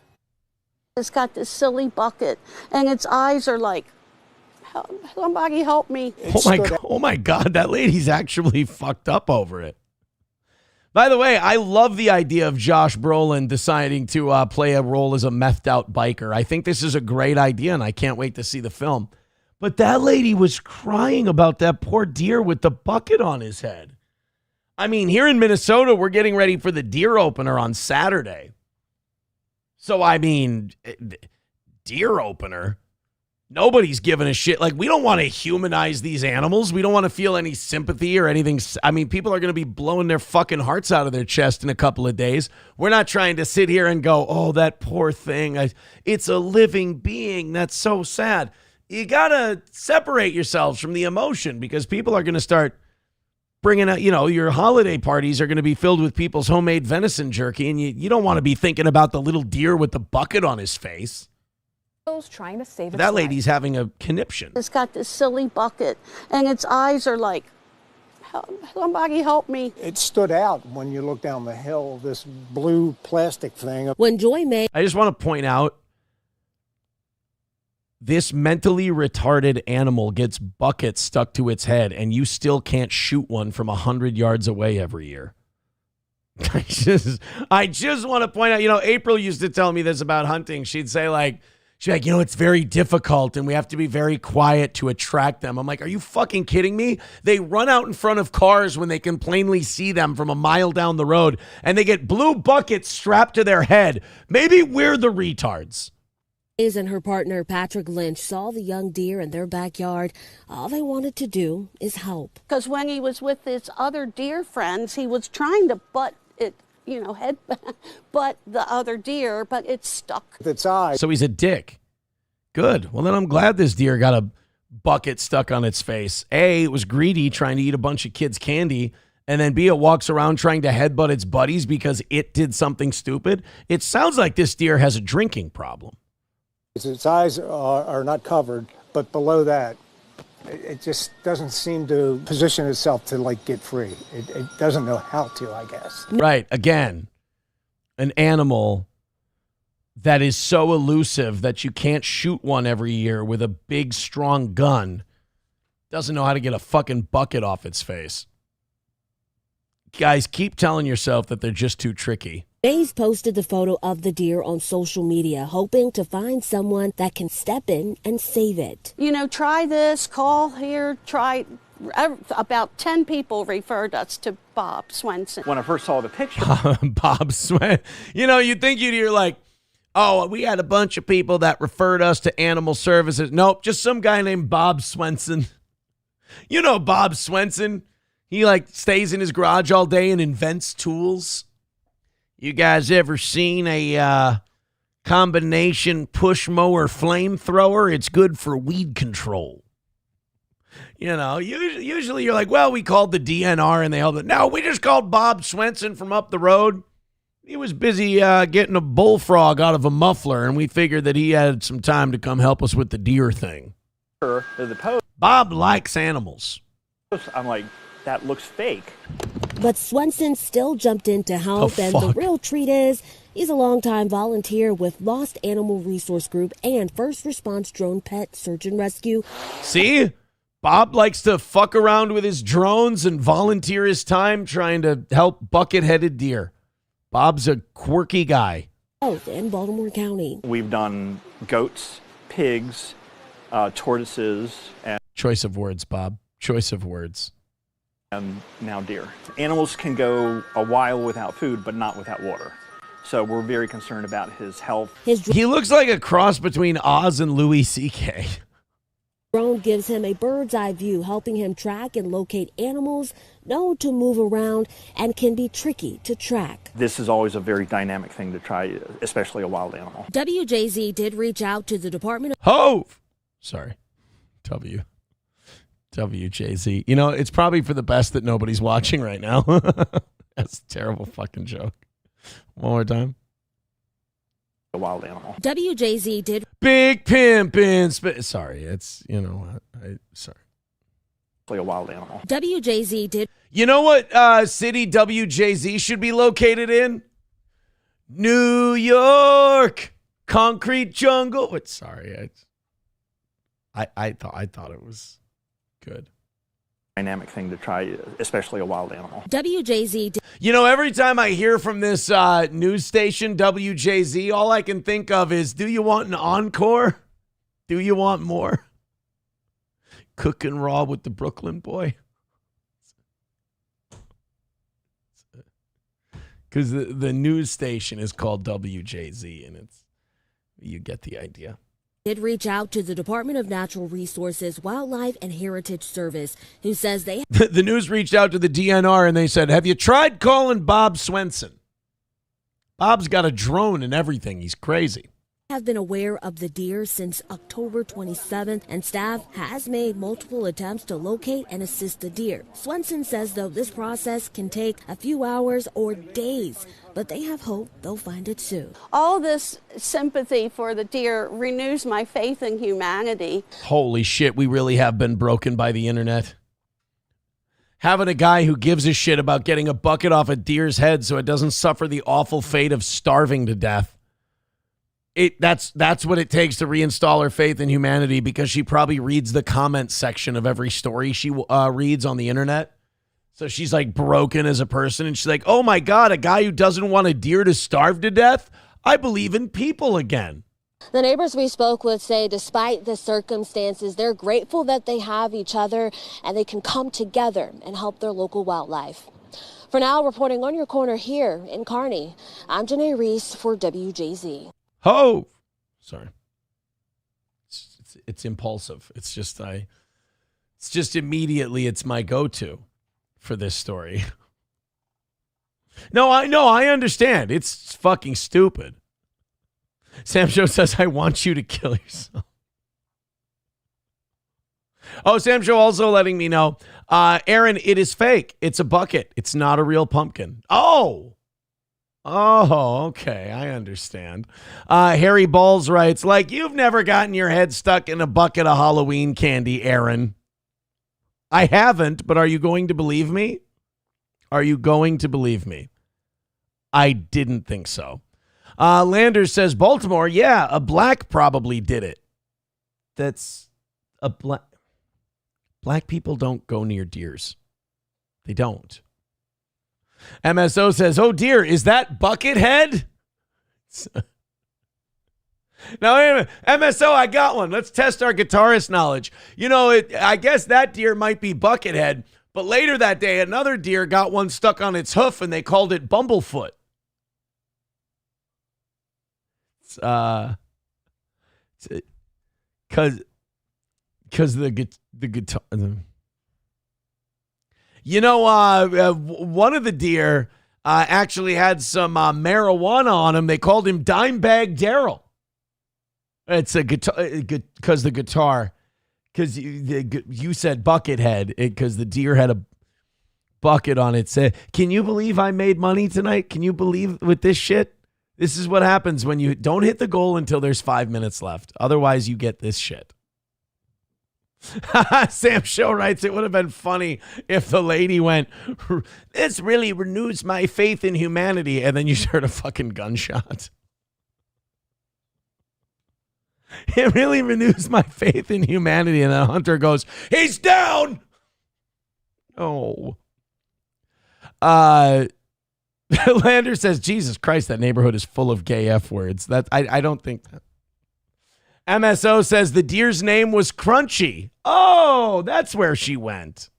It's got this silly bucket and its eyes are like, somebody help me. Oh my God, that lady's actually fucked up over it. By the way, I love the idea of Josh Brolin deciding to play a role as a methed out biker. I think this is a great idea, and I can't wait to see the film. But that lady was crying about that poor deer with the bucket on his head. I mean, here in Minnesota, we're getting ready for the deer opener on Saturday. So, I mean, deer opener. Nobody's giving a shit. Like, we don't want to humanize these animals. We don't want to feel any sympathy or anything. I mean, people are going to be blowing their fucking hearts out of their chest in a couple of days. We're not trying to sit here and go, oh, that poor thing. It's a living being. That's so sad. You got to separate yourselves from the emotion because people are going to start bringing out, your holiday parties are going to be filled with people's homemade venison jerky, and you don't want to be thinking about the little deer with the bucket on his face. Trying to save its That life. lady's having a conniption. It's got this silly bucket, and its eyes are like, somebody help me. It stood out when you look down the hill, this blue plastic thing. When Joy May... I just want to point out, this mentally retarded animal gets buckets stuck to its head, and you still can't shoot one from 100 yards away every year. I just want to point out, April used to tell me this about hunting. She'd say, it's very difficult and we have to be very quiet to attract them. I'm like, are you fucking kidding me? They run out in front of cars when they can plainly see them from a mile down the road, and they get blue buckets strapped to their head. Maybe we're the retards. And her partner, Patrick Lynch, saw the young deer in their backyard. All they wanted to do is help. Because when he was with his other deer friends, he was trying to butt it, butt the other deer, but it stuck. Its eye. So he's a dick. Good. Well, then I'm glad this deer got a bucket stuck on its face. A, it was greedy trying to eat a bunch of kids' candy. And then B, it walks around trying to headbutt its buddies because it did something stupid. It sounds like this deer has a drinking problem. Its eyes are not covered, but below that, it just doesn't seem to position itself to get free. It doesn't know how to, I guess. Right. Again, an animal that is so elusive that you can't shoot one every year with a big, strong gun doesn't know how to get a fucking bucket off its face. Guys, keep telling yourself that they're just too tricky. Mays posted the photo of the deer on social media, hoping to find someone that can step in and save it. Try this, call here, try. About 10 people referred us to Bob Swenson. When I first saw the picture. Bob Swenson. You'd think you're like, oh, we had a bunch of people that referred us to animal services. Nope, just some guy named Bob Swenson. Bob Swenson. He stays in his garage all day and invents tools. You guys ever seen a combination push mower flamethrower? It's good for weed control. Usually you're like, well, we called the DNR and they held it. No, we just called Bob Swenson from up the road. He was busy getting a bullfrog out of a muffler, and we figured that he had some time to come help us with the deer thing. Bob likes animals. I'm like, that looks fake. But Swenson still jumped in to help, and the real treat is he's a longtime volunteer with Lost Animal Resource Group and First Response Drone Pet Search and Rescue. See? Bob likes to fuck around with his drones and volunteer his time trying to help bucket-headed deer. Bob's a quirky guy. Both in Baltimore County. We've done goats, pigs, tortoises, and choice of words, Bob. Choice of words. And now deer. Animals can go a while without food, but not without water. So we're very concerned about his health. He looks like a cross between Oz and Louis C.K. Drone gives him a bird's eye view, helping him track and locate animals known to move around and can be tricky to track. This is always a very dynamic thing to try, especially a wild animal. WJZ did reach out to the Department of Hove. Sorry. WJZ. It's probably for the best that nobody's watching right now. That's a terrible fucking joke. One more time. A wild animal. WJZ did. Big pimpin'. Sorry, it's, sorry. A wild animal. WJZ did. You know what city WJZ should be located in? New York. Concrete jungle. But sorry, I thought it was good. dynamic thing to try, especially a wild animal. WJZ. You know, every time I hear from this news station, WJZ, all I can think of is, do you want an encore? Do you want more? Cooking raw with the Brooklyn boy. Because the news station is called WJZ, and you get the idea. Did reach out to the Department of Natural Resources, Wildlife and Heritage Service, who says they The news reached out to the DNR and they said, have you tried calling Bob Swenson? Bob's got a drone and everything. He's crazy. have been aware of the deer since October 27th, and staff has made multiple attempts to locate and assist the deer. Swenson says, though, this process can take a few hours or days, but they have hope they'll find it soon. All this sympathy for the deer renews my faith in humanity. Holy shit, we really have been broken by the internet. Having a guy who gives a shit about getting a bucket off a deer's head so it doesn't suffer the awful fate of starving to death. That's what it takes to reinstall her faith in humanity, because she probably reads the comment section of every story she reads on the internet. So she's like broken as a person, and she's like, oh my God, a guy who doesn't want a deer to starve to death? I believe in people again. The neighbors we spoke with say despite the circumstances, they're grateful that they have each other and they can come together and help their local wildlife. For now, reporting on your corner here in Kearney, I'm Janae Reese for WJZ. Oh, sorry. It's impulsive. It's just immediately it's my go-to for this story. No, I understand. It's fucking stupid. Sam Show says, I want you to kill yourself. Oh, Sam Show also letting me know, Aaron, it is fake. It's a bucket. It's not a real pumpkin. Oh, okay. I understand. Harry Balls writes, like, you've never gotten your head stuck in a bucket of Halloween candy, Aaron. I haven't, but are you going to believe me? Are you going to believe me? I didn't think so. Landers says, Baltimore, yeah, a black probably did it. That's a black. Black people don't go near deers. They don't. MSO says, oh dear, is that Buckethead? Now, wait a minute. MSO, I got one. Let's test our guitarist knowledge. You know, I guess that deer might be Buckethead, but later that day, another deer got one stuck on its hoof and they called it Bumblefoot. Because the guitar. You know, one of the deer actually had some marijuana on him. They called him Dimebag Daryl. It's a guitar because the guitar. Because you said Buckethead because the deer had a bucket on it. Said, can you believe I made money tonight? Can you believe with this shit? This is what happens when you don't hit the goal until there's 5 minutes left. Otherwise, you get this shit. Sam Show writes, it would have been funny if the lady went, this really renews my faith in humanity. And then you heard a fucking gunshot. It really renews my faith in humanity. And then Hunter goes, he's down. Oh. Lander says, Jesus Christ, that neighborhood is full of gay F words. I don't think that. MSO says the deer's name was Crunchy. Oh, that's where she went.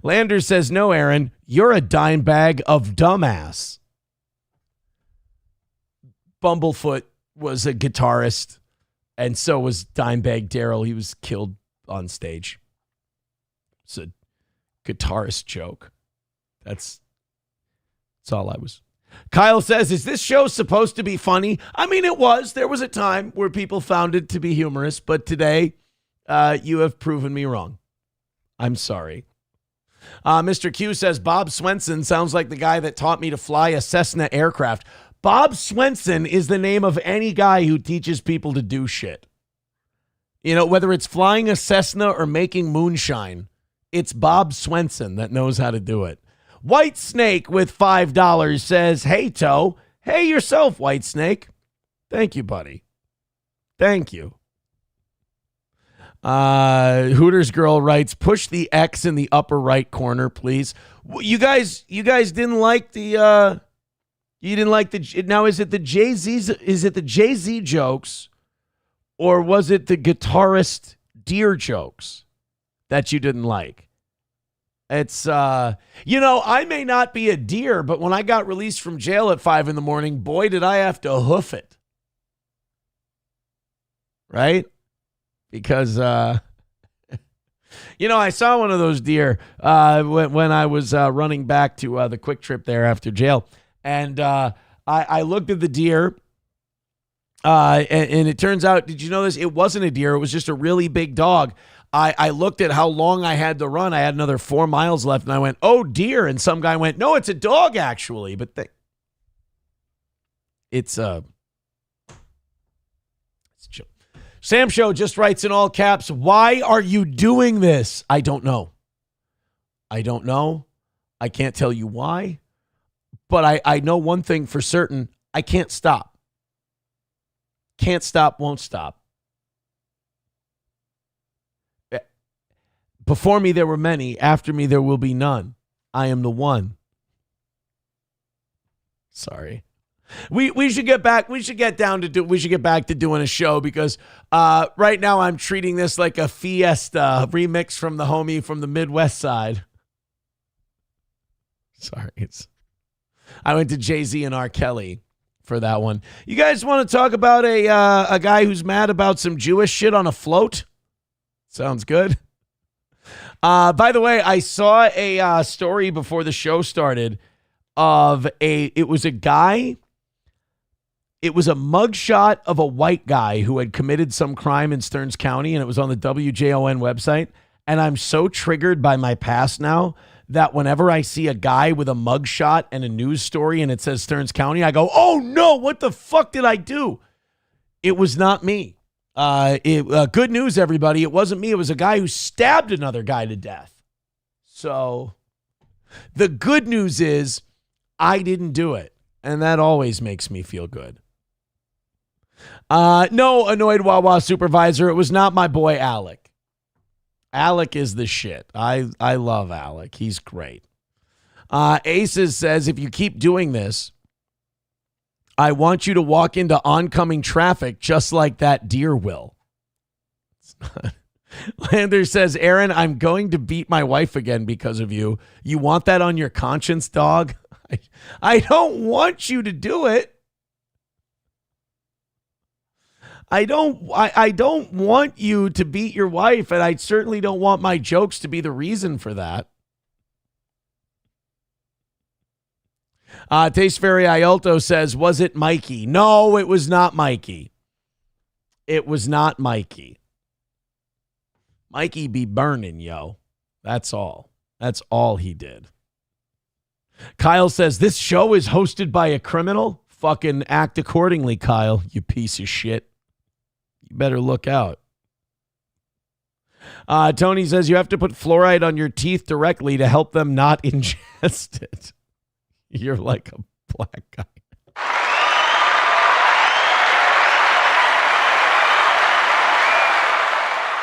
Lander says, no, Aaron, you're a dime bag of dumbass. Bumblefoot was a guitarist, and so was Dimebag Daryl. He was killed on stage. It's a guitarist joke. That's all I was. Kyle says, is this show supposed to be funny? I mean, it was. There was a time where people found it to be humorous, but today you have proven me wrong. I'm sorry. Mr. Q says, Bob Swenson sounds like the guy that taught me to fly a Cessna aircraft. Bob Swenson is the name of any guy who teaches people to do shit. You know, whether it's flying a Cessna or making moonshine, it's Bob Swenson that knows how to do it. White Snake with $5 says, hey, Toe. Hey yourself, White Snake. Thank you, buddy. Thank you. Hooters girl writes, push the X in the upper right corner, please. You guys didn't like the now is it the Jay-Z jokes or was it the guitarist Deer jokes that you didn't like? It's I may not be a deer, but when I got released from jail at 5 a.m, boy did I have to hoof it. Right? Because I saw one of those deer when I was running back to the Quick Trip there after jail. And I looked at the deer, and it turns out, did you know this? It wasn't a deer. It was just a really big dog. I looked at how long I had to run. I had another 4 miles left, and I went, oh, deer. And some guy went, no, it's a dog, actually. But it's Sam Show just writes in all caps, why are you doing this? I don't know. I can't tell you why. But I know one thing for certain. I can't stop. Can't stop, won't stop. Before me there were many. After me there will be none. I am the one. Sorry. We should get back. We should get back to doing a show because right now I'm treating this like a fiesta remix from the homie from the Midwest side. Sorry, I went to Jay-Z and R. Kelly for that one. You guys want to talk about a guy who's mad about some Jewish shit on a float? Sounds good. By the way, I saw a story before the show started of it was a guy. It was a mugshot of a white guy who had committed some crime in Stearns County, and it was on the WJON website. And I'm so triggered by my past now that whenever I see a guy with a mugshot and a news story and it says Stearns County, I go, oh no, what the fuck did I do? It was not me. Good news, everybody. It wasn't me. It was a guy who stabbed another guy to death. So the good news is I didn't do it. And that always makes me feel good. No, annoyed Wawa supervisor. It was not my boy, Alec. Alec is the shit. I love Alec. He's great. Aces says, if you keep doing this, I want you to walk into oncoming traffic just like that deer will. Lander says, Aaron, I'm going to beat my wife again because of you. You want that on your conscience, dog? I don't want you to do it. I don't want you to beat your wife, and I certainly don't want my jokes to be the reason for that. Taste Fairy Iolto says, was it Mikey? No, it was not Mikey. It was not Mikey. Mikey be burning, yo. That's all. That's all he did. Kyle says, this show is hosted by a criminal? Fucking act accordingly, Kyle, you piece of shit. You better look out. Tony says, you have to put fluoride on your teeth directly to help them not ingest it. You're like a black guy.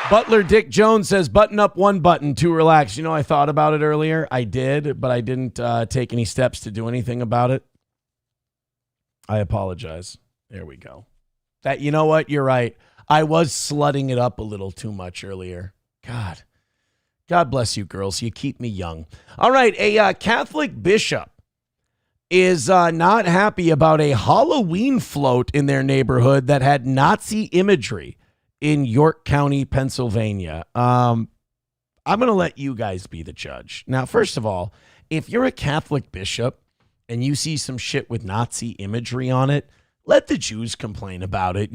Butler Dick Jones says, button up one button to relax. I thought about it earlier. I did, but I didn't take any steps to do anything about it. I apologize. There we go. You know what? You're right. I was slutting it up a little too much earlier. God bless you, girls. You keep me young. All right. A Catholic bishop is not happy about a Halloween float in their neighborhood that had Nazi imagery in York County, Pennsylvania. I'm going to let you guys be the judge. Now, first of all, if you're a Catholic bishop and you see some shit with Nazi imagery on it, let the Jews complain about it.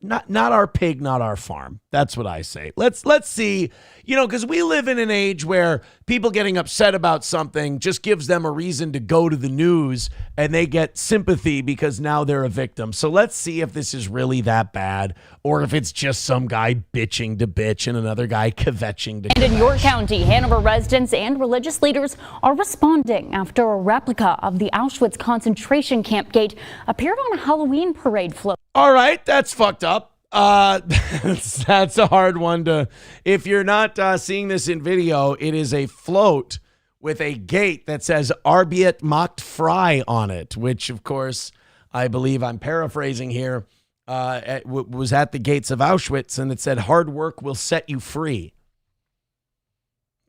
Not our pig, not our farm. That's what I say. Let's see, because we live in an age where people getting upset about something just gives them a reason to go to the news and they get sympathy because now they're a victim. So let's see if this is really that bad or if it's just some guy bitching to bitch and another guy kvetching to kvetch. And in York County, Hanover residents and religious leaders are responding after a replica of the Auschwitz concentration camp gate appeared on a Halloween parade float. All right, that's fucked up. That's a hard one to. If you're not seeing this in video, it is a float with a gate that says "Arbeeit macht frei" on it, which, of course, I believe I'm paraphrasing here. Was at the gates of Auschwitz, and it said, "Hard work will set you free."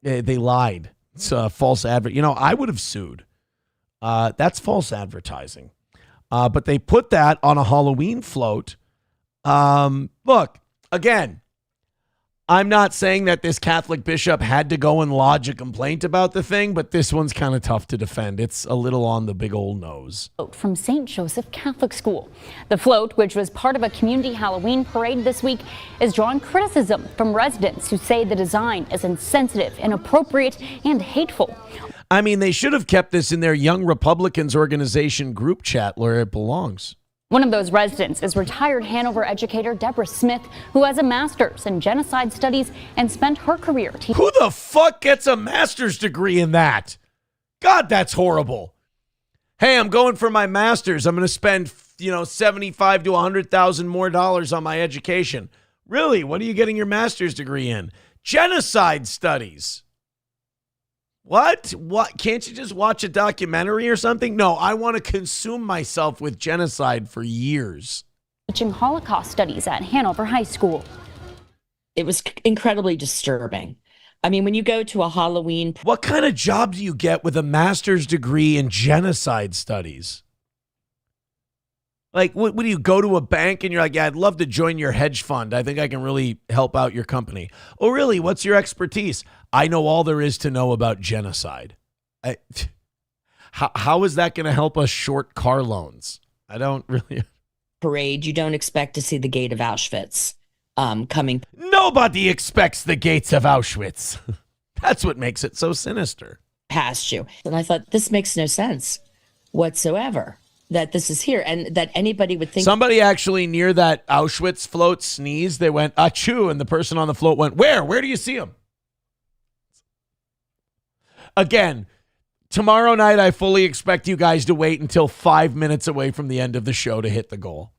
They lied. It's a false advert. I would have sued. That's false advertising. But they put that on a Halloween float. Look, again, I'm not saying that this Catholic bishop had to go and lodge a complaint about the thing, but this one's kind of tough to defend. It's a little on the big old nose. From St. Joseph Catholic School. The float, which was part of a community Halloween parade this week, is drawing criticism from residents who say the design is insensitive, inappropriate, and hateful. I mean, they should have kept this in their Young Republicans organization group chat where it belongs. One of those residents is retired Hanover educator Deborah Smith, who has a master's in genocide studies and spent her career teaching. Who the fuck gets a master's degree in that? God, that's horrible. Hey, I'm going for my master's. I'm going to spend, $75,000 to $100,000 more dollars on my education. Really? What are you getting your master's degree in? Genocide studies. What? Can't you just watch a documentary or something? No, I want to consume myself with genocide for years. Teaching Holocaust studies at Hanover High School. It was incredibly disturbing. I mean, when you go to a Halloween... What kind of job do you get with a master's degree in genocide studies? Like, what do you go to a bank and you're like, yeah, I'd love to join your hedge fund. I think I can really help out your company. Oh, really? What's your expertise? I know all there is to know about genocide. How is that going to help us short car loans? I don't really... Parade, you don't expect to see the gate of Auschwitz coming. Nobody expects the gates of Auschwitz. That's what makes it so sinister. Past you. And I thought, this makes no sense whatsoever. That this is here and that anybody would think. Somebody actually near that Auschwitz float sneezed. They went, achoo. And the person on the float went, where? Where do you see him? Again, tomorrow night, I fully expect you guys to wait until 5 minutes away from the end of the show to hit the goal.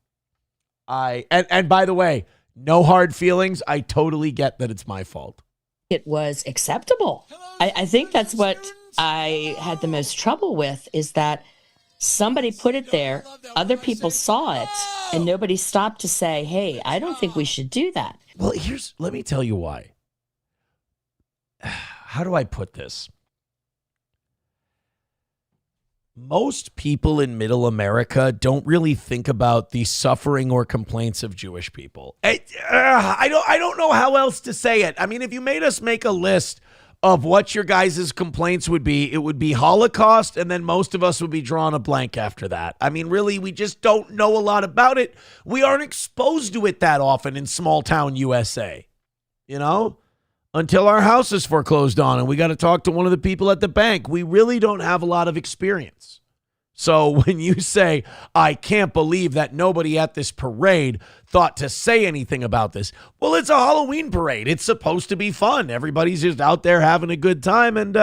And by the way, no hard feelings. I totally get that it's my fault. It was acceptable. I think that's what I had the most trouble with is that somebody put it there, other people saw it, and nobody stopped to say, hey, I don't think we should do that. Well, let me tell you why. How do I put this? Most people in middle America don't really think about the suffering or complaints of Jewish people. I don't know how else to say it. I mean, if you made us make a list of what your guys' complaints would be, it would be Holocaust, and then most of us would be drawing a blank after that. I mean, really, we just don't know a lot about it. We aren't exposed to it that often in small town USA, until our house is foreclosed on and we got to talk to one of the people at the bank. We really don't have a lot of experience. So when you say, I can't believe that nobody at this parade thought to say anything about this. Well, it's a Halloween parade. It's supposed to be fun. Everybody's just out there having a good time and,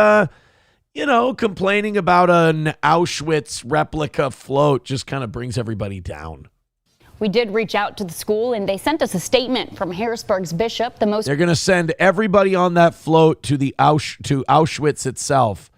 complaining about an Auschwitz replica float just kind of brings everybody down. We did reach out to the school and they sent us a statement from Harrisburg's bishop. They're going to send everybody on that float to Auschwitz itself.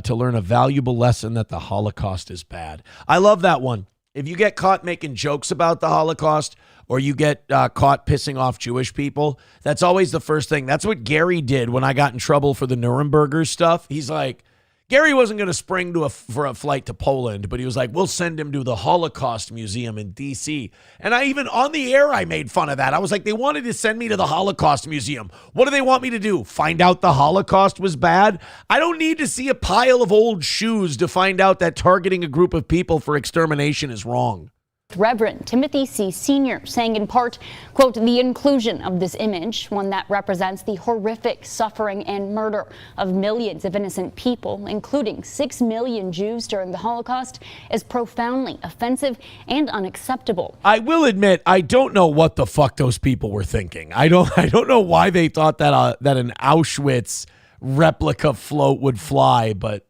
To learn a valuable lesson that the Holocaust is bad. I love that one. If you get caught making jokes about the Holocaust or you get caught pissing off Jewish people, that's always the first thing. That's what Gary did when I got in trouble for the Nuremberger stuff. He's like, Gary wasn't going to spring for a flight to Poland, but he was like, we'll send him to the Holocaust Museum in D.C. And I even, on the air, I made fun of that. I was like, they wanted to send me to the Holocaust Museum. What do they want me to do? Find out the Holocaust was bad? I don't need to see a pile of old shoes to find out that targeting a group of people for extermination is wrong. Reverend Timothy C. Sr. saying in part, quote, the inclusion of this image, one that represents the horrific suffering and murder of millions of innocent people, including 6 million Jews during the Holocaust, is profoundly offensive and unacceptable. I will admit, I don't know what the fuck those people were thinking. I don't know why they thought that an Auschwitz replica float would fly, but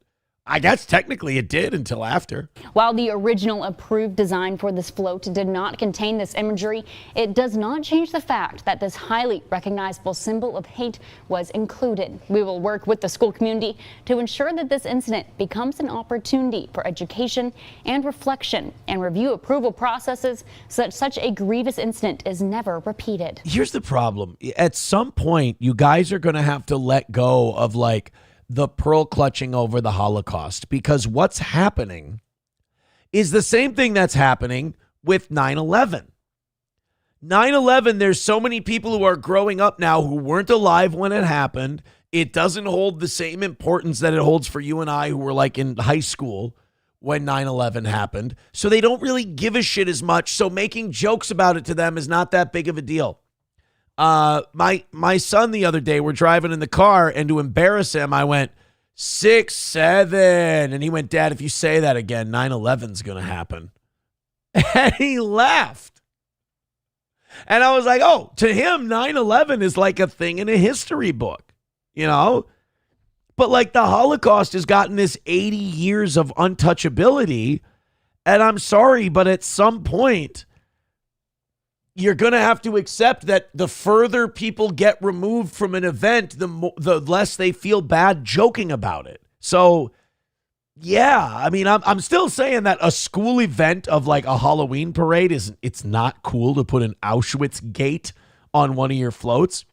I guess technically it did until after. While the original approved design for this float did not contain this imagery, it does not change the fact that this highly recognizable symbol of hate was included. We will work with the school community to ensure that this incident becomes an opportunity for education and reflection and review approval processes so that such a grievous incident is never repeated. Here's the problem. At some point, you guys are going to have to let go of like the pearl clutching over the Holocaust, because what's happening is the same thing that's happening with 9/11. 9/11, there's so many people who are growing up now who weren't alive when it happened. It doesn't hold the same importance that it holds for you and I who were like in high school when 9/11 happened. So they don't really give a shit as much. So making jokes about it to them is not that big of a deal. My son the other day, we're driving in the car, and to embarrass him, I went 6-7, and he went, Dad, if you say that again, 9/11's gonna happen. And he laughed. And I was like, oh, to him, 9/11 is like a thing in a history book, you know? But like the Holocaust has gotten this 80 years of untouchability, and I'm sorry, but at some point, you're going to have to accept that the further people get removed from an event, the less they feel bad joking about it. So, yeah, I mean, I'm still saying that a school event of like a Halloween parade it's not cool to put an Auschwitz gate on one of your floats.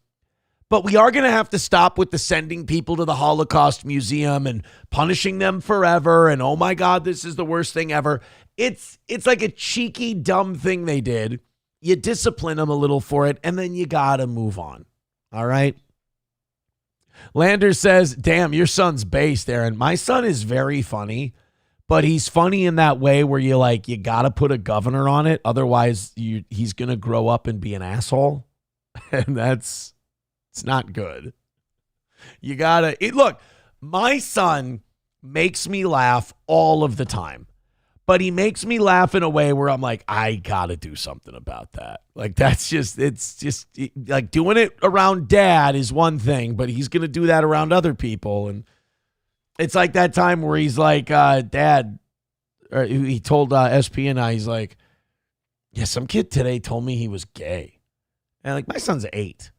But we are going to have to stop with the sending people to the Holocaust Museum and punishing them forever. And oh my God, this is the worst thing ever. It's like a cheeky, dumb thing they did. You discipline them a little for it, and then you got to move on. All right? Lander says, damn, your son's based, Aaron. My son is very funny, but he's funny in that way where you got to put a governor on it. Otherwise, he's going to grow up and be an asshole. And it's not good. You got to, look, my son makes me laugh all of the time. But he makes me laugh in a way where I'm like, I got to do something about that. Like, it's just like doing it around Dad is one thing, but he's going to do that around other people. And it's like that time where he's like, Dad, or he told SP and I, he's like, yeah, some kid today told me he was gay. And like, my son's 8.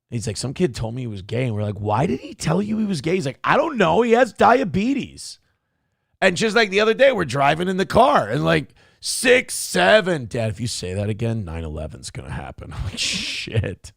He's like, some kid told me he was gay. And we're like, why did he tell you he was gay? He's like, I don't know. He has diabetes. And just like the other day, we're driving in the car and like 6-7. Dad, if you say that again, 9/11's going to happen. I'm like, shit.